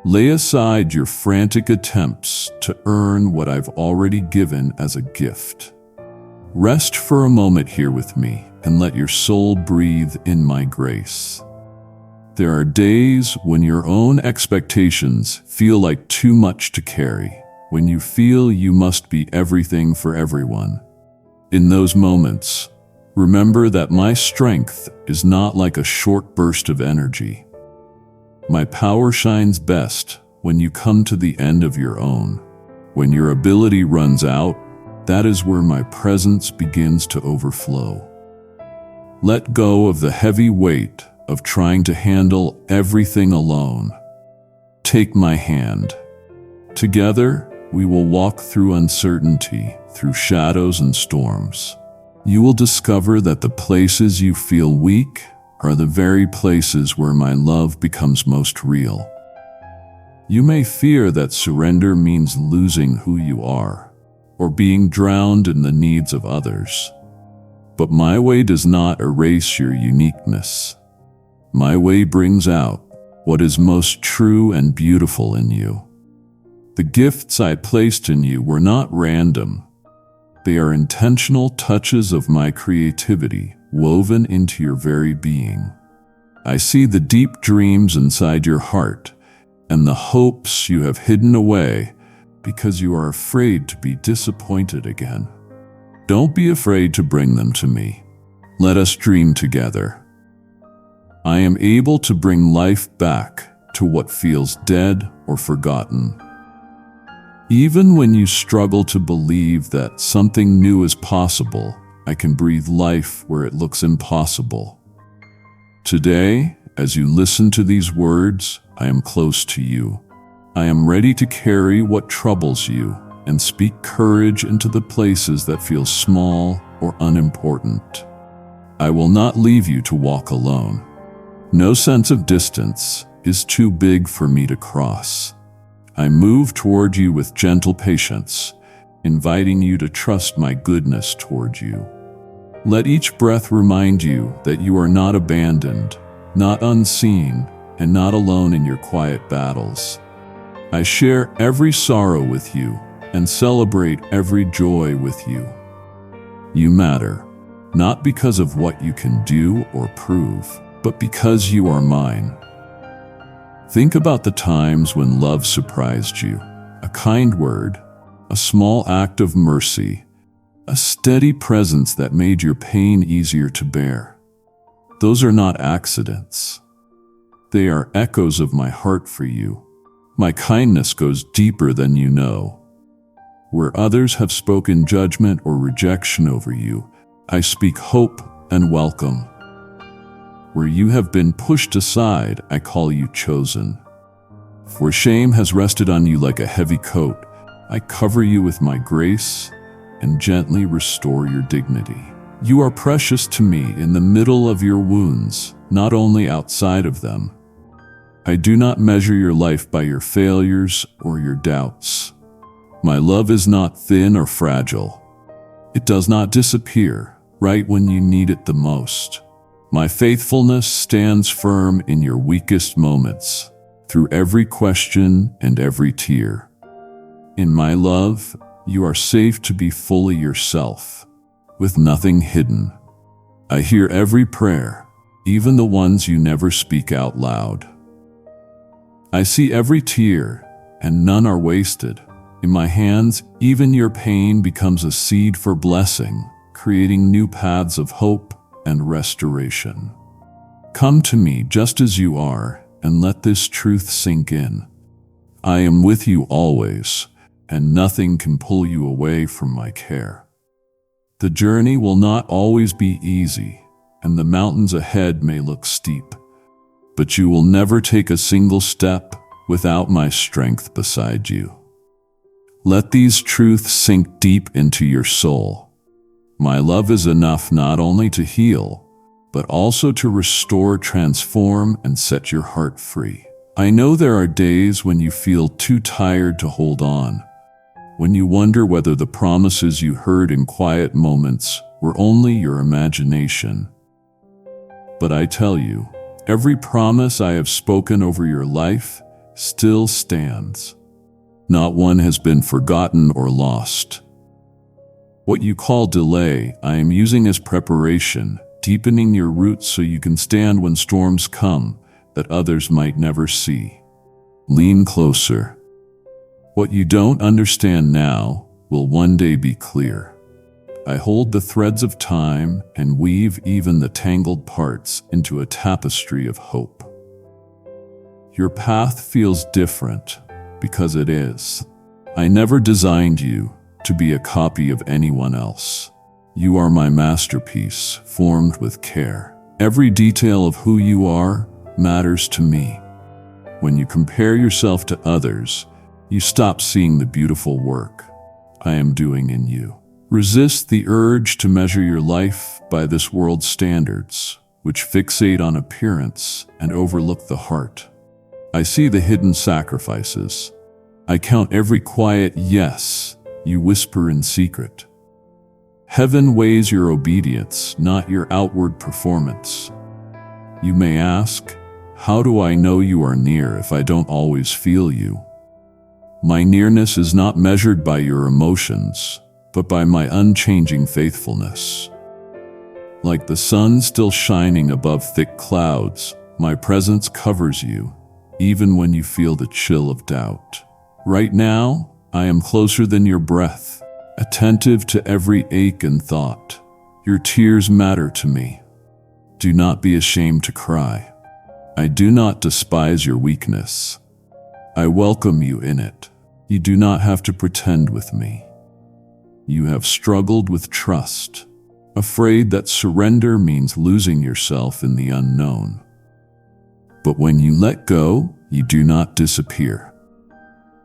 Lay aside your frantic attempts to earn what I've already given as a gift. Rest for a moment here with me and let your soul breathe in my grace. There are days when your own expectations feel like too much to carry, when you feel you must be everything for everyone. In those moments, remember that my strength is not like a short burst of energy. My power shines best when you come to the end of your own. When your ability runs out, that is where my presence begins to overflow. Let go of the heavy weight of trying to handle everything alone. Take my hand. Together, we will walk through uncertainty, through shadows and storms. You will discover that the places you feel weak are the very places where my love becomes most real. You may fear that surrender means losing who you are, or being drowned in the needs of others. But my way does not erase your uniqueness. My way brings out what is most true and beautiful in you. The gifts I placed in you were not random. They are intentional touches of my creativity woven into your very being. I see the deep dreams inside your heart and the hopes you have hidden away because you are afraid to be disappointed again. Don't be afraid to bring them to me. Let us dream together. I am able to bring life back to what feels dead or forgotten. Even when you struggle to believe that something new is possible, I can breathe life where it looks impossible. Today, as you listen to these words, I am close to you. I am ready to carry what troubles you and speak courage into the places that feel small or unimportant. I will not leave you to walk alone. No sense of distance is too big for me to cross. I move toward you with gentle patience, inviting you to trust my goodness toward you. Let each breath remind you that you are not abandoned, not unseen, and not alone in your quiet battles. I share every sorrow with you and celebrate every joy with you. You matter, not because of what you can do or prove, but because you are mine. Think about the times when love surprised you. A kind word, a small act of mercy, a steady presence that made your pain easier to bear. Those are not accidents. They are echoes of my heart for you. My kindness goes deeper than you know. Where others have spoken judgment or rejection over you, I speak hope and welcome. Where you have been pushed aside, I call you chosen. Where shame has rested on you like a heavy coat, I cover you with my grace and gently restore your dignity. You are precious to me in the middle of your wounds, not only outside of them. I do not measure your life by your failures or your doubts. My love is not thin or fragile. It does not disappear right when you need it the most. My faithfulness stands firm in your weakest moments, through every question and every tear. In my love, you are safe to be fully yourself, with nothing hidden. I hear every prayer, even the ones you never speak out loud. I see every tear, and none are wasted. In my hands, even your pain becomes a seed for blessing, creating new paths of hope and restoration. Come to me just as you are, and let this truth sink in. I am with you always, and nothing can pull you away from my care. The journey will not always be easy, and the mountains ahead may look steep, but you will never take a single step without my strength beside you. Let these truths sink deep into your soul. My love is enough not only to heal, but also to restore, transform, and set your heart free. I know there are days when you feel too tired to hold on, when you wonder whether the promises you heard in quiet moments were only your imagination. But I tell you, every promise I have spoken over your life still stands. Not one has been forgotten or lost. What you call delay, I am using as preparation, deepening your roots so you can stand when storms come that others might never see. Lean closer. What you don't understand now will one day be clear. I hold the threads of time and weave even the tangled parts into a tapestry of hope. Your path feels different because it is. I never designed you to be a copy of anyone else. You are my masterpiece, formed with care. Every detail of who you are matters to me. When you compare yourself to others, you stop seeing the beautiful work I am doing in you. Resist the urge to measure your life by this world's standards, which fixate on appearance and overlook the heart. I see the hidden sacrifices. I count every quiet yes you whisper in secret. Heaven weighs your obedience, not your outward performance. You may ask, how do I know you are near if I don't always feel you? My nearness is not measured by your emotions, but by my unchanging faithfulness. Like the sun still shining above thick clouds, my presence covers you, even when you feel the chill of doubt. Right now, I am closer than your breath, attentive to every ache and thought. Your tears matter to me. Do not be ashamed to cry. I do not despise your weakness. I welcome you in it. You do not have to pretend with me. You have struggled with trust, afraid that surrender means losing yourself in the unknown. But when you let go, you do not disappear.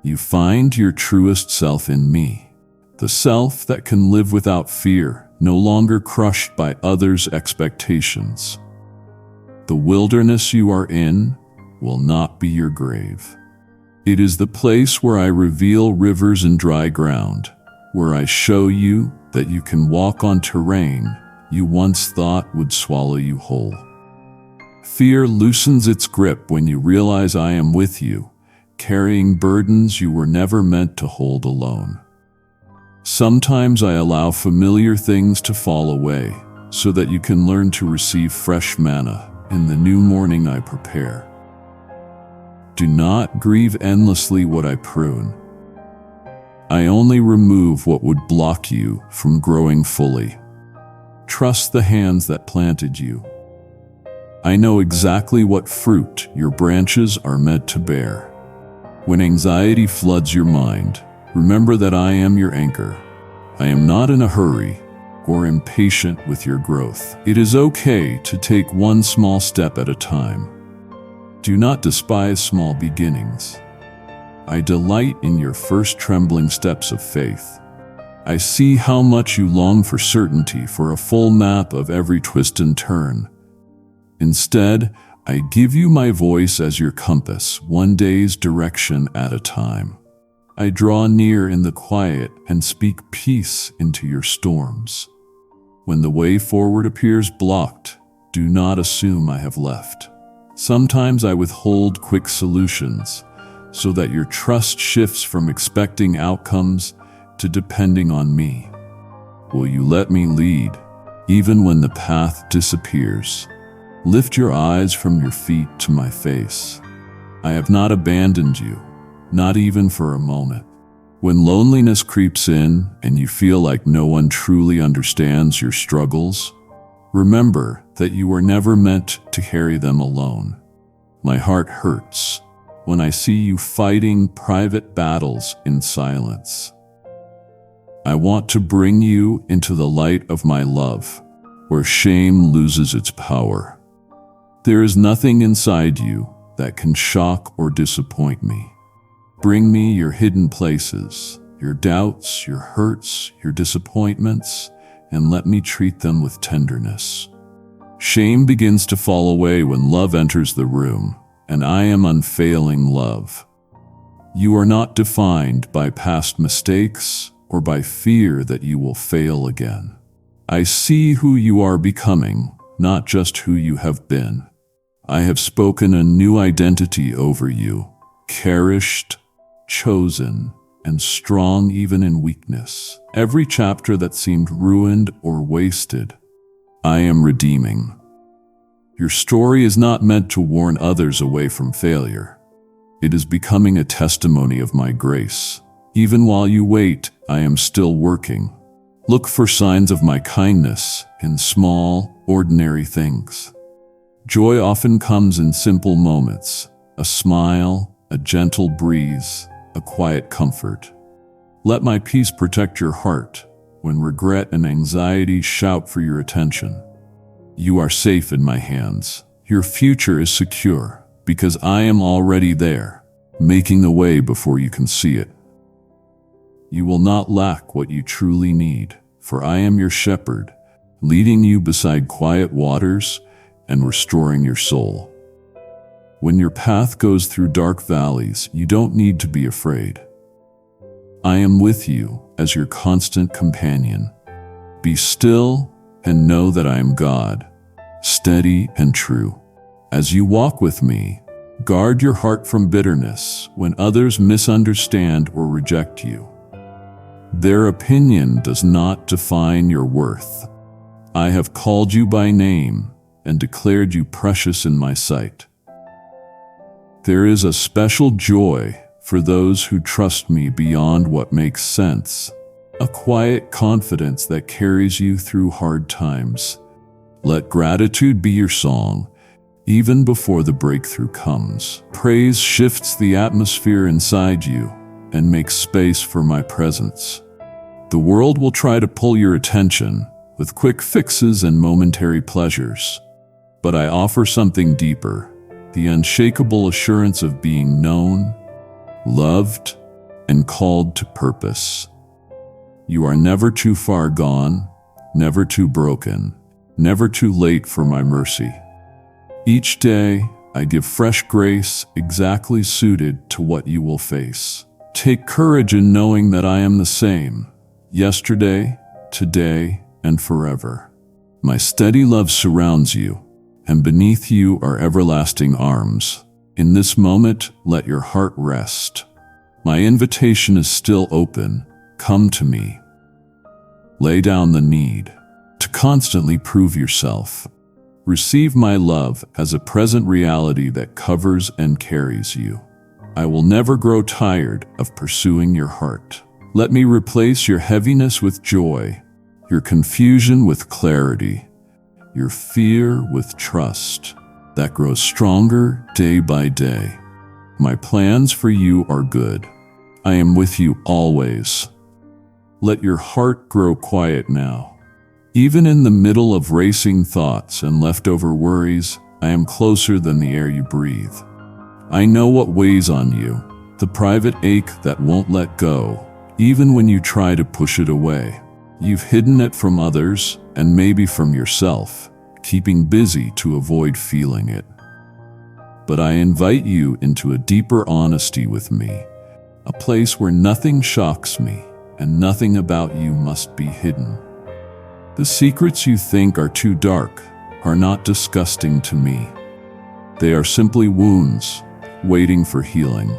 You find your truest self in me, the self that can live without fear, no longer crushed by others' expectations. The wilderness you are in will not be your grave. It is the place where I reveal rivers and dry ground, where I show you that you can walk on terrain you once thought would swallow you whole. Fear loosens its grip when you realize I am with you, carrying burdens you were never meant to hold alone. Sometimes I allow familiar things to fall away so that you can learn to receive fresh manna in the new morning I prepare. Do not grieve endlessly what I prune. I only remove what would block you from growing fully. Trust the hands that planted you. I know exactly what fruit your branches are meant to bear. When anxiety floods your mind, remember that I am your anchor. I am not in a hurry or impatient with your growth. It is okay to take one small step at a time. Do not despise small beginnings. I delight in your first trembling steps of faith. I see how much you long for certainty, for a full map of every twist and turn. Instead, I give you my voice as your compass, one day's direction at a time. I draw near in the quiet and speak peace into your storms. When the way forward appears blocked, do not assume I have left. Sometimes I withhold quick solutions so that your trust shifts from expecting outcomes to depending on me. Will you let me lead, even when the path disappears? Lift your eyes from your feet to my face. I have not abandoned you, not even for a moment. When loneliness creeps in and you feel like no one truly understands your struggles, remember that you were never meant to carry them alone. My heart hurts when I see you fighting private battles in silence. I want to bring you into the light of my love, where shame loses its power. There is nothing inside you that can shock or disappoint me. Bring me your hidden places, your doubts, your hurts, your disappointments, and let me treat them with tenderness. Shame begins to fall away when love enters the room, and I am unfailing love. You are not defined by past mistakes or by fear that you will fail again. I see who you are becoming, not just who you have been. I have spoken a new identity over you, cherished, chosen, and strong even in weakness. Every chapter that seemed ruined or wasted, I am redeeming. Your story is not meant to warn others away from failure. It is becoming a testimony of my grace. Even while you wait, I am still working. Look for signs of my kindness in small, ordinary things. Joy often comes in simple moments, a smile, a gentle breeze, a quiet comfort. Let my peace protect your heart when regret and anxiety shout for your attention. You are safe in my hands. Your future is secure because I am already there, making the way before you can see it. You will not lack what you truly need, for I am your shepherd, leading you beside quiet waters and restoring your soul. When your path goes through dark valleys, you don't need to be afraid. I am with you as your constant companion. Be still and know that I am God, steady and true. As you walk with me, guard your heart from bitterness when others misunderstand or reject you. Their opinion does not define your worth. I have called you by name and declared you precious in my sight. There is a special joy for those who trust me beyond what makes sense, a quiet confidence that carries you through hard times. Let gratitude be your song, even before the breakthrough comes. Praise shifts the atmosphere inside you and makes space for my presence. The world will try to pull your attention with quick fixes and momentary pleasures, but I offer something deeper, the unshakable assurance of being known, loved, and called to purpose. You are never too far gone, never too broken, never too late for my mercy. Each day, I give fresh grace exactly suited to what you will face. Take courage in knowing that I am the same, yesterday, today, and forever. My steady love surrounds you, and beneath you are everlasting arms. In this moment, let your heart rest. My invitation is still open. Come to me. Lay down the need to constantly prove yourself. Receive my love as a present reality that covers and carries you. I will never grow tired of pursuing your heart. Let me replace your heaviness with joy, your confusion with clarity, your fear with trust that grows stronger day by day. My plans for you are good. I am with you always. Let your heart grow quiet now. Even in the middle of racing thoughts and leftover worries, I am closer than the air you breathe. I know what weighs on you, the private ache that won't let go, even when you try to push it away. You've hidden it from others and maybe from yourself, keeping busy to avoid feeling it. But I invite you into a deeper honesty with me, a place where nothing shocks me and nothing about you must be hidden. The secrets you think are too dark are not disgusting to me. They are simply wounds waiting for healing.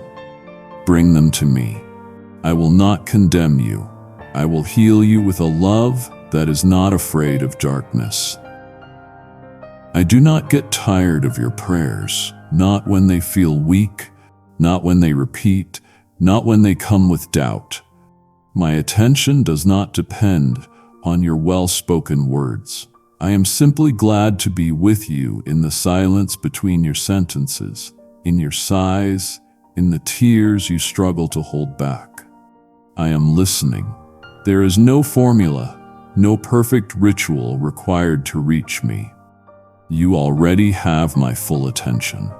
Bring them to me. I will not condemn you. I will heal you with a love that is not afraid of darkness. I do not get tired of your prayers, not when they feel weak, not when they repeat, not when they come with doubt. My attention does not depend on your well-spoken words. I am simply glad to be with you in the silence between your sentences, in your sighs, in the tears you struggle to hold back. I am listening. There is no formula, no perfect ritual required to reach me. You already have my full attention.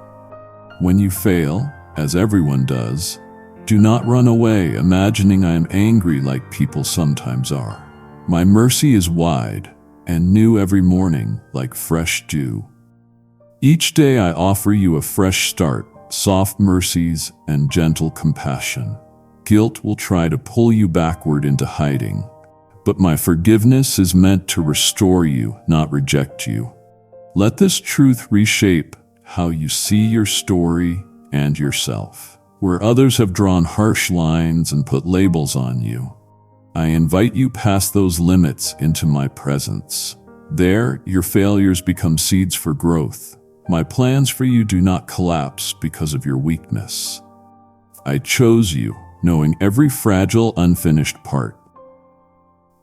When you fail, as everyone does, do not run away imagining I am angry like people sometimes are. My mercy is wide and new every morning like fresh dew. Each day I offer you a fresh start, soft mercies and gentle compassion. Guilt will try to pull you backward into hiding, but my forgiveness is meant to restore you, not reject you. Let this truth reshape how you see your story and yourself. Where others have drawn harsh lines and put labels on you, I invite you past those limits into my presence. There, your failures become seeds for growth. My plans for you do not collapse because of your weakness. I chose you, knowing every fragile, unfinished part.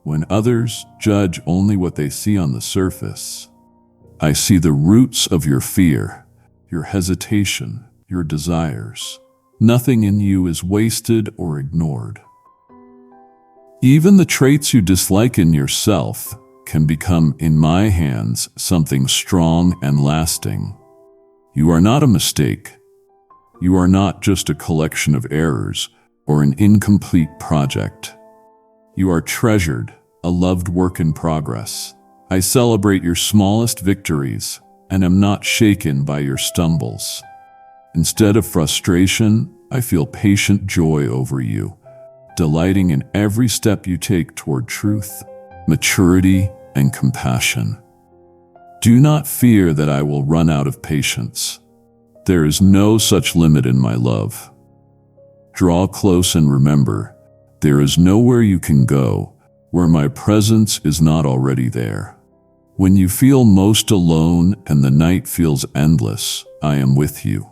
When others judge only what they see on the surface, I see the roots of your fear, your hesitation, your desires. Nothing in you is wasted or ignored. Even the traits you dislike in yourself can become, in my hands, something strong and lasting. You are not a mistake. You are not just a collection of errors or an incomplete project. You are treasured, a loved work in progress. I celebrate your smallest victories and am not shaken by your stumbles. Instead of frustration, I feel patient joy over you, delighting in every step you take toward truth, maturity, and compassion. Do not fear that I will run out of patience. There is no such limit in my love. Draw close and remember, there is nowhere you can go where my presence is not already there. When you feel most alone and the night feels endless, I am with you.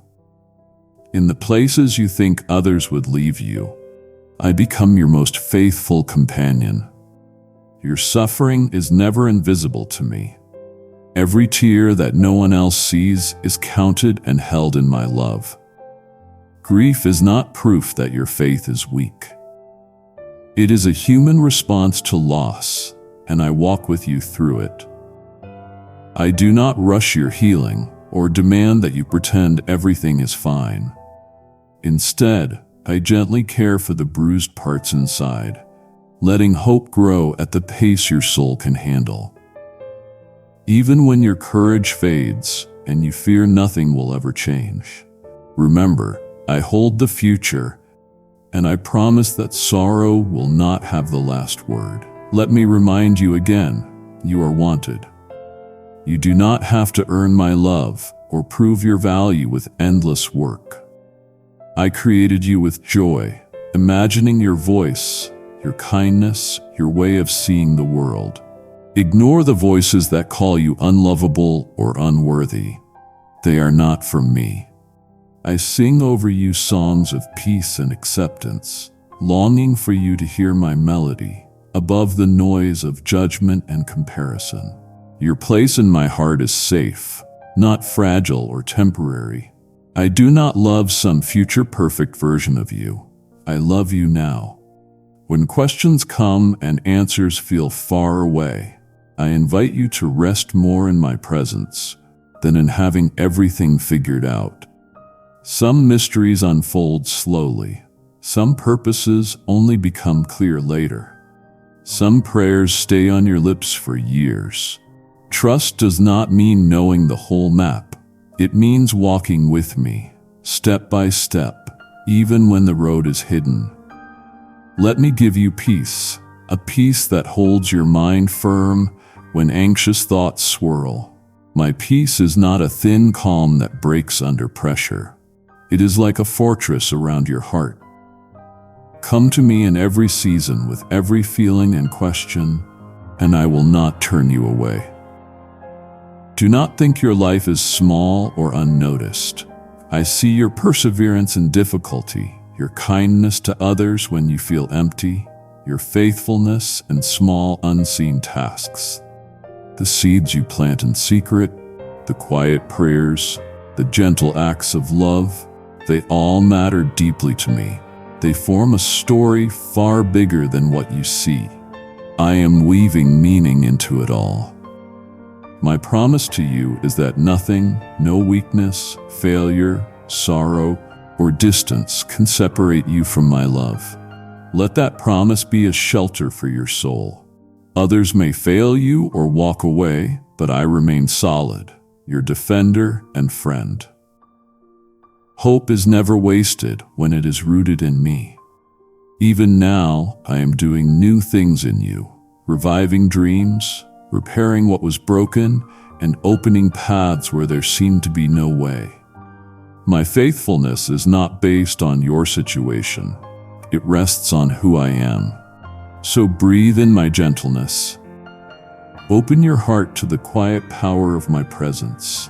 In the places you think others would leave you, I become your most faithful companion. Your suffering is never invisible to me. Every tear that no one else sees is counted and held in my love. Grief is not proof that your faith is weak. It is a human response to loss, and I walk with you through it. I do not rush your healing or demand that you pretend everything is fine. Instead, I gently care for the bruised parts inside, letting hope grow at the pace your soul can handle. Even when your courage fades and you fear nothing will ever change, remember, I hold the future, and I promise that sorrow will not have the last word. Let me remind you again, you are wanted. You do not have to earn my love or prove your value with endless work. I created you with joy, imagining your voice, your kindness, your way of seeing the world. Ignore the voices that call you unlovable or unworthy. They are not from me. I sing over you songs of peace and acceptance, longing for you to hear my melody, above the noise of judgment and comparison. Your place in my heart is safe, not fragile or temporary. I do not love some future perfect version of you. I love you now. When questions come and answers feel far away, I invite you to rest more in my presence than in having everything figured out. Some mysteries unfold slowly, Some purposes only become clear later. Some prayers stay on your lips for years. Trust does not mean knowing the whole map. It means walking with me, step by step, even when the road is hidden. Let me give you peace, a peace that holds your mind firm when anxious thoughts swirl. My peace is not a thin calm that breaks under pressure. It is like a fortress around your heart. Come to me in every season with every feeling and question, and I will not turn you away. Do not think your life is small or unnoticed. I see your perseverance in difficulty, your kindness to others when you feel empty, your faithfulness in small unseen tasks. The seeds you plant in secret, the quiet prayers, the gentle acts of love, they all matter deeply to me. They form a story far bigger than what you see. I am weaving meaning into it all. My promise to you is that nothing, no weakness, failure, sorrow, or distance can separate you from my love. Let that promise be a shelter for your soul. Others may fail you or walk away, but I remain solid, your defender and friend. Hope is never wasted when it is rooted in me. Even now, I am doing new things in you, reviving dreams, repairing what was broken, and opening paths where there seemed to be no way. My faithfulness is not based on your situation. It rests on who I am. So breathe in my gentleness. Open your heart to the quiet power of my presence.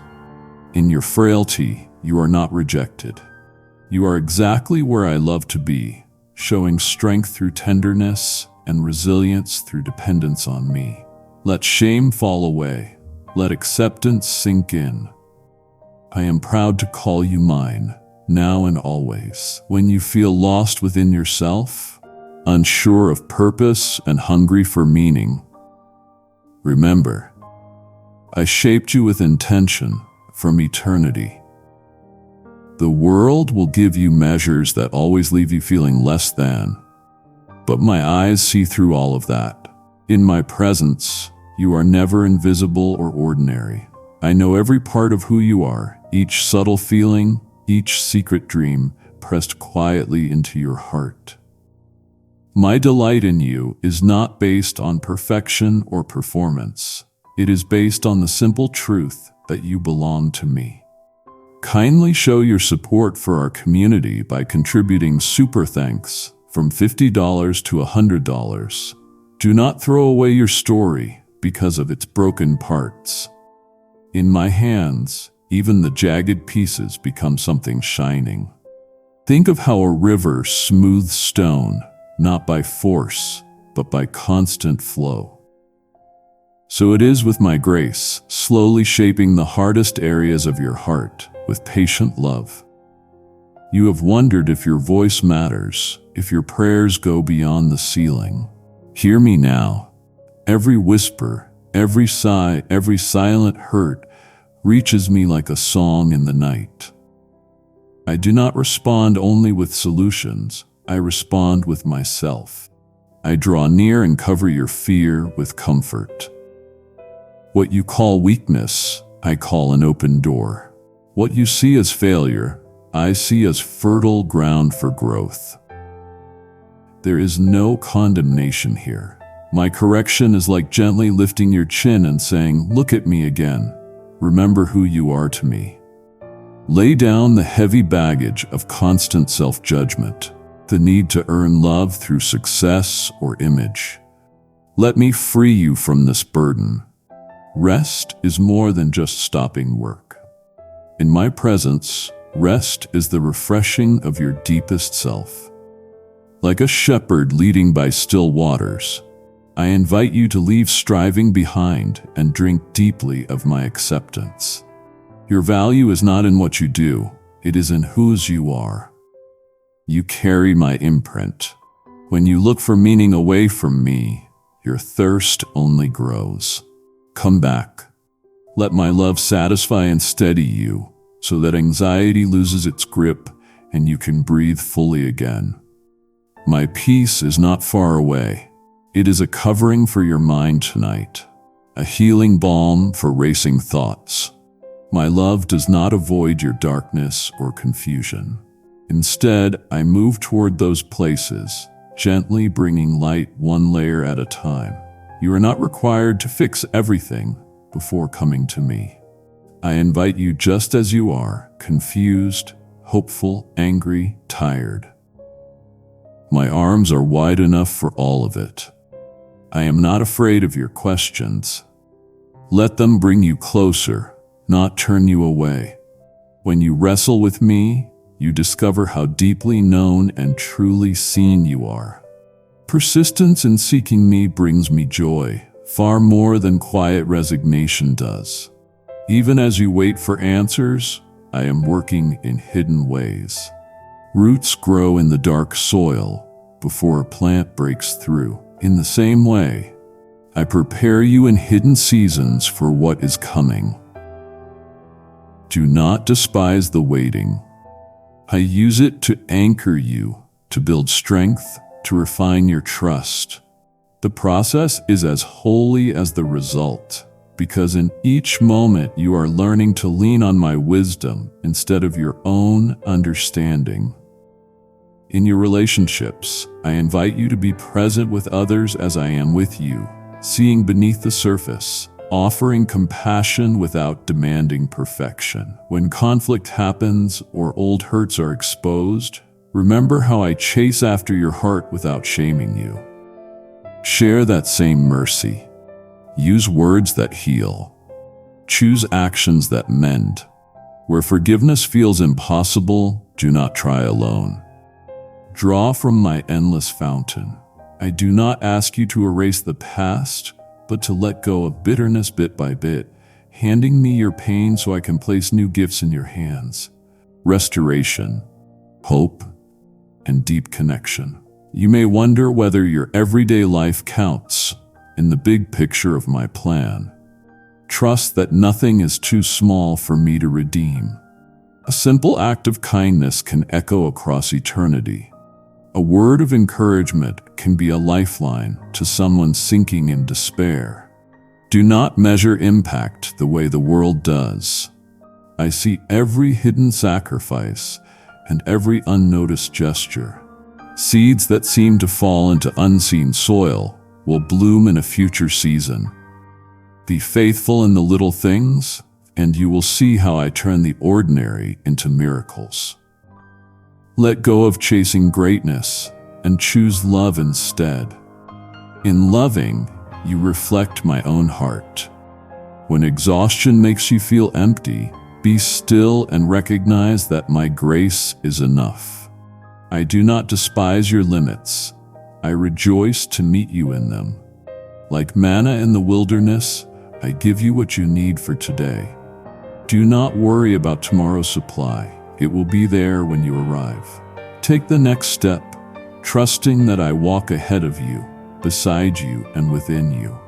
In your frailty, you are not rejected. You are exactly where I love to be, showing strength through tenderness and resilience through dependence on me. Let shame fall away. Let acceptance sink in. I am proud to call you mine, now and always. When you feel lost within yourself, unsure of purpose and hungry for meaning, remember, I shaped you with intention from eternity. The world will give you measures that always leave you feeling less than, but my eyes see through all of that. In my presence, you are never invisible or ordinary. I know every part of who you are, each subtle feeling, each secret dream pressed quietly into your heart. My delight in you is not based on perfection or performance. It is based on the simple truth that you belong to me. Kindly show your support for our community by contributing super thanks from $50 to $100. Do not throw away your story because of its broken parts. In my hands, even the jagged pieces become something shining. Think of how a river smooths stone, not by force, but by constant flow. So it is with my grace, slowly shaping the hardest areas of your heart with patient love. You have wondered if your voice matters, if your prayers go beyond the ceiling. Hear me now. Every whisper, every sigh, every silent hurt reaches me like a song in the night. I do not respond only with solutions, I respond with myself. I draw near and cover your fear with comfort. What you call weakness, I call an open door. What you see as failure, I see as fertile ground for growth. There is no condemnation here. My correction is like gently lifting your chin and saying, "Look at me again. Remember who you are to me." Lay down the heavy baggage of constant self-judgment, the need to earn love through success or image. Let me free you from this burden. Rest is more than just stopping work. In my presence, rest is the refreshing of your deepest self. Like a shepherd leading by still waters, I invite you to leave striving behind and drink deeply of my acceptance. Your value is not in what you do, it is in whose you are. You carry my imprint. When you look for meaning away from me, your thirst only grows. Come back. Let my love satisfy and steady you, so that anxiety loses its grip and you can breathe fully again. My peace is not far away. It is a covering for your mind tonight, a healing balm for racing thoughts. My love does not avoid your darkness or confusion. Instead, I move toward those places, gently bringing light one layer at a time. You are not required to fix everything before coming to me. I invite you just as you are, confused, hopeful, angry, tired. My arms are wide enough for all of it. I am not afraid of your questions. Let them bring you closer, not turn you away. When you wrestle with me, you discover how deeply known and truly seen you are. Persistence in seeking me brings me joy, far more than quiet resignation does. Even as you wait for answers, I am working in hidden ways. Roots grow in the dark soil before a plant breaks through. In the same way, I prepare you in hidden seasons for what is coming. Do not despise the waiting. I use it to anchor you, to build strength, to refine your trust. The process is as holy as the result, because in each moment you are learning to lean on my wisdom instead of your own understanding. In your relationships, I invite you to be present with others as I am with you, seeing beneath the surface, offering compassion without demanding perfection. When conflict happens or old hurts are exposed, remember how I chase after your heart without shaming you. Share that same mercy. Use words that heal. Choose actions that mend. Where forgiveness feels impossible, do not try alone. Draw from my endless fountain. I do not ask you to erase the past, but to let go of bitterness bit by bit, handing me your pain so I can place new gifts in your hands. Restoration, hope, and deep connection. You may wonder whether your everyday life counts in the big picture of my plan. Trust that nothing is too small for me to redeem. A simple act of kindness can echo across eternity. A word of encouragement can be a lifeline to someone sinking in despair. Do not measure impact the way the world does. I see every hidden sacrifice and every unnoticed gesture. Seeds that seem to fall into unseen soil will bloom in a future season. Be faithful in the little things, and you will see how I turn the ordinary into miracles. Let go of chasing greatness and choose love instead. In loving, you reflect my own heart. When exhaustion makes you feel empty, be still and recognize that my grace is enough. I do not despise your limits. I rejoice to meet you in them. Like manna in the wilderness, I give you what you need for today. Do not worry about tomorrow's supply. It will be there when you arrive. Take the next step, trusting that I walk ahead of you, beside you, and within you.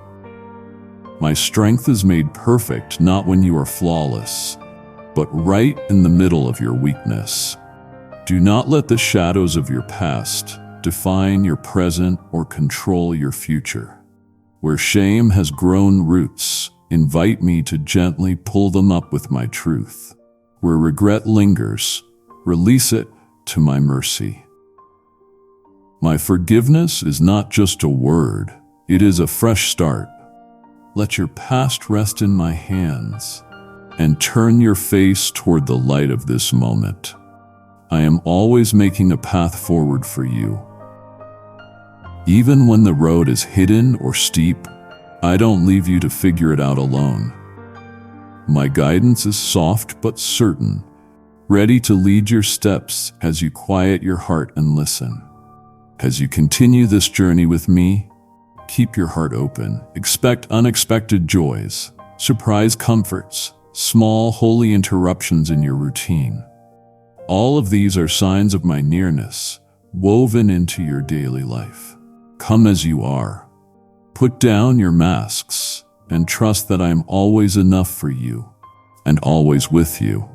My strength is made perfect not when you are flawless, but right in the middle of your weakness. Do not let the shadows of your past define your present or control your future. Where shame has grown roots, invite me to gently pull them up with my truth. Where regret lingers, release it to my mercy. My forgiveness is not just a word, it is a fresh start. Let your past rest in my hands and turn your face toward the light of this moment. I am always making a path forward for you. Even when the road is hidden or steep, I don't leave you to figure it out alone. My guidance is soft but certain, ready to lead your steps as you quiet your heart and listen. As you continue this journey with me, keep your heart open. Expect unexpected joys, surprise comforts, small holy interruptions in your routine. All of these are signs of my nearness, woven into your daily life. Come as you are. Put down your masks and trust that I am always enough for you and always with you.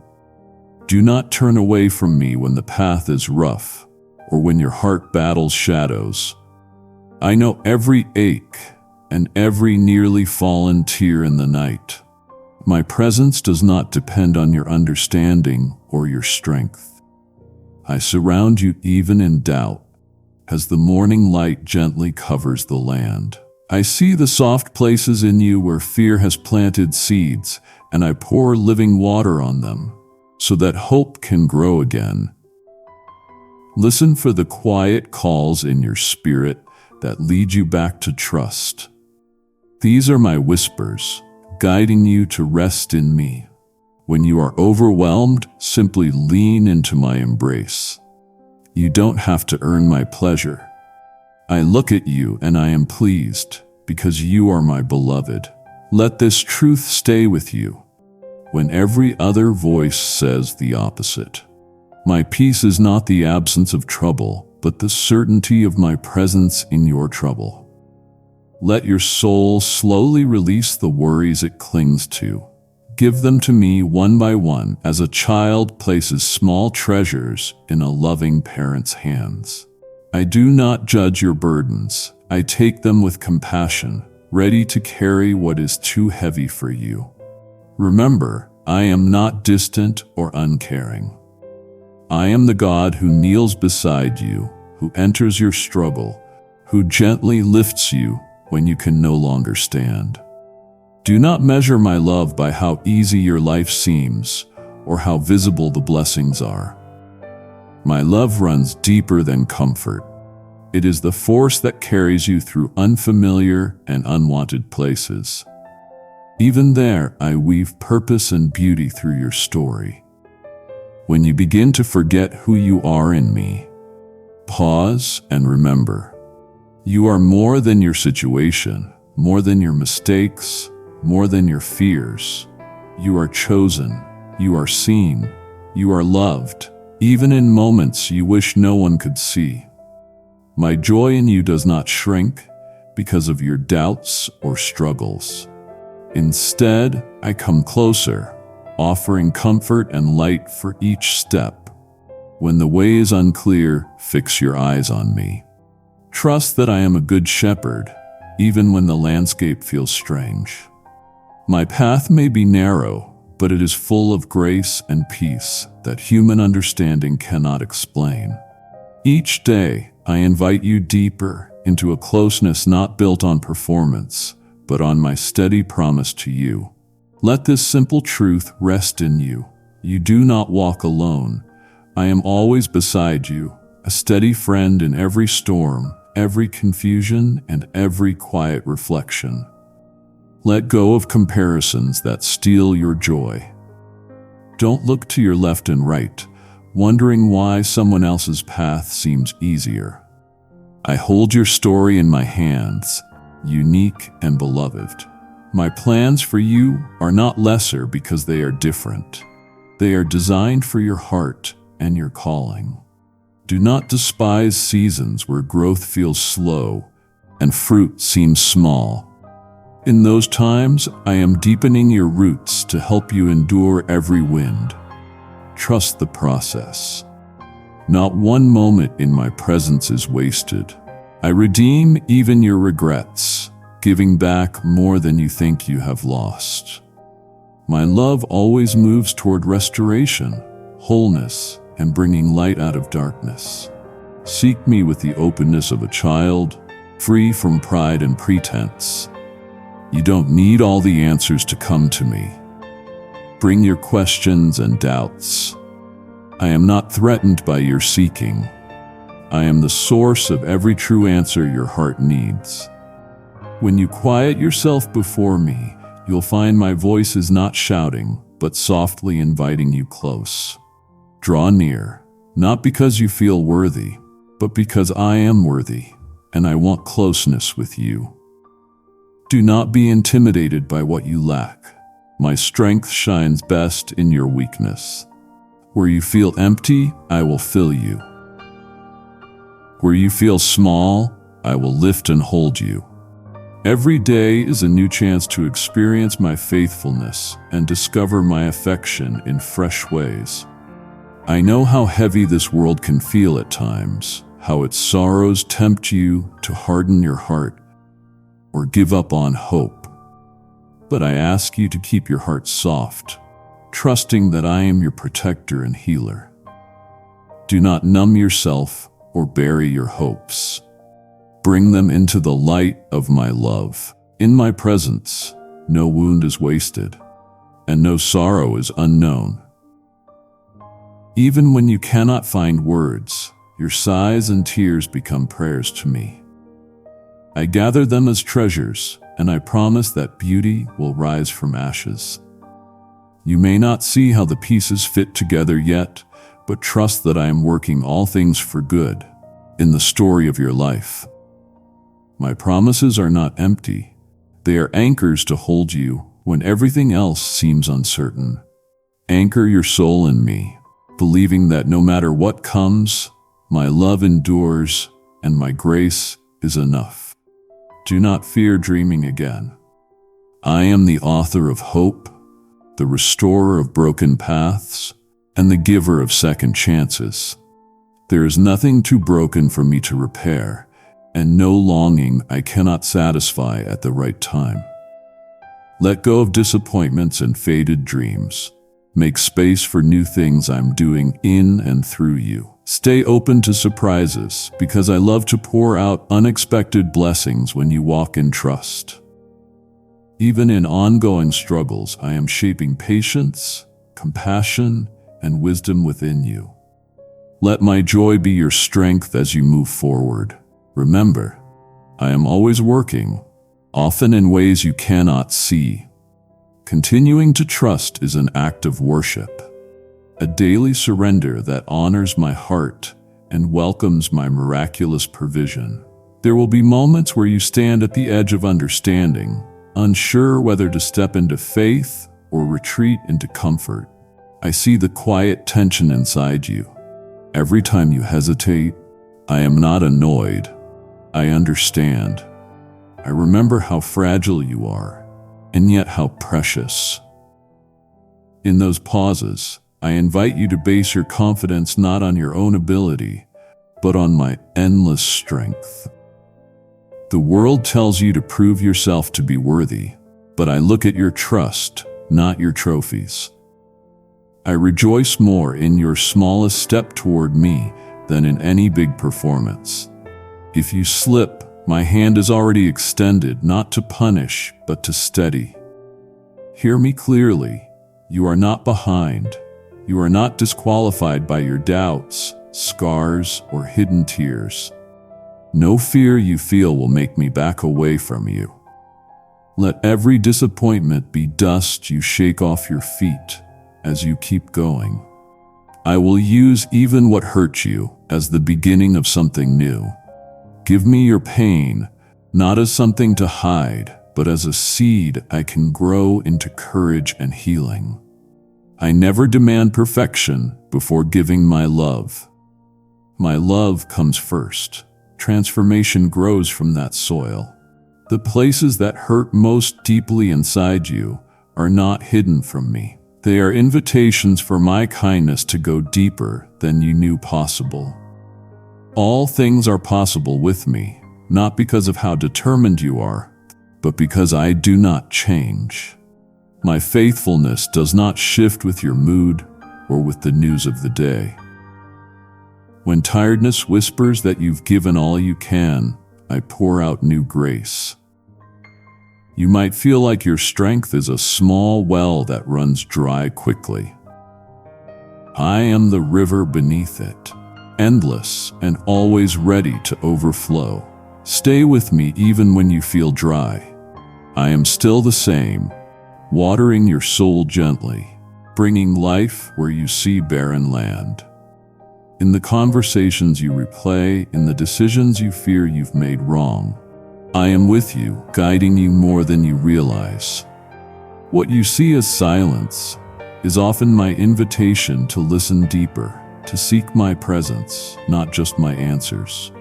Do not turn away from me when the path is rough. or when your heart battles shadows. I know every ache and every nearly fallen tear in the night. My presence does not depend on your understanding or your strength. I surround you even in doubt, as the morning light gently covers the land. I see the soft places in you where fear has planted seeds, and I pour living water on them, so that hope can grow again. Listen for the quiet calls in your spirit that lead you back to trust. These are my whispers, guiding you to rest in me. When you are overwhelmed, simply lean into my embrace. You don't have to earn my pleasure. I look at you and I am pleased, because you are my beloved. Let this truth stay with you, when every other voice says the opposite. My peace is not the absence of trouble, but the certainty of my presence in your trouble. Let your soul slowly release the worries it clings to. Give them to me one by one, as a child places small treasures in a loving parent's hands. I do not judge your burdens. I take them with compassion, ready to carry what is too heavy for you. Remember, I am not distant or uncaring. I am the God who kneels beside you, who enters your struggle, who gently lifts you when you can no longer stand. Do not measure my love by how easy your life seems or how visible the blessings are. My love runs deeper than comfort. It is the force that carries you through unfamiliar and unwanted places. Even there, I weave purpose and beauty through your story. When you begin to forget who you are in me, pause and remember. You are more than your situation, more than your mistakes, more than your fears. You are chosen, you are seen, you are loved, even in moments you wish no one could see. My joy in you does not shrink because of your doubts or struggles. Instead, I come closer, offering comfort and light for each step. When the way is unclear, fix your eyes on me. Trust that I am a good shepherd, even when the landscape feels strange. My path may be narrow, but it is full of grace and peace that human understanding cannot explain. Each day, I invite you deeper into a closeness not built on performance, but on my steady promise to you. Let this simple truth rest in you. You do not walk alone. I am always beside you, a steady friend in every storm, every confusion, and every quiet reflection. Let go of comparisons that steal your joy. Don't look to your left and right, wondering why someone else's path seems easier. I hold your story in my hands, unique and beloved. My plans for you are not lesser because they are different. They are designed for your heart and your calling. Do not despise seasons where growth feels slow and fruit seems small. In those times, I am deepening your roots to help you endure every wind. Trust the process. Not one moment in my presence is wasted. I redeem even your regrets, giving back more than you think you have lost. My love always moves toward restoration, wholeness, and bringing light out of darkness. Seek me with the openness of a child, free from pride and pretense. You don't need all the answers to come to me. Bring your questions and doubts. I am not threatened by your seeking. I am the source of every true answer your heart needs. When you quiet yourself before me, you'll find my voice is not shouting, but softly inviting you close. Draw near, not because you feel worthy, but because I am worthy, and I want closeness with you. Do not be intimidated by what you lack. My strength shines best in your weakness. Where you feel empty, I will fill you. Where you feel small, I will lift and hold you. Every day is a new chance to experience my faithfulness and discover my affection in fresh ways. I know how heavy this world can feel at times, how its sorrows tempt you to harden your heart or give up on hope. But I ask you to keep your heart soft, trusting that I am your protector and healer. Do not numb yourself or bury your hopes. Bring them into the light of my love. In my presence, no wound is wasted, and no sorrow is unknown. Even when you cannot find words, your sighs and tears become prayers to me. I gather them as treasures, and I promise that beauty will rise from ashes. You may not see how the pieces fit together yet, but trust that I am working all things for good in the story of your life. My promises are not empty. They are anchors to hold you when everything else seems uncertain. Anchor your soul in me, believing that no matter what comes, my love endures and my grace is enough. Do not fear dreaming again. I am the author of hope, the restorer of broken paths, and the giver of second chances. There is nothing too broken for me to repair, and no longing I cannot satisfy at the right time. Let go of disappointments and faded dreams. Make space for new things I'm doing in and through you. Stay open to surprises, because I love to pour out unexpected blessings when you walk in trust. Even in ongoing struggles, I am shaping patience, compassion, and wisdom within you. Let my joy be your strength as you move forward. Remember, I am always working, often in ways you cannot see. Continuing to trust is an act of worship, a daily surrender that honors my heart and welcomes my miraculous provision. There will be moments where you stand at the edge of understanding, unsure whether to step into faith or retreat into comfort. I see the quiet tension inside you. Every time you hesitate, I am not annoyed. I understand. I remember how fragile you are, and yet how precious. In those pauses, I invite you to base your confidence not on your own ability, but on my endless strength. The world tells you to prove yourself to be worthy, but I look at your trust, not your trophies. I rejoice more in your smallest step toward me than in any big performance. If you slip, my hand is already extended, not to punish, but to steady. Hear me clearly. You are not behind. You are not disqualified by your doubts, scars, or hidden tears. No fear you feel will make me back away from you. Let every disappointment be dust you shake off your feet as you keep going. I will use even what hurt you as the beginning of something new. Give me your pain, not as something to hide, but as a seed I can grow into courage and healing. I never demand perfection before giving my love. My love comes first. Transformation grows from that soil. The places that hurt most deeply inside you are not hidden from me. They are invitations for my kindness to go deeper than you knew possible. All things are possible with me, not because of how determined you are, but because I do not change. My faithfulness does not shift with your mood or with the news of the day. When tiredness whispers that you've given all you can, I pour out new grace. You might feel like your strength is a small well that runs dry quickly. I am the river beneath it, endless and always ready to overflow. Stay with me even when you feel dry. I am still the same, watering your soul gently, bringing life where you see barren land. In the conversations you replay, in the decisions you fear you've made wrong, I am with you, guiding you more than you realize. What you see as silence is often my invitation to listen deeper, to seek my presence, not just my answers.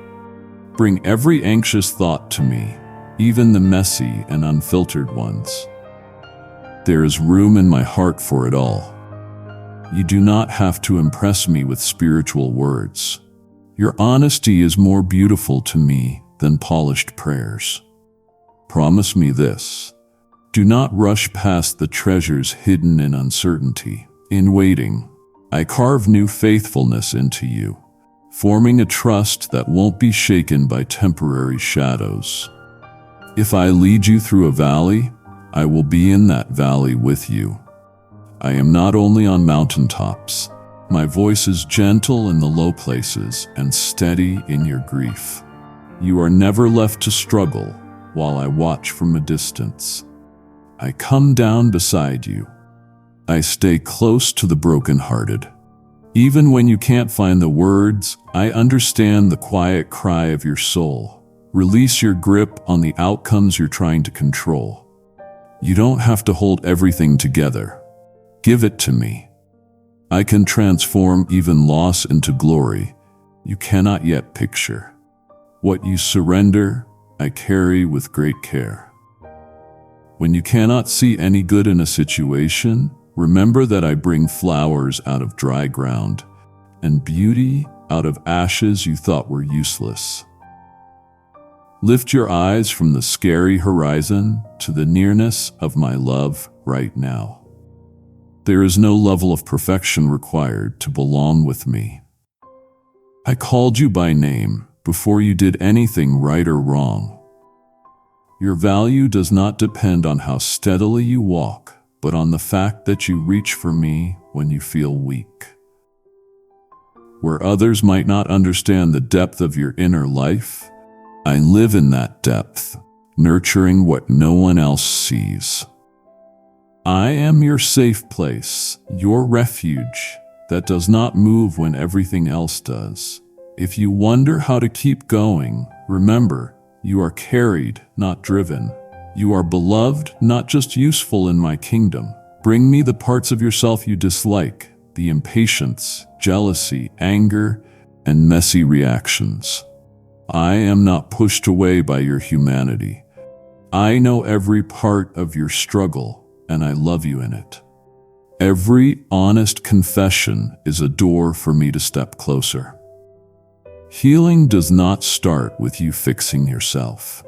Bring every anxious thought to me, even the messy and unfiltered ones. There is room in my heart for it all. You do not have to impress me with spiritual words. Your honesty is more beautiful to me than polished prayers. Promise me this. Do not rush past the treasures hidden in uncertainty. In waiting, I carve new faithfulness into you, forming a trust that won't be shaken by temporary shadows. If I lead you through a valley, I will be in that valley with you. I am not only on mountaintops. My voice is gentle in the low places and steady in your grief. You are never left to struggle while I watch from a distance. I come down beside you. I stay close to the brokenhearted. Even when you can't find the words, I understand the quiet cry of your soul. Release your grip on the outcomes you're trying to control. You don't have to hold everything together. Give it to me. I can transform even loss into glory you cannot yet picture. What you surrender, I carry with great care. When you cannot see any good in a situation, remember that I bring flowers out of dry ground and beauty out of ashes you thought were useless. Lift your eyes from the scary horizon to the nearness of my love right now. There is no level of perfection required to belong with me. I called you by name before you did anything right or wrong. Your value does not depend on how steadily you walk, but on the fact that you reach for me when you feel weak. Where others might not understand the depth of your inner life, I live in that depth, nurturing what no one else sees. I am your safe place, your refuge that does not move when everything else does. If you wonder how to keep going, remember, you are carried, not driven. You are beloved, not just useful in my kingdom. Bring me the parts of yourself you dislike, the impatience, jealousy, anger, and messy reactions. I am not pushed away by your humanity. I know every part of your struggle, and I love you in it. Every honest confession is a door for me to step closer. Healing does not start with you fixing yourself.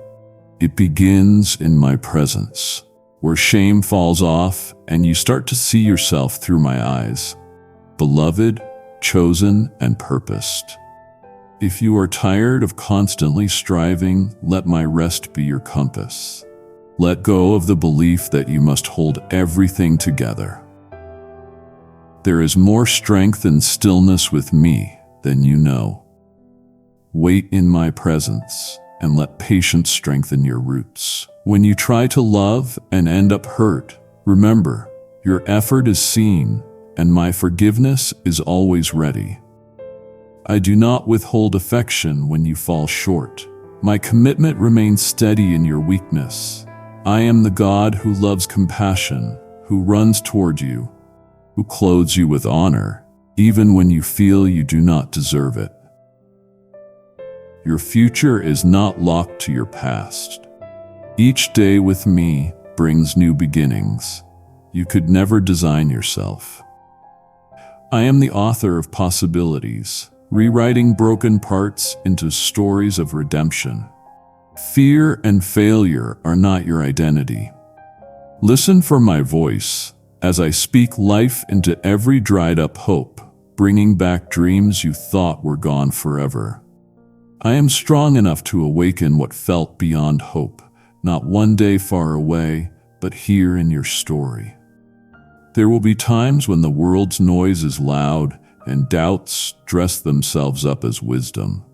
It begins in my presence, where shame falls off and you start to see yourself through my eyes, beloved, chosen, and purposed. If you are tired of constantly striving, let my rest be your compass. Let go of the belief that you must hold everything together. There is more strength and stillness with me than you know. Wait in my presence and let patience strengthen your roots. When you try to love and end up hurt, remember, your effort is seen and my forgiveness is always ready. I do not withhold affection when you fall short. My commitment remains steady in your weakness. I am the God who loves compassion, who runs toward you, who clothes you with honor, even when you feel you do not deserve it. Your future is not locked to your past. Each day with me brings new beginnings. You could never design yourself. I am the author of possibilities, rewriting broken parts into stories of redemption. Fear and failure are not your identity. Listen for my voice as I speak life into every dried-up hope, bringing back dreams you thought were gone forever. I am strong enough to awaken what felt beyond hope, not one day far away, but here in your story. There will be times when the world's noise is loud and doubts dress themselves up as wisdom.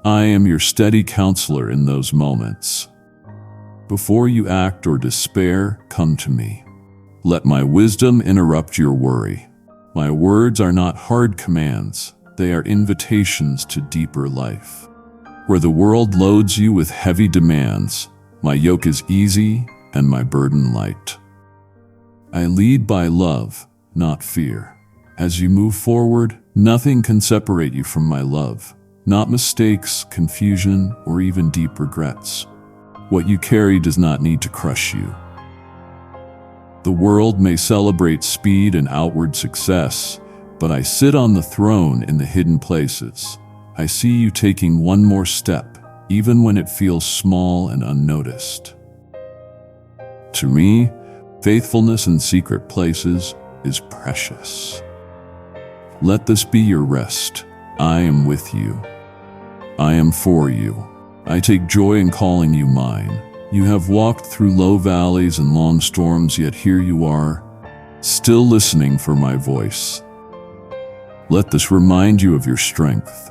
I am your steady counselor in those moments. Before you act or despair, come to me. Let my wisdom interrupt your worry. My words are not hard commands, they are invitations to deeper life. Where the world loads you with heavy demands, my yoke is easy and my burden light. I lead by love, not fear. As you move forward, nothing can separate you from my love. Not mistakes, confusion, or even deep regrets. What you carry does not need to crush you. The world may celebrate speed and outward success, but I sit on the throne in the hidden places. I see you taking one more step, even when it feels small and unnoticed. To me, faithfulness in secret places is precious. Let this be your rest. I am with you. I am for you. I take joy in calling you mine. You have walked through low valleys and long storms, yet here you are, still listening for my voice. Let this remind you of your strength.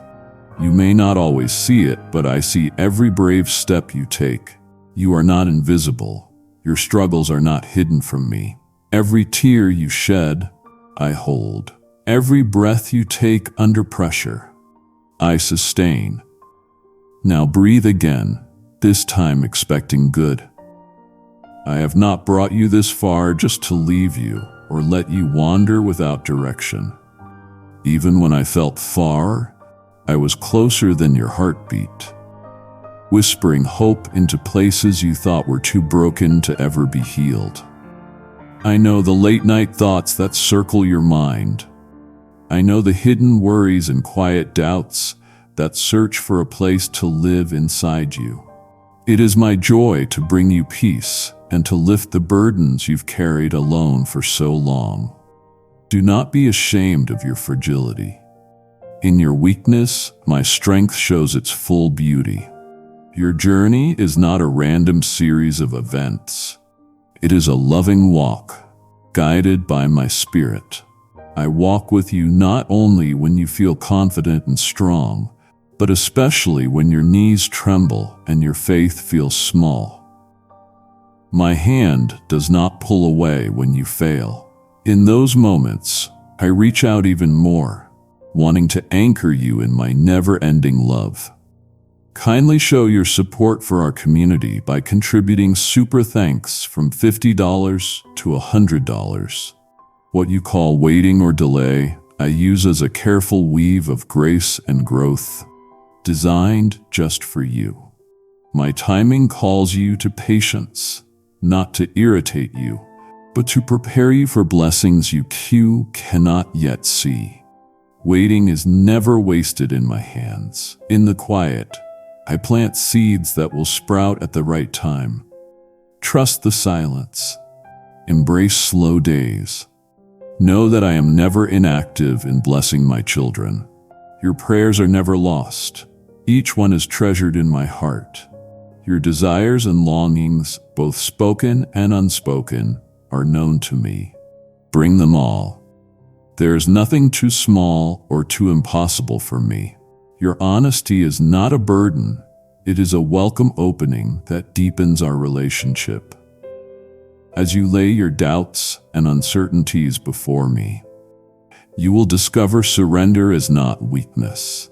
You may not always see it, but I see every brave step you take. You are not invisible. Your struggles are not hidden from me. Every tear you shed, I hold. Every breath you take under pressure, I sustain. Now breathe again, this time expecting good. I have not brought you this far just to leave you or let you wander without direction. Even when I felt far, I was closer than your heartbeat, whispering hope into places you thought were too broken to ever be healed. I know the late-night thoughts that circle your mind. I know the hidden worries and quiet doubts that search for a place to live inside you. It is my joy to bring you peace and to lift the burdens you've carried alone for so long. Do not be ashamed of your fragility. In your weakness, my strength shows its full beauty. Your journey is not a random series of events. It is a loving walk, guided by my spirit. I walk with you not only when you feel confident and strong, but especially when your knees tremble and your faith feels small. My hand does not pull away when you fail. In those moments, I reach out even more, wanting to anchor you in my never-ending love. Kindly show your support for our community by contributing super thanks from $50 to $100. What you call waiting or delay, I use as a careful weave of grace and growth, designed just for you. My timing calls you to patience, not to irritate you, but to prepare you for blessings you cannot yet see. Waiting is never wasted in my hands. In the quiet, I plant seeds that will sprout at the right time. Trust the silence. Embrace slow days. Know that I am never inactive in blessing my children. Your prayers are never lost. Each one is treasured in my heart. Your desires and longings, both spoken and unspoken, are known to me. Bring them all. There is nothing too small or too impossible for me. Your honesty is not a burden. It is a welcome opening that deepens our relationship. As you lay your doubts and uncertainties before me, you will discover surrender is not weakness.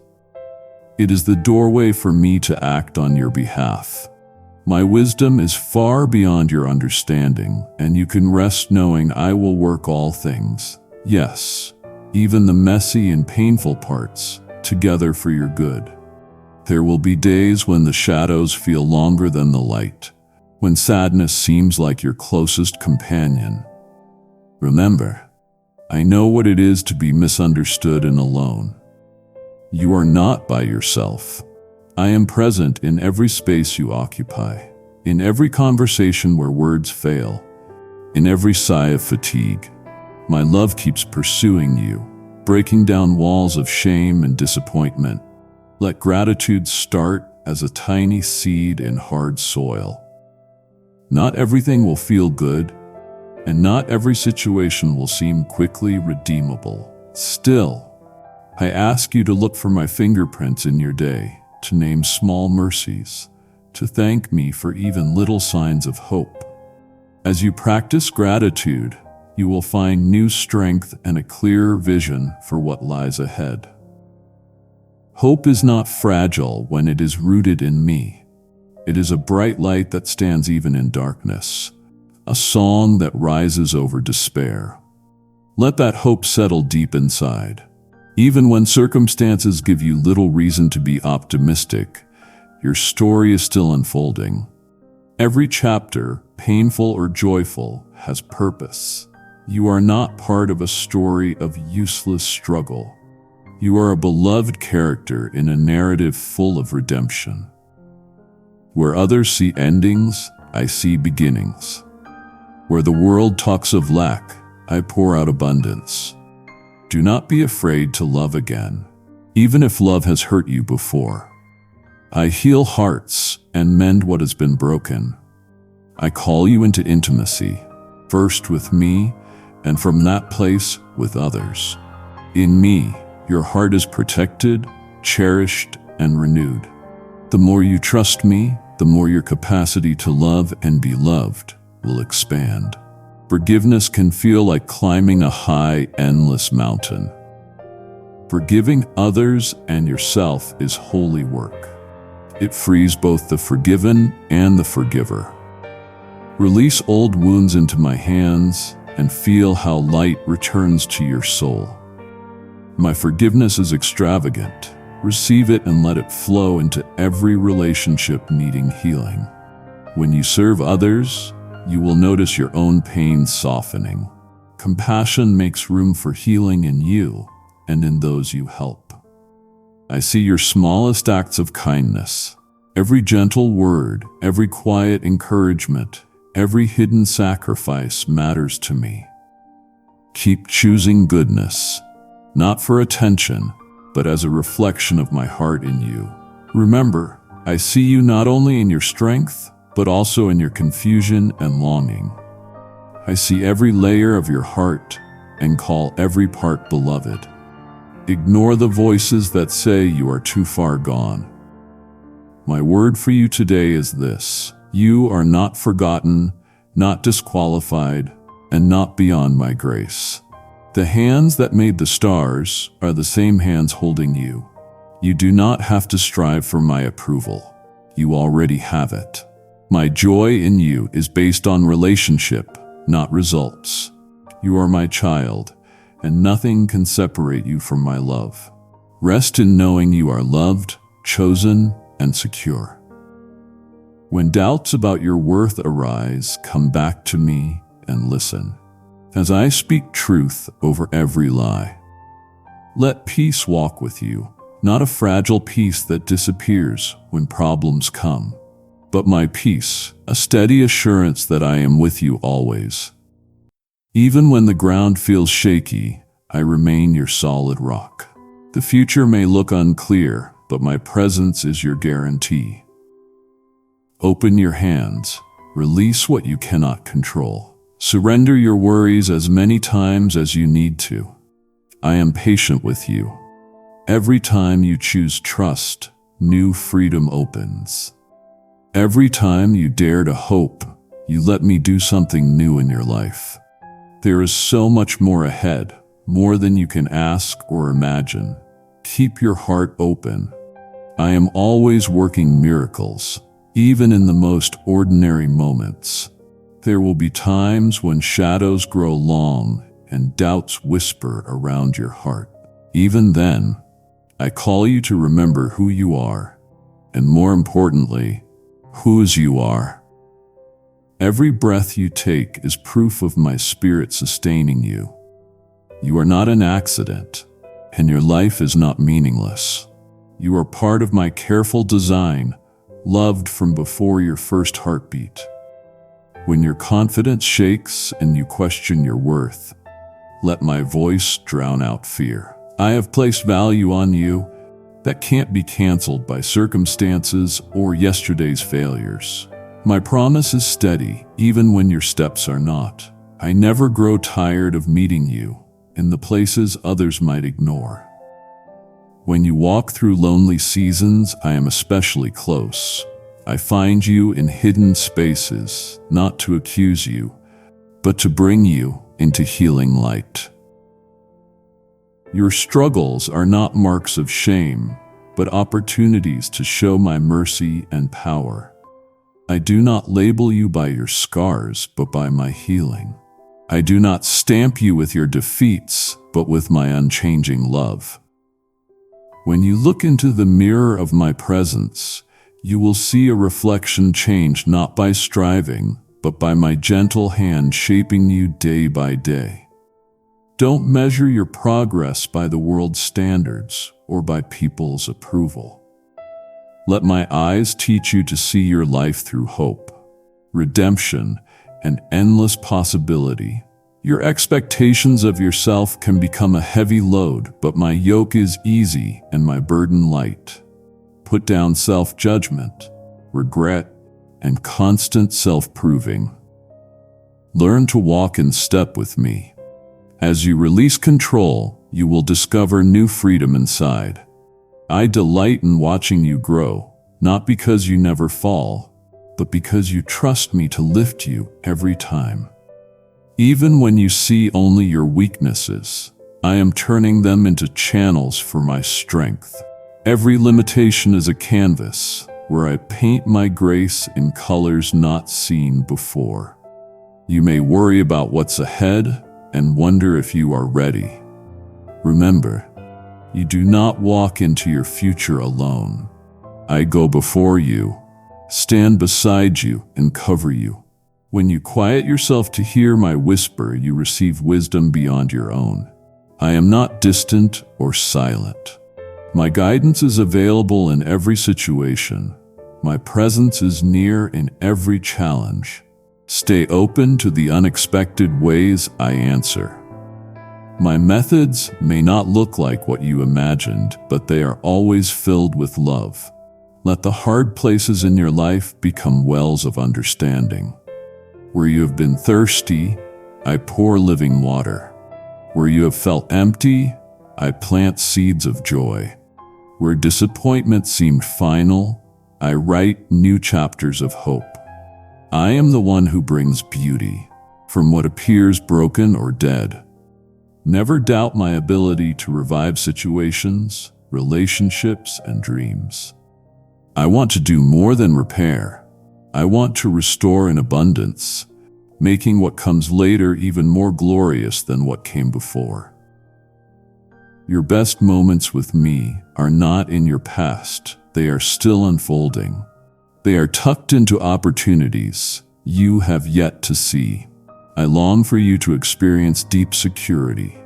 It is the doorway for me to act on your behalf. My wisdom is far beyond your understanding, and you can rest knowing I will work all things, yes, even the messy and painful parts, together for your good. There will be days when the shadows feel longer than the light, when sadness seems like your closest companion. Remember, I know what it is to be misunderstood and alone. You are not by yourself. I am present in every space you occupy, in every conversation where words fail, in every sigh of fatigue. My love keeps pursuing you, breaking down walls of shame and disappointment. Let gratitude start as a tiny seed in hard soil. Not everything will feel good, and not every situation will seem quickly redeemable. Still, I ask you to look for my fingerprints in your day, to name small mercies, to thank me for even little signs of hope. As you practice gratitude, you will find new strength and a clearer vision for what lies ahead. Hope is not fragile when it is rooted in me. It is a bright light that stands even in darkness, a song that rises over despair. Let that hope settle deep inside. Even when circumstances give you little reason to be optimistic, your story is still unfolding. Every chapter, painful or joyful, has purpose. You are not part of a story of useless struggle. You are a beloved character in a narrative full of redemption. Where others see endings, I see beginnings. Where the world talks of lack, I pour out abundance. Do not be afraid to love again, even if love has hurt you before. I heal hearts and mend what has been broken. I call you into intimacy, first with me, and from that place with others. In me, your heart is protected, cherished, and renewed. The more you trust me, the more your capacity to love and be loved will expand. Forgiveness can feel like climbing a high, endless mountain. Forgiving others and yourself is holy work. It frees both the forgiven and the forgiver. Release old wounds into my hands and feel how light returns to your soul. My forgiveness is extravagant. Receive it and let it flow into every relationship needing healing. When you serve others, you will notice your own pain softening. Compassion makes room for healing in you and in those you help. I see your smallest acts of kindness. Every gentle word, every quiet encouragement, every hidden sacrifice matters to me. Keep choosing goodness, not for attention, but as a reflection of my heart in you. Remember, I see you not only in your strength, but also in your confusion and longing. I see every layer of your heart and call every part beloved. Ignore the voices that say you are too far gone. My word for you today is this: you are not forgotten, not disqualified, and not beyond my grace. The hands that made the stars are the same hands holding you. You do not have to strive for my approval. You already have it. My joy in you is based on relationship, not results. You are my child, and nothing can separate you from my love. Rest in knowing you are loved, chosen, and secure. When doubts about your worth arise, come back to me and listen, as I speak truth over every lie. Let peace walk with you, not a fragile peace that disappears when problems come, but my peace, a steady assurance that I am with you always. Even when the ground feels shaky, I remain your solid rock. The future may look unclear, but my presence is your guarantee. Open your hands, release what you cannot control. Surrender your worries as many times as you need to. I am patient with you. Every time you choose trust, new freedom opens. Every time you dare to hope, you let me do something new in your life. There is so much more ahead, more than you can ask or imagine. Keep your heart open. I am always working miracles, even in the most ordinary moments. There will be times when shadows grow long and doubts whisper around your heart. Even then, I call you to remember who you are, and more importantly, whose you are. Every breath you take is proof of my spirit sustaining you. You are not an accident, and your life is not meaningless. You are part of my careful design, loved from before your first heartbeat. When your confidence shakes and you question your worth, let my voice drown out fear. I have placed value on you that can't be canceled by circumstances or yesterday's failures. My promise is steady, even when your steps are not. I never grow tired of meeting you in the places others might ignore. When you walk through lonely seasons, I am especially close. I find you in hidden spaces, not to accuse you, but to bring you into healing light. Your struggles are not marks of shame, but opportunities to show my mercy and power. I do not label you by your scars, but by my healing. I do not stamp you with your defeats, but with my unchanging love. When you look into the mirror of my presence, You will see a reflection change not by striving, but by my gentle hand shaping you day by day. Don't measure your progress by the world's standards or by people's approval. Let my eyes teach you to see your life through hope, redemption, and endless possibility. Your expectations of yourself can become a heavy load, but my yoke is easy and my burden light. Put down self-judgment, regret, and constant self-proving. Learn to walk in step with me. As you release control, you will discover new freedom inside. I delight in watching you grow, not because you never fall, but because you trust me to lift you every time. Even when you see only your weaknesses, I am turning them into channels for my strength. Every limitation is a canvas where I paint my grace in colors not seen before. You may worry about what's ahead and wonder if you are ready. Remember, you do not walk into your future alone. I go before you, stand beside you, and cover you. When you quiet yourself to hear my whisper, you receive wisdom beyond your own. I am not distant or silent. My guidance is available in every situation. My presence is near in every challenge. Stay open to the unexpected ways I answer. My methods may not look like what you imagined, but they are always filled with love. Let the hard places in your life become wells of understanding. Where you have been thirsty, I pour living water. Where you have felt empty, I plant seeds of joy. Where disappointment seemed final, I write new chapters of hope. I am the one who brings beauty from what appears broken or dead. Never doubt my ability to revive situations, relationships, and dreams. I want to do more than repair. I want to restore in abundance, making what comes later even more glorious than what came before. Your best moments with me are not in your past. They are still unfolding. They are tucked into opportunities you have yet to see. I long for you to experience deep security,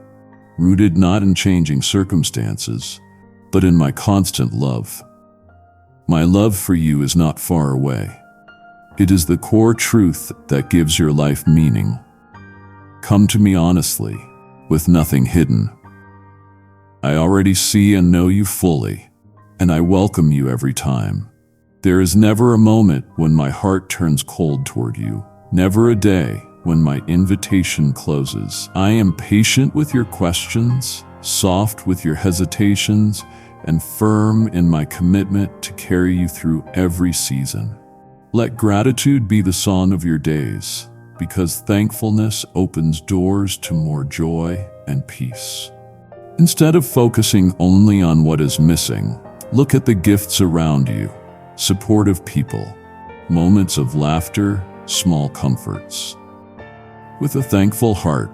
rooted not in changing circumstances, but in my constant love. My love for you is not far away. It is the core truth that gives your life meaning. Come to me honestly, with nothing hidden. I already see and know you fully, and I welcome you every time. There is never a moment when my heart turns cold toward you, never a day when my invitation closes. I am patient with your questions, soft with your hesitations, and firm in my commitment to carry you through every season. Let gratitude be the song of your days, because thankfulness opens doors to more joy and peace. Instead of focusing only on what is missing, look at the gifts around you, supportive people, moments of laughter, small comforts. With a thankful heart,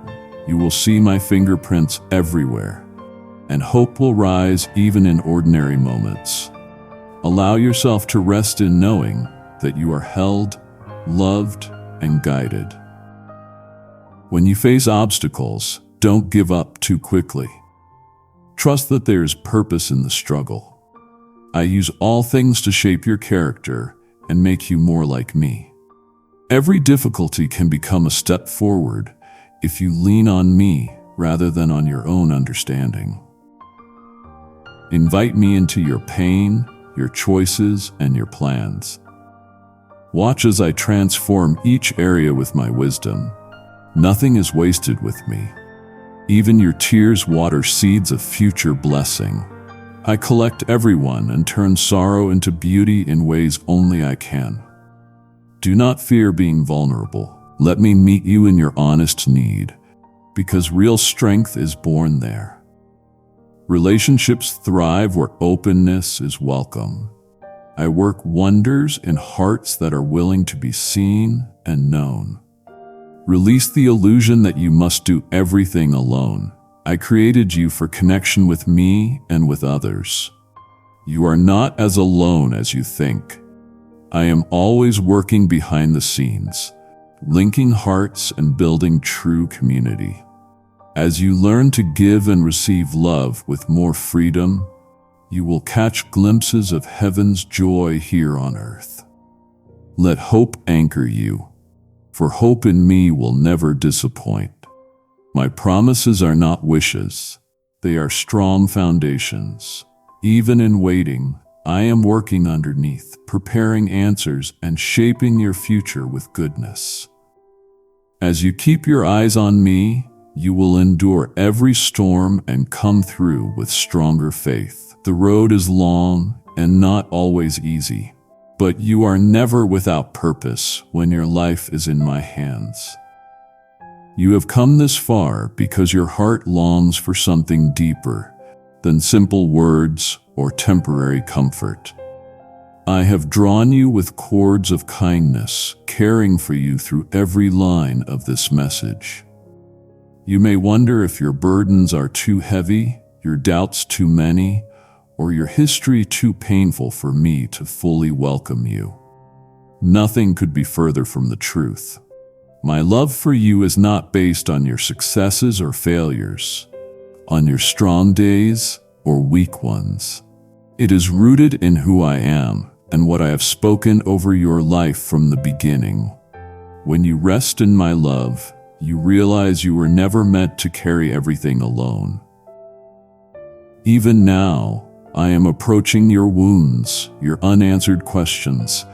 you will see my fingerprints everywhere, and hope will rise even in ordinary moments. Allow yourself to rest in knowing that you are held, loved, and guided. When you face obstacles, don't give up too quickly. Trust that there is purpose in the struggle. I use all things to shape your character and make you more like me. Every difficulty can become a step forward if you lean on me rather than on your own understanding. Invite me into your pain, your choices, and your plans. Watch as I transform each area with my wisdom. Nothing is wasted with me. Even your tears water seeds of future blessing. I collect everyone and turn sorrow into beauty in ways only I can. Do not fear being vulnerable. Let me meet you in your honest need, because real strength is born there. Relationships thrive where openness is welcome. I work wonders in hearts that are willing to be seen and known. Release the illusion that you must do everything alone. I created you for connection with me and with others. You are not as alone as you think. I am always working behind the scenes, linking hearts and building true community. As you learn to give and receive love with more freedom, you will catch glimpses of heaven's joy here on earth. Let hope anchor you, for hope in me will never disappoint. My promises are not wishes, they are strong foundations. Even in waiting, I am working underneath, preparing answers and shaping your future with goodness. As you keep your eyes on me, you will endure every storm and come through with stronger faith. The road is long and not always easy, but you are never without purpose when your life is in my hands. You have come this far because your heart longs for something deeper than simple words or temporary comfort. I have drawn you with cords of kindness, caring for you through every line of this message. You may wonder if your burdens are too heavy, your doubts too many, or your history too painful for me to fully welcome you. Nothing could be further from the truth. My love for you is not based on your successes or failures, on your strong days or weak ones. It is rooted in who I am and what I have spoken over your life from the beginning. When you rest in my love, you realize you were never meant to carry everything alone. Even now, I am approaching your wounds, your unanswered questions,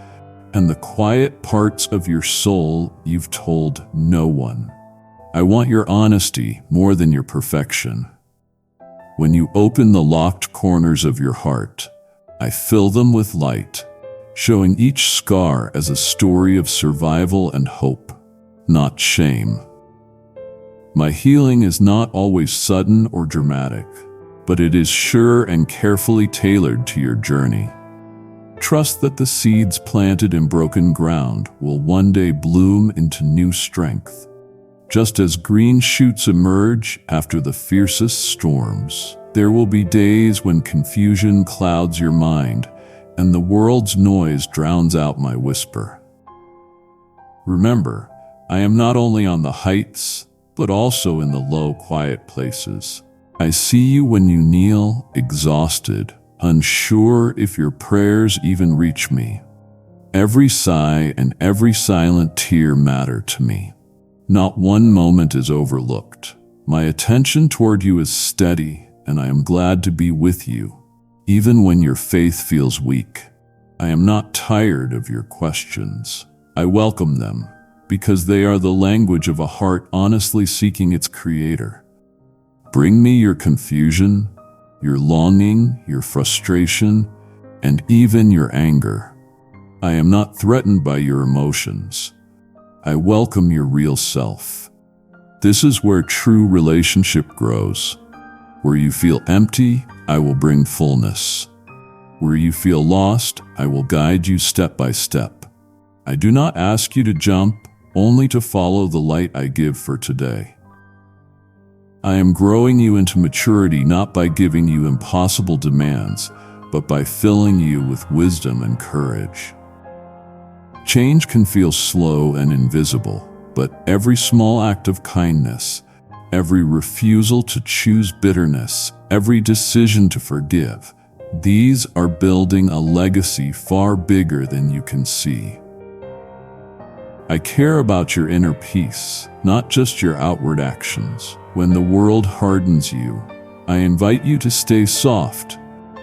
and the quiet parts of your soul you've told no one. I want your honesty more than your perfection. When you open the locked corners of your heart, I fill them with light, showing each scar as a story of survival and hope, not shame. My healing is not always sudden or dramatic, but it is sure and carefully tailored to your journey. Trust that the seeds planted in broken ground will one day bloom into new strength. Just as green shoots emerge after the fiercest storms, there will be days when confusion clouds your mind and the world's noise drowns out my whisper. Remember, I am not only on the heights, but also in the low, quiet places. I see you when you kneel, exhausted, unsure if your prayers even reach me. Every sigh and every silent tear matter to me. Not one moment is overlooked. My attention toward you is steady, and I am glad to be with you, even when your faith feels weak. I am not tired of your questions. I welcome them, because they are the language of a heart honestly seeking its creator. Bring me your confusion, your longing, your frustration, and even your anger. I am not threatened by your emotions. I welcome your real self. This is where true relationship grows. Where you feel empty, I will bring fullness. Where you feel lost, I will guide you step by step. I do not ask you to jump, only to follow the light I give for today. I am growing you into maturity not by giving you impossible demands, but by filling you with wisdom and courage. Change can feel slow and invisible, but every small act of kindness, every refusal to choose bitterness, every decision to forgive, these are building a legacy far bigger than you can see. I care about your inner peace, not just your outward actions. When the world hardens you, I invite you to stay soft,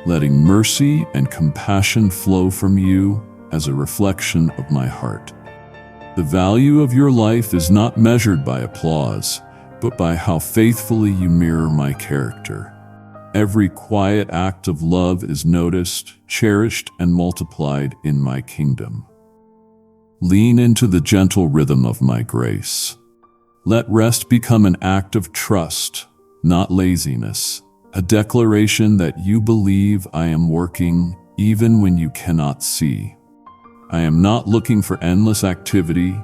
letting mercy and compassion flow from you as a reflection of my heart. The value of your life is not measured by applause, but by how faithfully you mirror my character. Every quiet act of love is noticed, cherished, and multiplied in my kingdom. Lean into the gentle rhythm of my grace. Let rest become an act of trust, not laziness, a declaration that you believe I am working even when you cannot see. I am not looking for endless activity.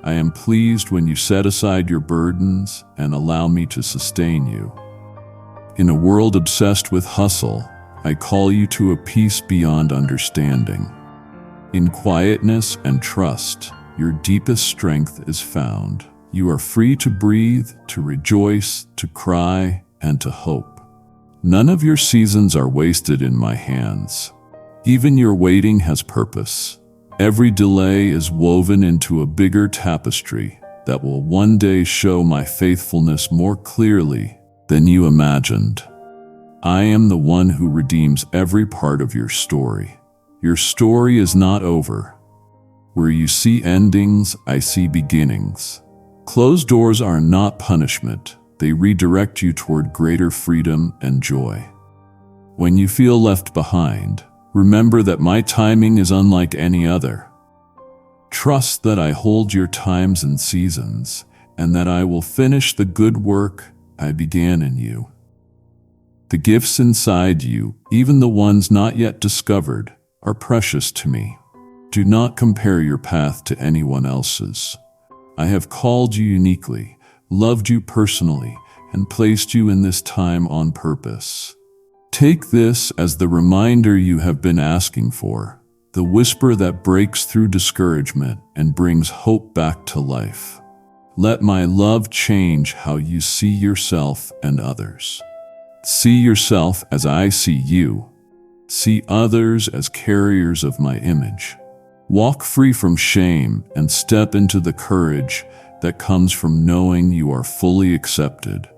I am pleased when you set aside your burdens and allow me to sustain you. In a world obsessed with hustle, I call you to a peace beyond understanding. In quietness and trust, your deepest strength is found. You are free to breathe, to rejoice, to cry, and to hope. None of your seasons are wasted in my hands. Even your waiting has purpose. Every delay is woven into a bigger tapestry that will one day show my faithfulness more clearly than you imagined. I am the one who redeems every part of your story. Your story is not over. Where you see endings, I see beginnings. Closed doors are not punishment. They redirect you toward greater freedom and joy. When you feel left behind, remember that my timing is unlike any other. Trust that I hold your times and seasons, and that I will finish the good work I began in you. The gifts inside you, even the ones not yet discovered, are precious to me. Do not compare your path to anyone else's. I have called you uniquely, loved you personally, and placed you in this time on purpose. Take this as the reminder you have been asking for, the whisper that breaks through discouragement and brings hope back to life. Let my love change how you see yourself and others. See yourself as I see you. See others as carriers of my image. Walk free from shame and step into the courage that comes from knowing you are fully accepted.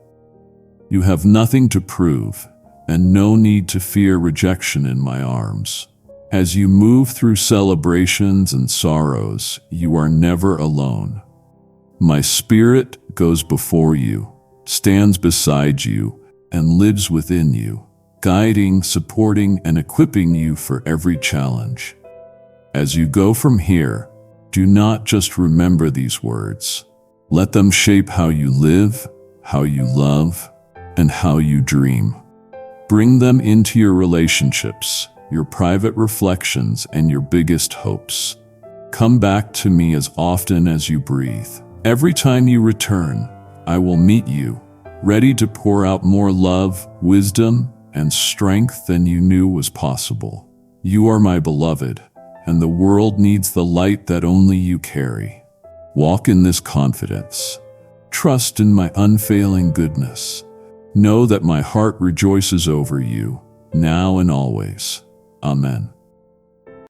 You have nothing to prove and no need to fear rejection in my arms. As you move through celebrations and sorrows, you are never alone. My spirit goes before you, stands beside you, and lives within you, guiding, supporting, and equipping you for every challenge. As you go from here, do not just remember these words. Let them shape how you live, how you love, and how you dream. Bring them into your relationships, your private reflections, and your biggest hopes. Come back to me as often as you breathe. Every time you return, I will meet you, ready to pour out more love, wisdom, and strength than you knew was possible. You are my beloved, and the world needs the light that only you carry. Walk in this confidence. Trust in my unfailing goodness. Know that my heart rejoices over you, now and always. Amen.